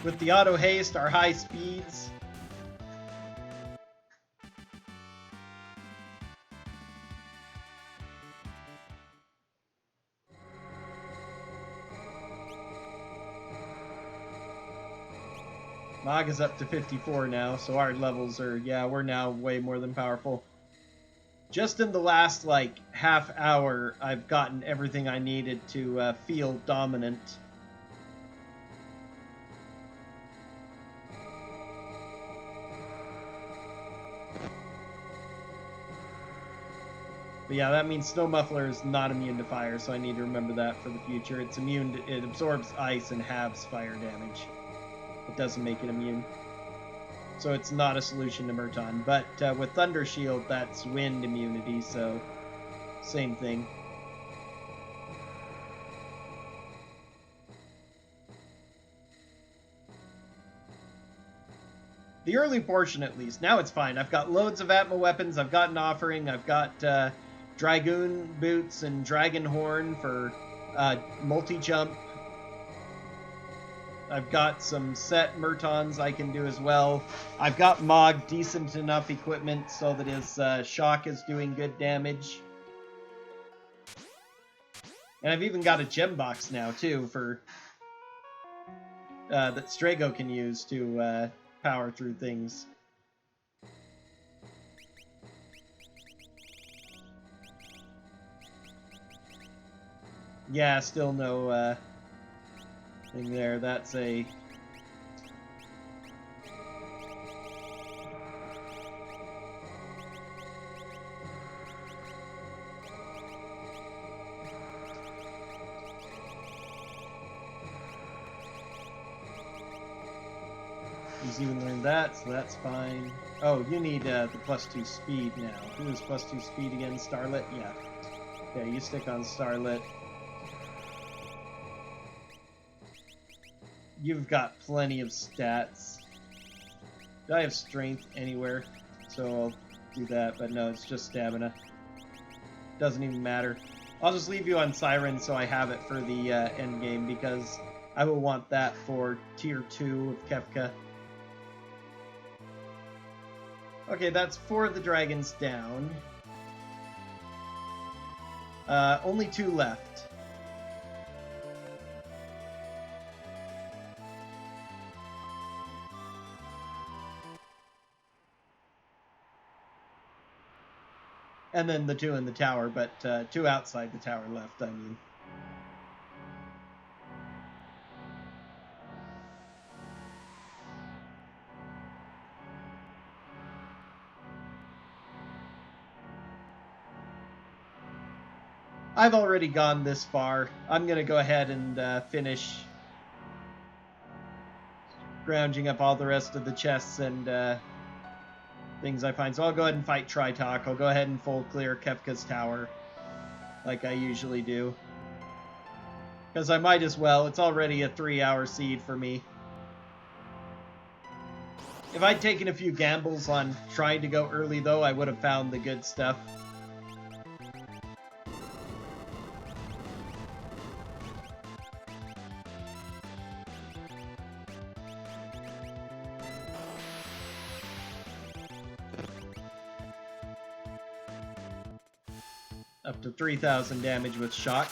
With the auto haste, our high speeds. Mog is up to 54 now, so our levels are, yeah, we're now way more than powerful. Just in the last, like, half hour, I've gotten everything I needed to feel dominant. But yeah, that means Snow Muffler is not immune to fire, so I need to remember that for the future. It's immune to, it absorbs ice and halves fire damage. It doesn't make it immune. So it's not a solution to Murton. But with Thunder Shield, that's wind immunity, so same thing. The early portion, at least. Now it's fine. I've got loads of Atma weapons. I've got an offering. I've got Dragoon Boots and Dragon Horn for multi-jump. I've got some set Murtons I can do as well. I've got Mog decent enough equipment so that his shock is doing good damage. And I've even got a gem box now, too, for that Strago can use to power through things. Yeah, still no thing there. That's a... He's even learned that, so that's fine. Oh, you need the +2 speed now. Who is +2 speed again? Starlet? Yeah. Yeah, you stick on Starlet. You've got plenty of stats. Do I have strength anywhere? So I'll do that, but no, it's just stamina. Doesn't even matter. I'll just leave you on Siren so I have it for the end game, because I will want that for Tier 2 of Kefka. Okay, that's 4 of the dragons down. Only 2 left. And then the 2 in the tower, but 2 outside the tower left, I mean. I've already gone this far. I'm going to go ahead and finish grounding up all the rest of the chests and things I find. So I'll go ahead and fight Tritok. I'll go ahead and full clear Kefka's tower, like I usually do. Because I might as well. It's already a 3-hour seed for me. If I'd taken a few gambles on trying to go early, though, I would have found the good stuff. Up to 3,000 damage with shock.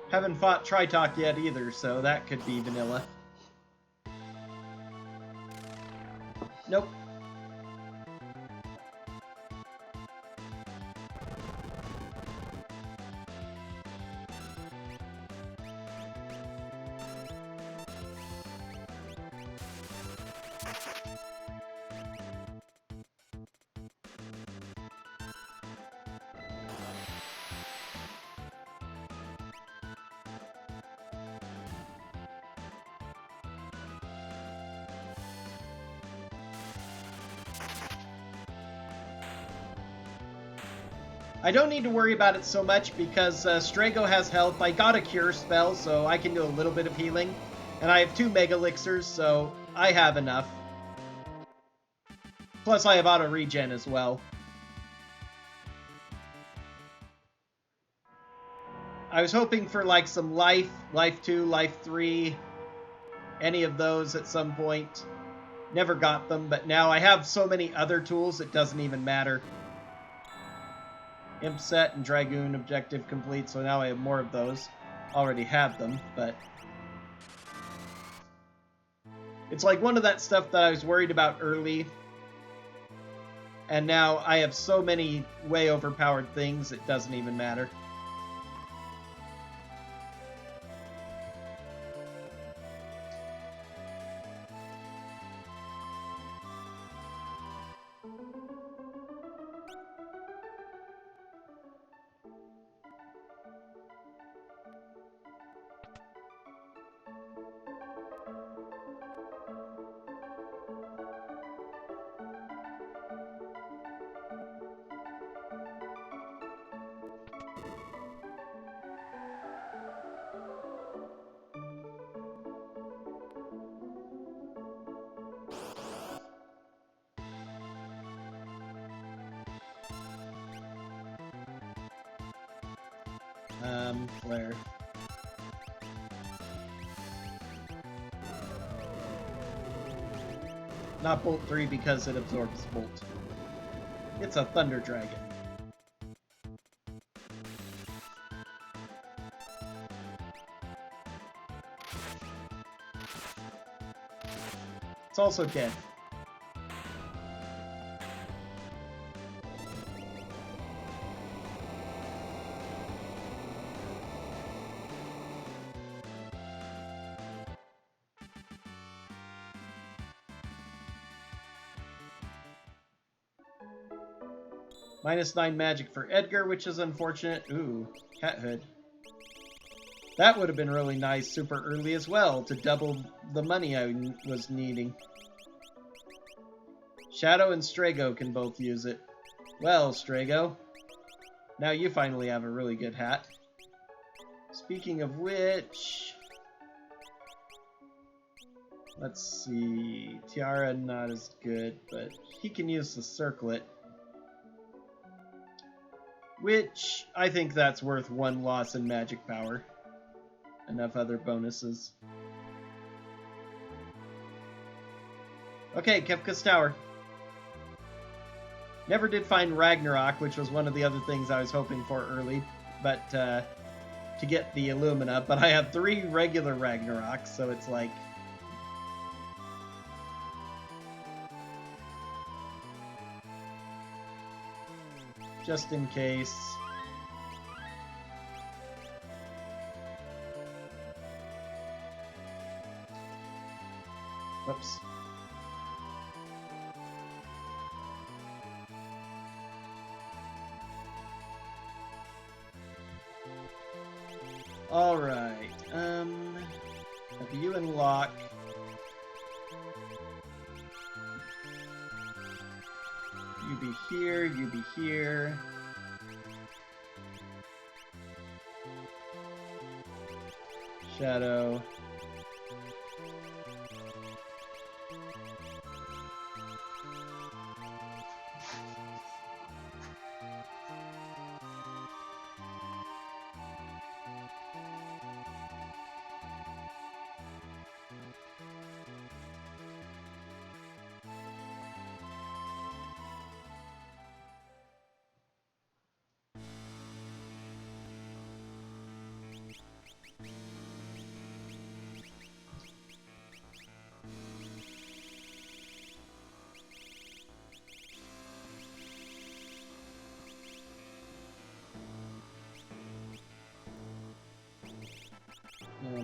Haven't fought Tritok yet either, so that could be vanilla. Nope. I don't need to worry about it so much because Strago has health. I got a cure spell, so I can do a little bit of healing. And I have 2 Mega Elixirs, so I have enough. Plus I have auto regen as well. I was hoping for like some life, life 2, life 3, any of those at some point. Never got them, but now I have so many other tools it doesn't even matter. Imp set and Dragoon objective complete, so now I have more of those. Already have them, but it's like one of that stuff that I was worried about early, and now I have so many way overpowered things it doesn't even matter. Flare. Not Bolt 3 because it absorbs Bolt. It's a Thunder Dragon. It's also dead. -9 magic for Edgar, which is unfortunate. Ooh, Cat Hood. That would have been really nice super early as well, to double the money I was needing. Shadow and Strago can both use it. Well, Strago, now you finally have a really good hat. Speaking of which, let's see. Tiara, not as good, but he can use the circlet. Which, I think that's worth 1 loss in magic power. Enough other bonuses. Okay, Kefka's Tower. Never did find Ragnarok, which was one of the other things I was hoping for early, but to get the Illumina. But I have 3 regular Ragnaroks, so it's like... just in case. Whoops. All right. Have you in lock? You be here, you be here. Shadow.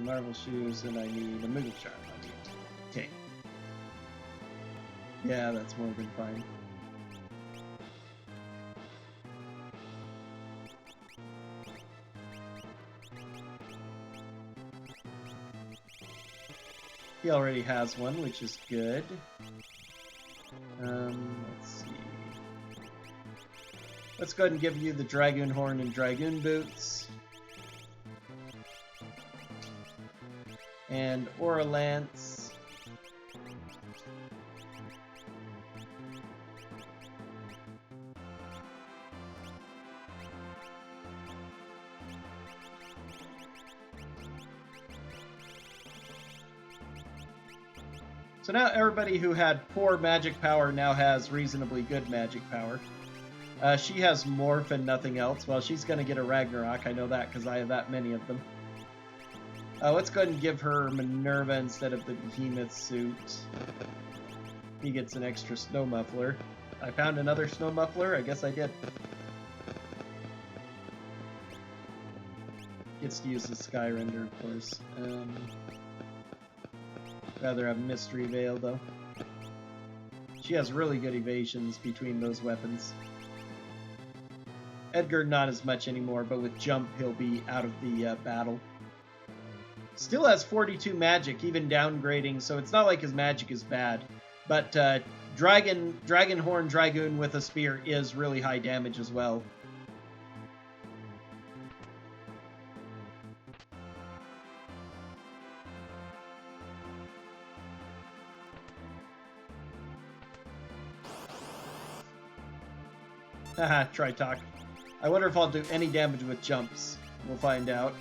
Marvel shoes, and I need a Moogle Charm on you. Okay. Yeah, that's more than fine. He already has one, which is good. Let's see. Let's go ahead and give you the Dragoon Horn and Dragoon Boots. And Aura Lance. So now everybody who had poor magic power now has reasonably good magic power. She has Morph and nothing else. Well, she's going to get a Ragnarok. I know that because I have that many of them. Let's go ahead and give her Minerva instead of the Behemoth suit. He gets an extra Snow Muffler. I found another Snow Muffler? I guess I did. Gets to use the Sky Render, of course. Rather have Mystery Veil, though. She has really good evasions between those weapons. Edgar, not as much anymore, but with Jump, he'll be out of the battle. Still has 42 magic, even downgrading, so it's not like his magic is bad. But Dragon Horn Dragoon with a spear is really high damage as well. Haha, Tritalk. I wonder if I'll do any damage with jumps. We'll find out.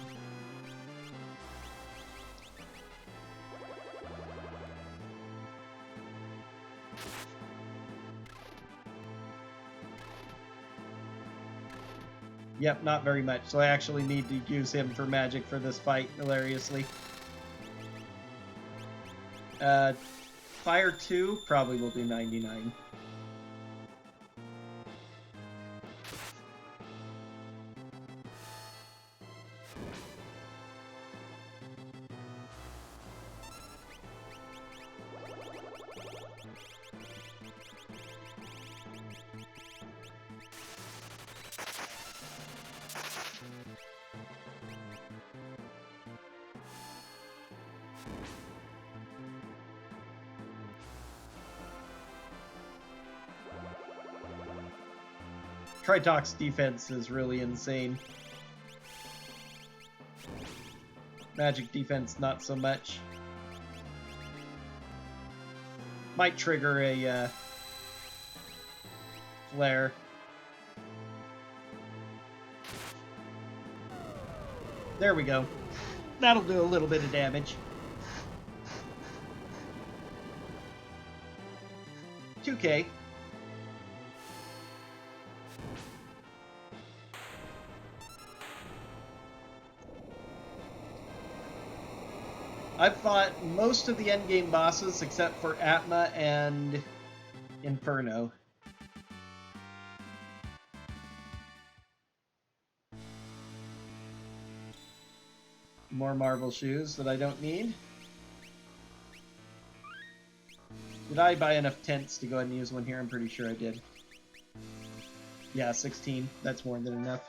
Yep, not very much, so I actually need to use him for magic for this fight, hilariously. Fire 2 probably will do 99. Tritalk's defense is really insane. Magic defense, not so much. Might trigger a flare. There we go. That'll do a little bit of damage. 2K. I've fought most of the endgame bosses except for Atma and Inferno. More marble shoes that I don't need. Did I buy enough tents to go ahead and use one here? I'm pretty sure I did. Yeah, 16. That's more than enough.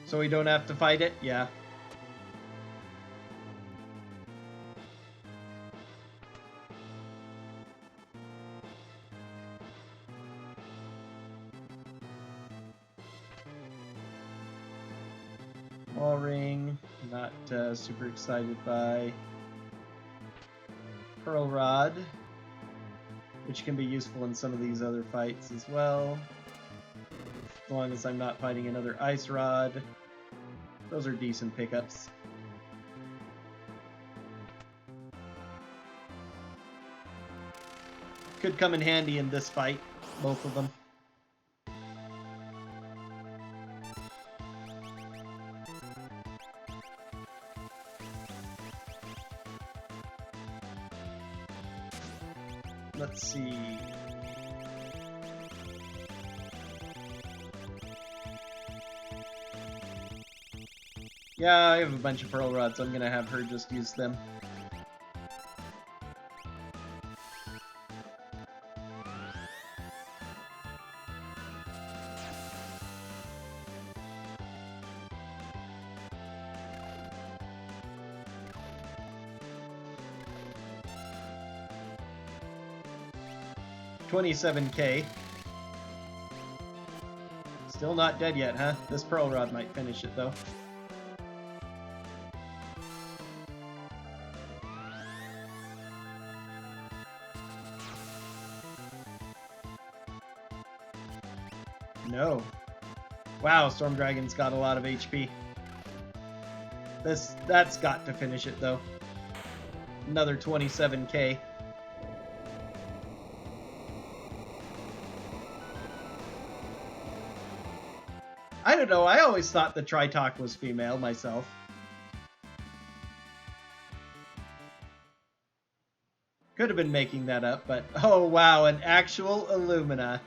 So we don't have to fight it? Yeah. Wall ring, not super excited by. Pearl Rod, which can be useful in some of these other fights as well. As long as I'm not fighting another Ice Rod. Those are decent pickups. Could come in handy in this fight, both of them. Let's see. Yeah, I have a bunch of Pearl Rods. I'm gonna have her just use them. $27K. Still not dead yet, huh? This Pearl Rod might finish it, though. No. Wow, Storm Dragon's got a lot of HP. That's got to finish it, though. Another 27k. I don't know, I always thought the Tritok was female, myself. Could have been making that up, but... Oh, wow, an actual Illumina.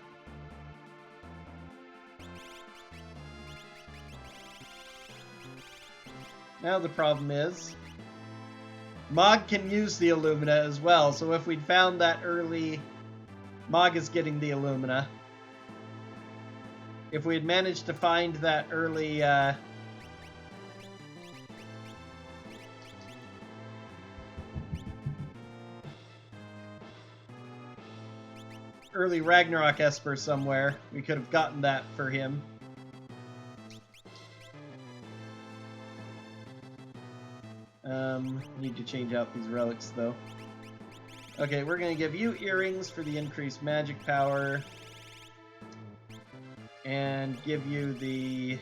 Now the problem is... Mog can use the Illumina as well, so if we'd found that early... Mog is getting the Illumina. If we had managed to find that early... early Ragnarok Esper somewhere, we could have gotten that for him. Need to change out these relics, though. Okay, we're going to give you earrings for the increased magic power. And give you the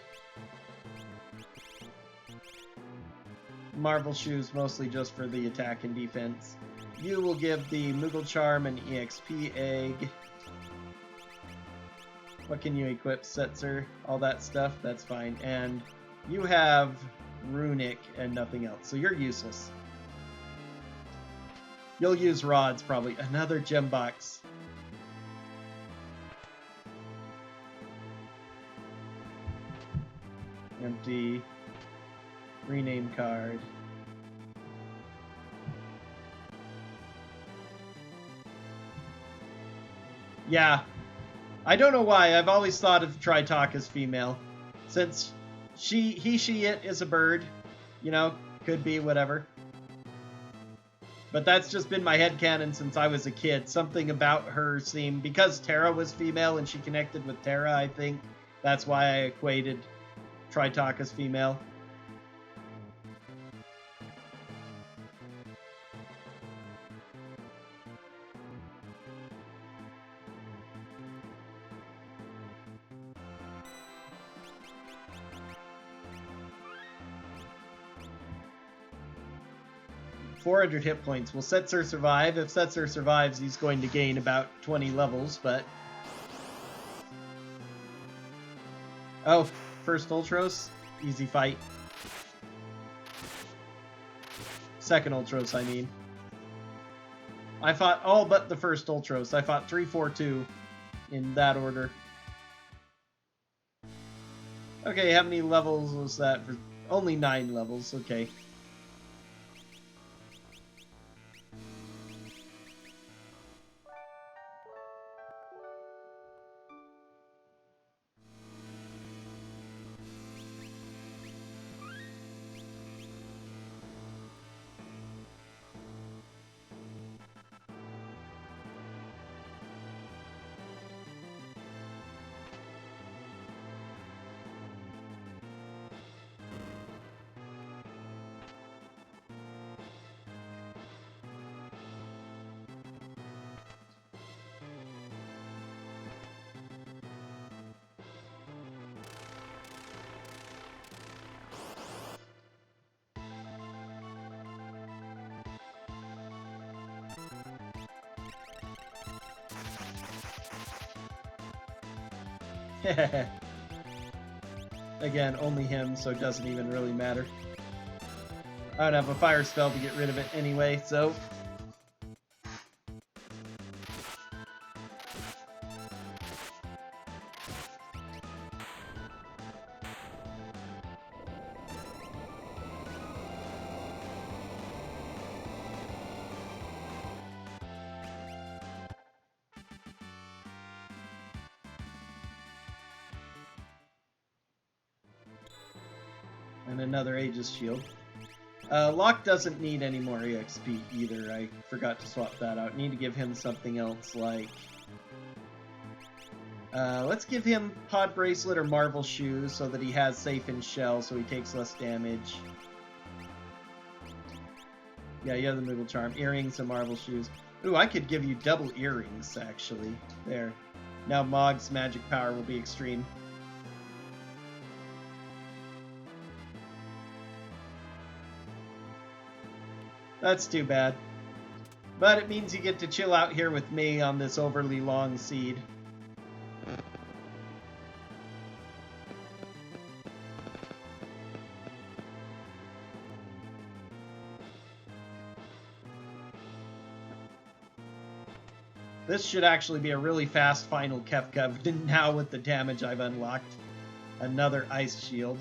Marvel shoes, mostly just for the attack and defense. You will give the Moogle Charm and EXP egg. What can you equip, Setzer? All that stuff, that's fine. And you have Runic and nothing else, so you're useless. You'll use rods, probably. Another gem box. Empty. Rename card. Yeah. I don't know why. I've always thought of Tritok as female. Since he, she, it is a bird. You know, could be whatever. But that's just been my headcanon since I was a kid. Something about her seemed... Because Terra was female and she connected with Terra, I think. That's why I equated Tritok as female. .400 hit points. Will Setzer survive? If Setzer survives, he's going to gain about 20 levels, but... Oh, first Ultros? Easy fight. Second Ultros, I mean. I fought all but the first Ultros. I fought 3, 4, 2 in that order. Okay, how many levels was that? For only 9 levels, okay. Again, only him, so it doesn't even really matter. I would have a fire spell to get rid of it anyway, so... And another Aegis Shield. Locke doesn't need any more EXP either. I forgot to swap that out. Need to give him something else like... let's give him Pod Bracelet or Marvel Shoes so that he has Safe in Shell so he takes less damage. Yeah, you have the Moogle Charm. Earrings and Marvel Shoes. Ooh, I could give you double earrings, actually. There. Now Mog's magic power will be extreme. That's too bad. But it means you get to chill out here with me on this overly long seed. This should actually be a really fast Final Kefka now with the damage I've unlocked. Another Ice Shield.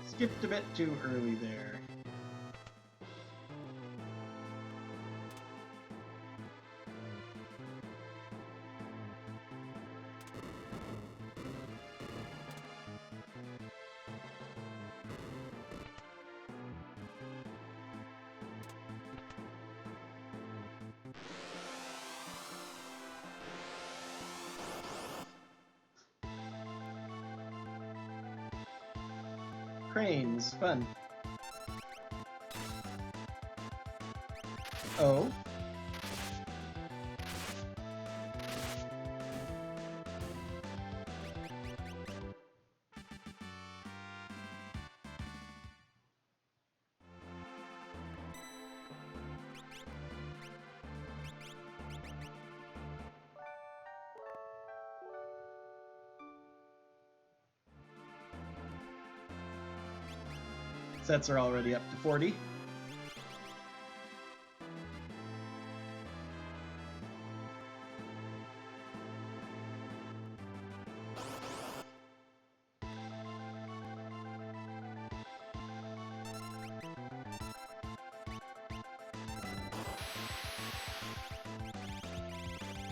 Skipped a bit too early there. Cranes, fun. Oh. Sets are already up to 40. You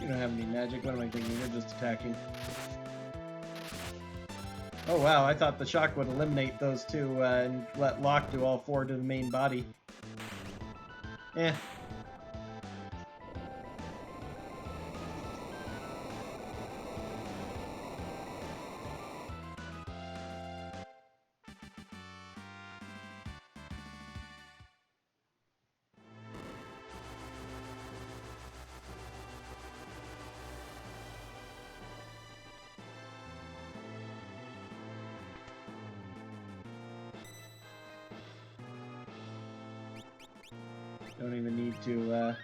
don't have any magic. What am I thinking? You're just attacking. Oh wow, I thought the shock would eliminate those two and let Locke do all four to the main body. Eh. Don't even need to,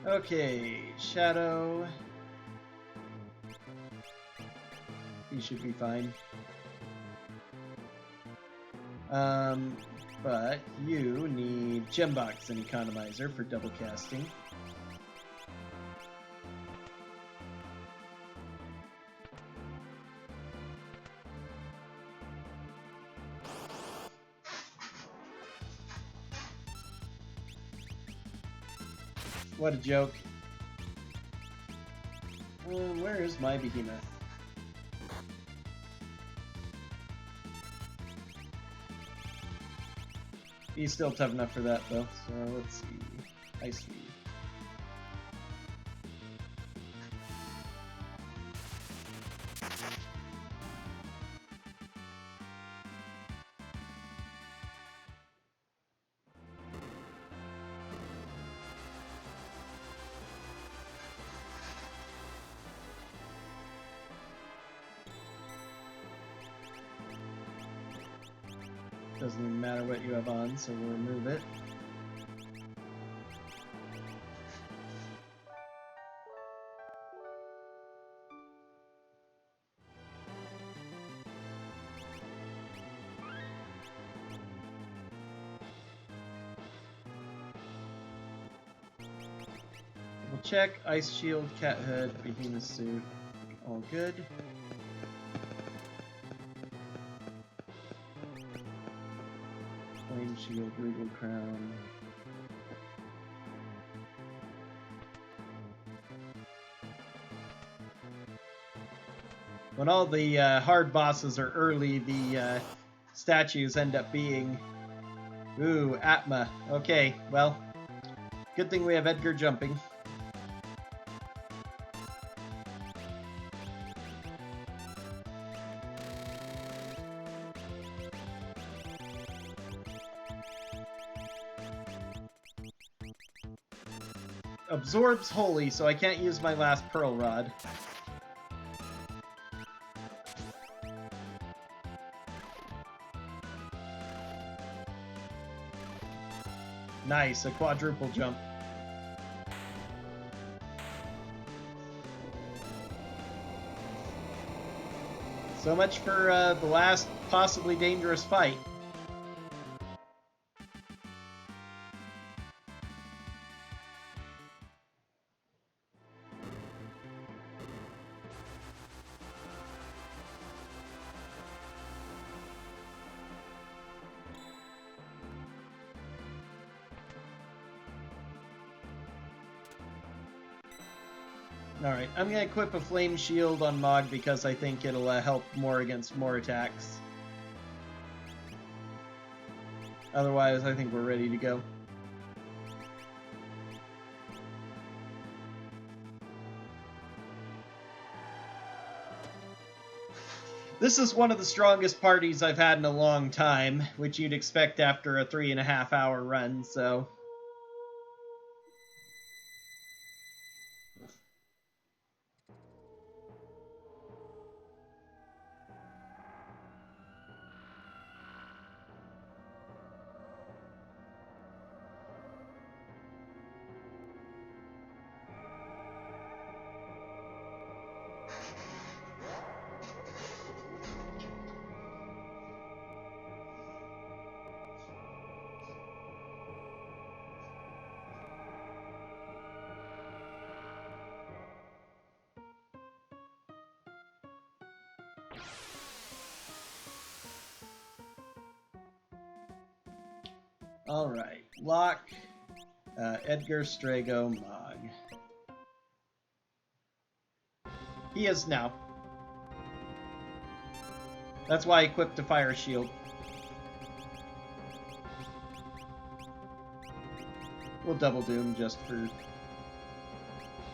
Okay, Shadow. He should be fine. But you need Gembox and Economizer for double casting. What a joke. Where is my behemoth? He's still tough enough for that, though. So let's see. Ice Speed. Doesn't even matter what you have on, so we'll remove it. We'll check Ice Shield, Cat Hood, Behemoth Suit. All good. Flame Shield, Regal Crown. When all the hard bosses are early, the statues end up being... Ooh, Atma. Okay, well, good thing we have Edgar jumping. Absorbs Holy, so I can't use my last Pearl Rod. Nice, a quadruple jump. So much for the last possibly dangerous fight. Alright, I'm going to equip a Flame Shield on Mog because I think it'll help more against more attacks. Otherwise, I think we're ready to go. This is one of the strongest parties I've had in a long time, which you'd expect after a 3.5 hour run, so... Alright, Locke, Edgar, Strago, Mog. He is now. That's why I equipped a Fire Shield. We'll double Doom just for...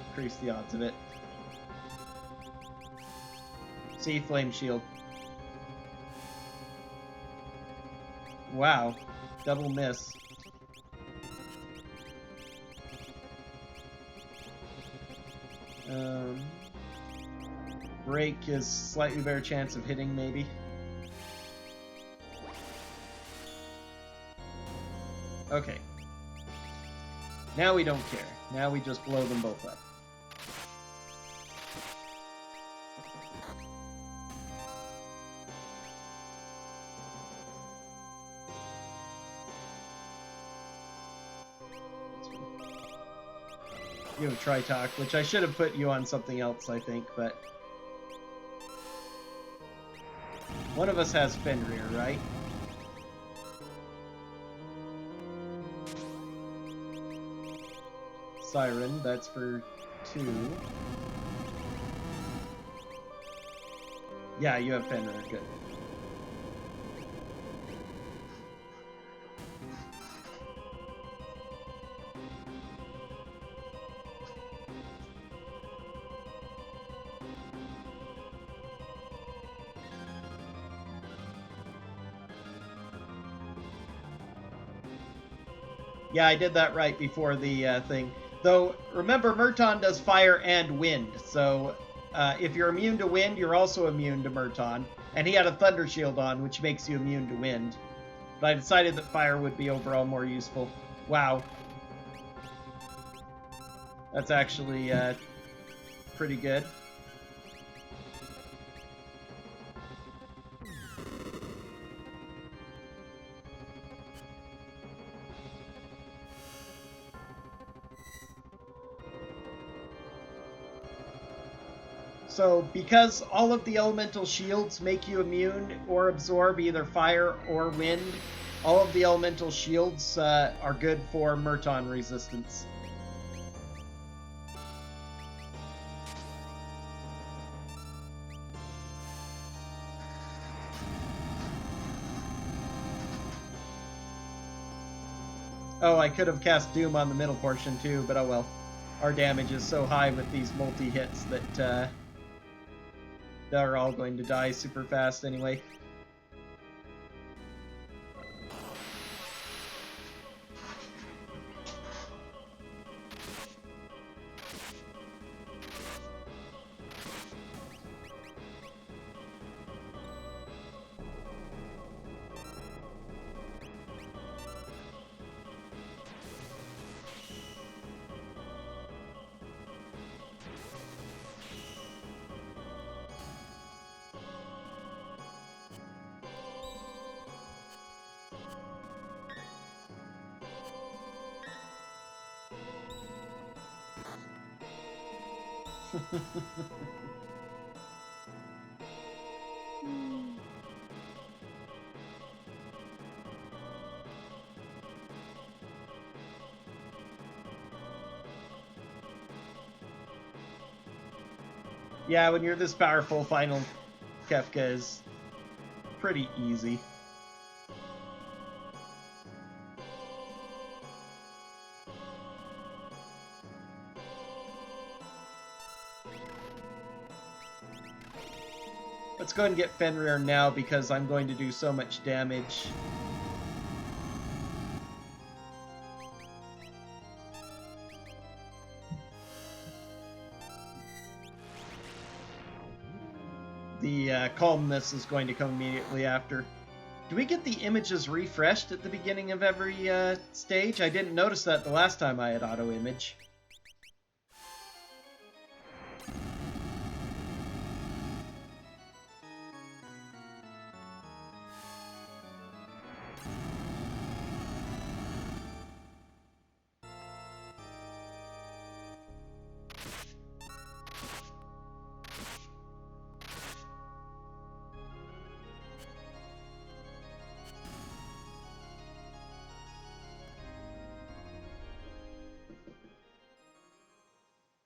increase the odds of it. See, Flame Shield. Wow. Double miss. Break is slightly better chance of hitting, maybe. Okay. Now we don't care. Now we just blow them both up. You have Tritalk, which I should have put you on something else, I think, but... One of us has Fenrir, right? Siren, that's for 2. Yeah, you have Fenrir, good. Yeah, I did that right before the thing. Though, remember, Murton does fire and wind, so if you're immune to wind, you're also immune to Murton. And he had a Thunder Shield on, which makes you immune to wind. But I decided that fire would be overall more useful. Wow. That's actually pretty good. So, because all of the elemental shields make you immune or absorb either fire or wind, all of the elemental shields are good for Murton resistance. Oh, I could have cast Doom on the middle portion too, but oh well. Our damage is so high with these multi-hits that they're all going to die super fast anyway. Yeah, when you're this powerful, Final Kefka is pretty easy. Let's go and get Fenrir now because I'm going to do so much damage. The calmness is going to come immediately after. Do we get the images refreshed at the beginning of every stage? I didn't notice that the last time I had auto-image.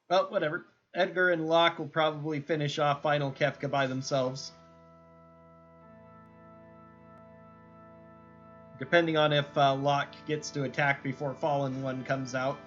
Well, whatever. Edgar and Locke will probably finish off Final Kefka by themselves. Depending on if Locke gets to attack before Fallen One comes out.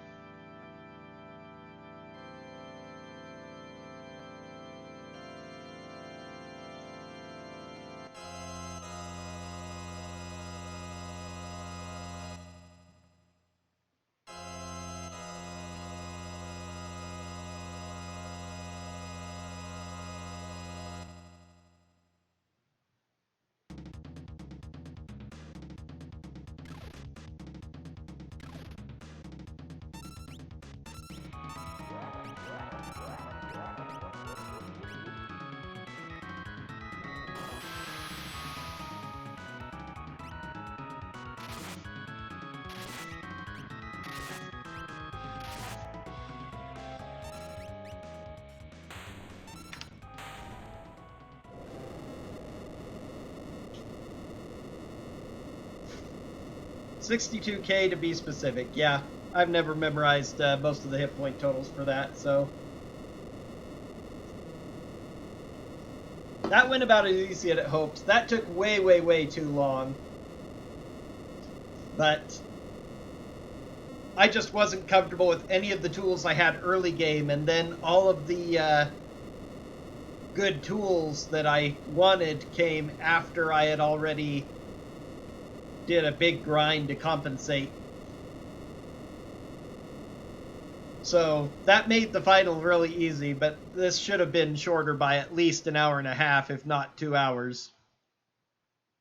$62K to be specific. Yeah, I've never memorized most of the hit point totals for that, so that went about as easy as it hoped. That took way, way, way too long. But I just wasn't comfortable with any of the tools I had early game, and then all of the good tools that I wanted came after I had already did a big grind to compensate. So that made the final really easy, but this should have been shorter by at least an hour and a half, if not 2 hours.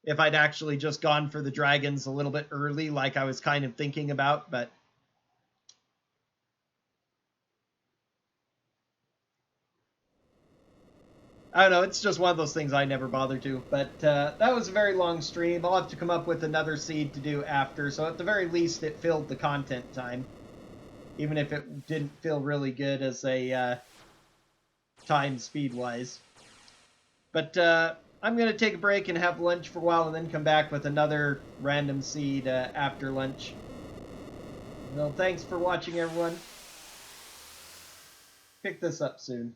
if I'd actually just gone for the dragons a little bit early, like I was kind of thinking about, but I don't know, it's just one of those things I never bother to. But that was a very long stream. I'll have to come up with another seed to do after, so at the very least it filled the content time. Even if it didn't feel really good as a time speed-wise. But I'm going to take a break and have lunch for a while and then come back with another random seed after lunch. Well, thanks for watching, everyone. Pick this up soon.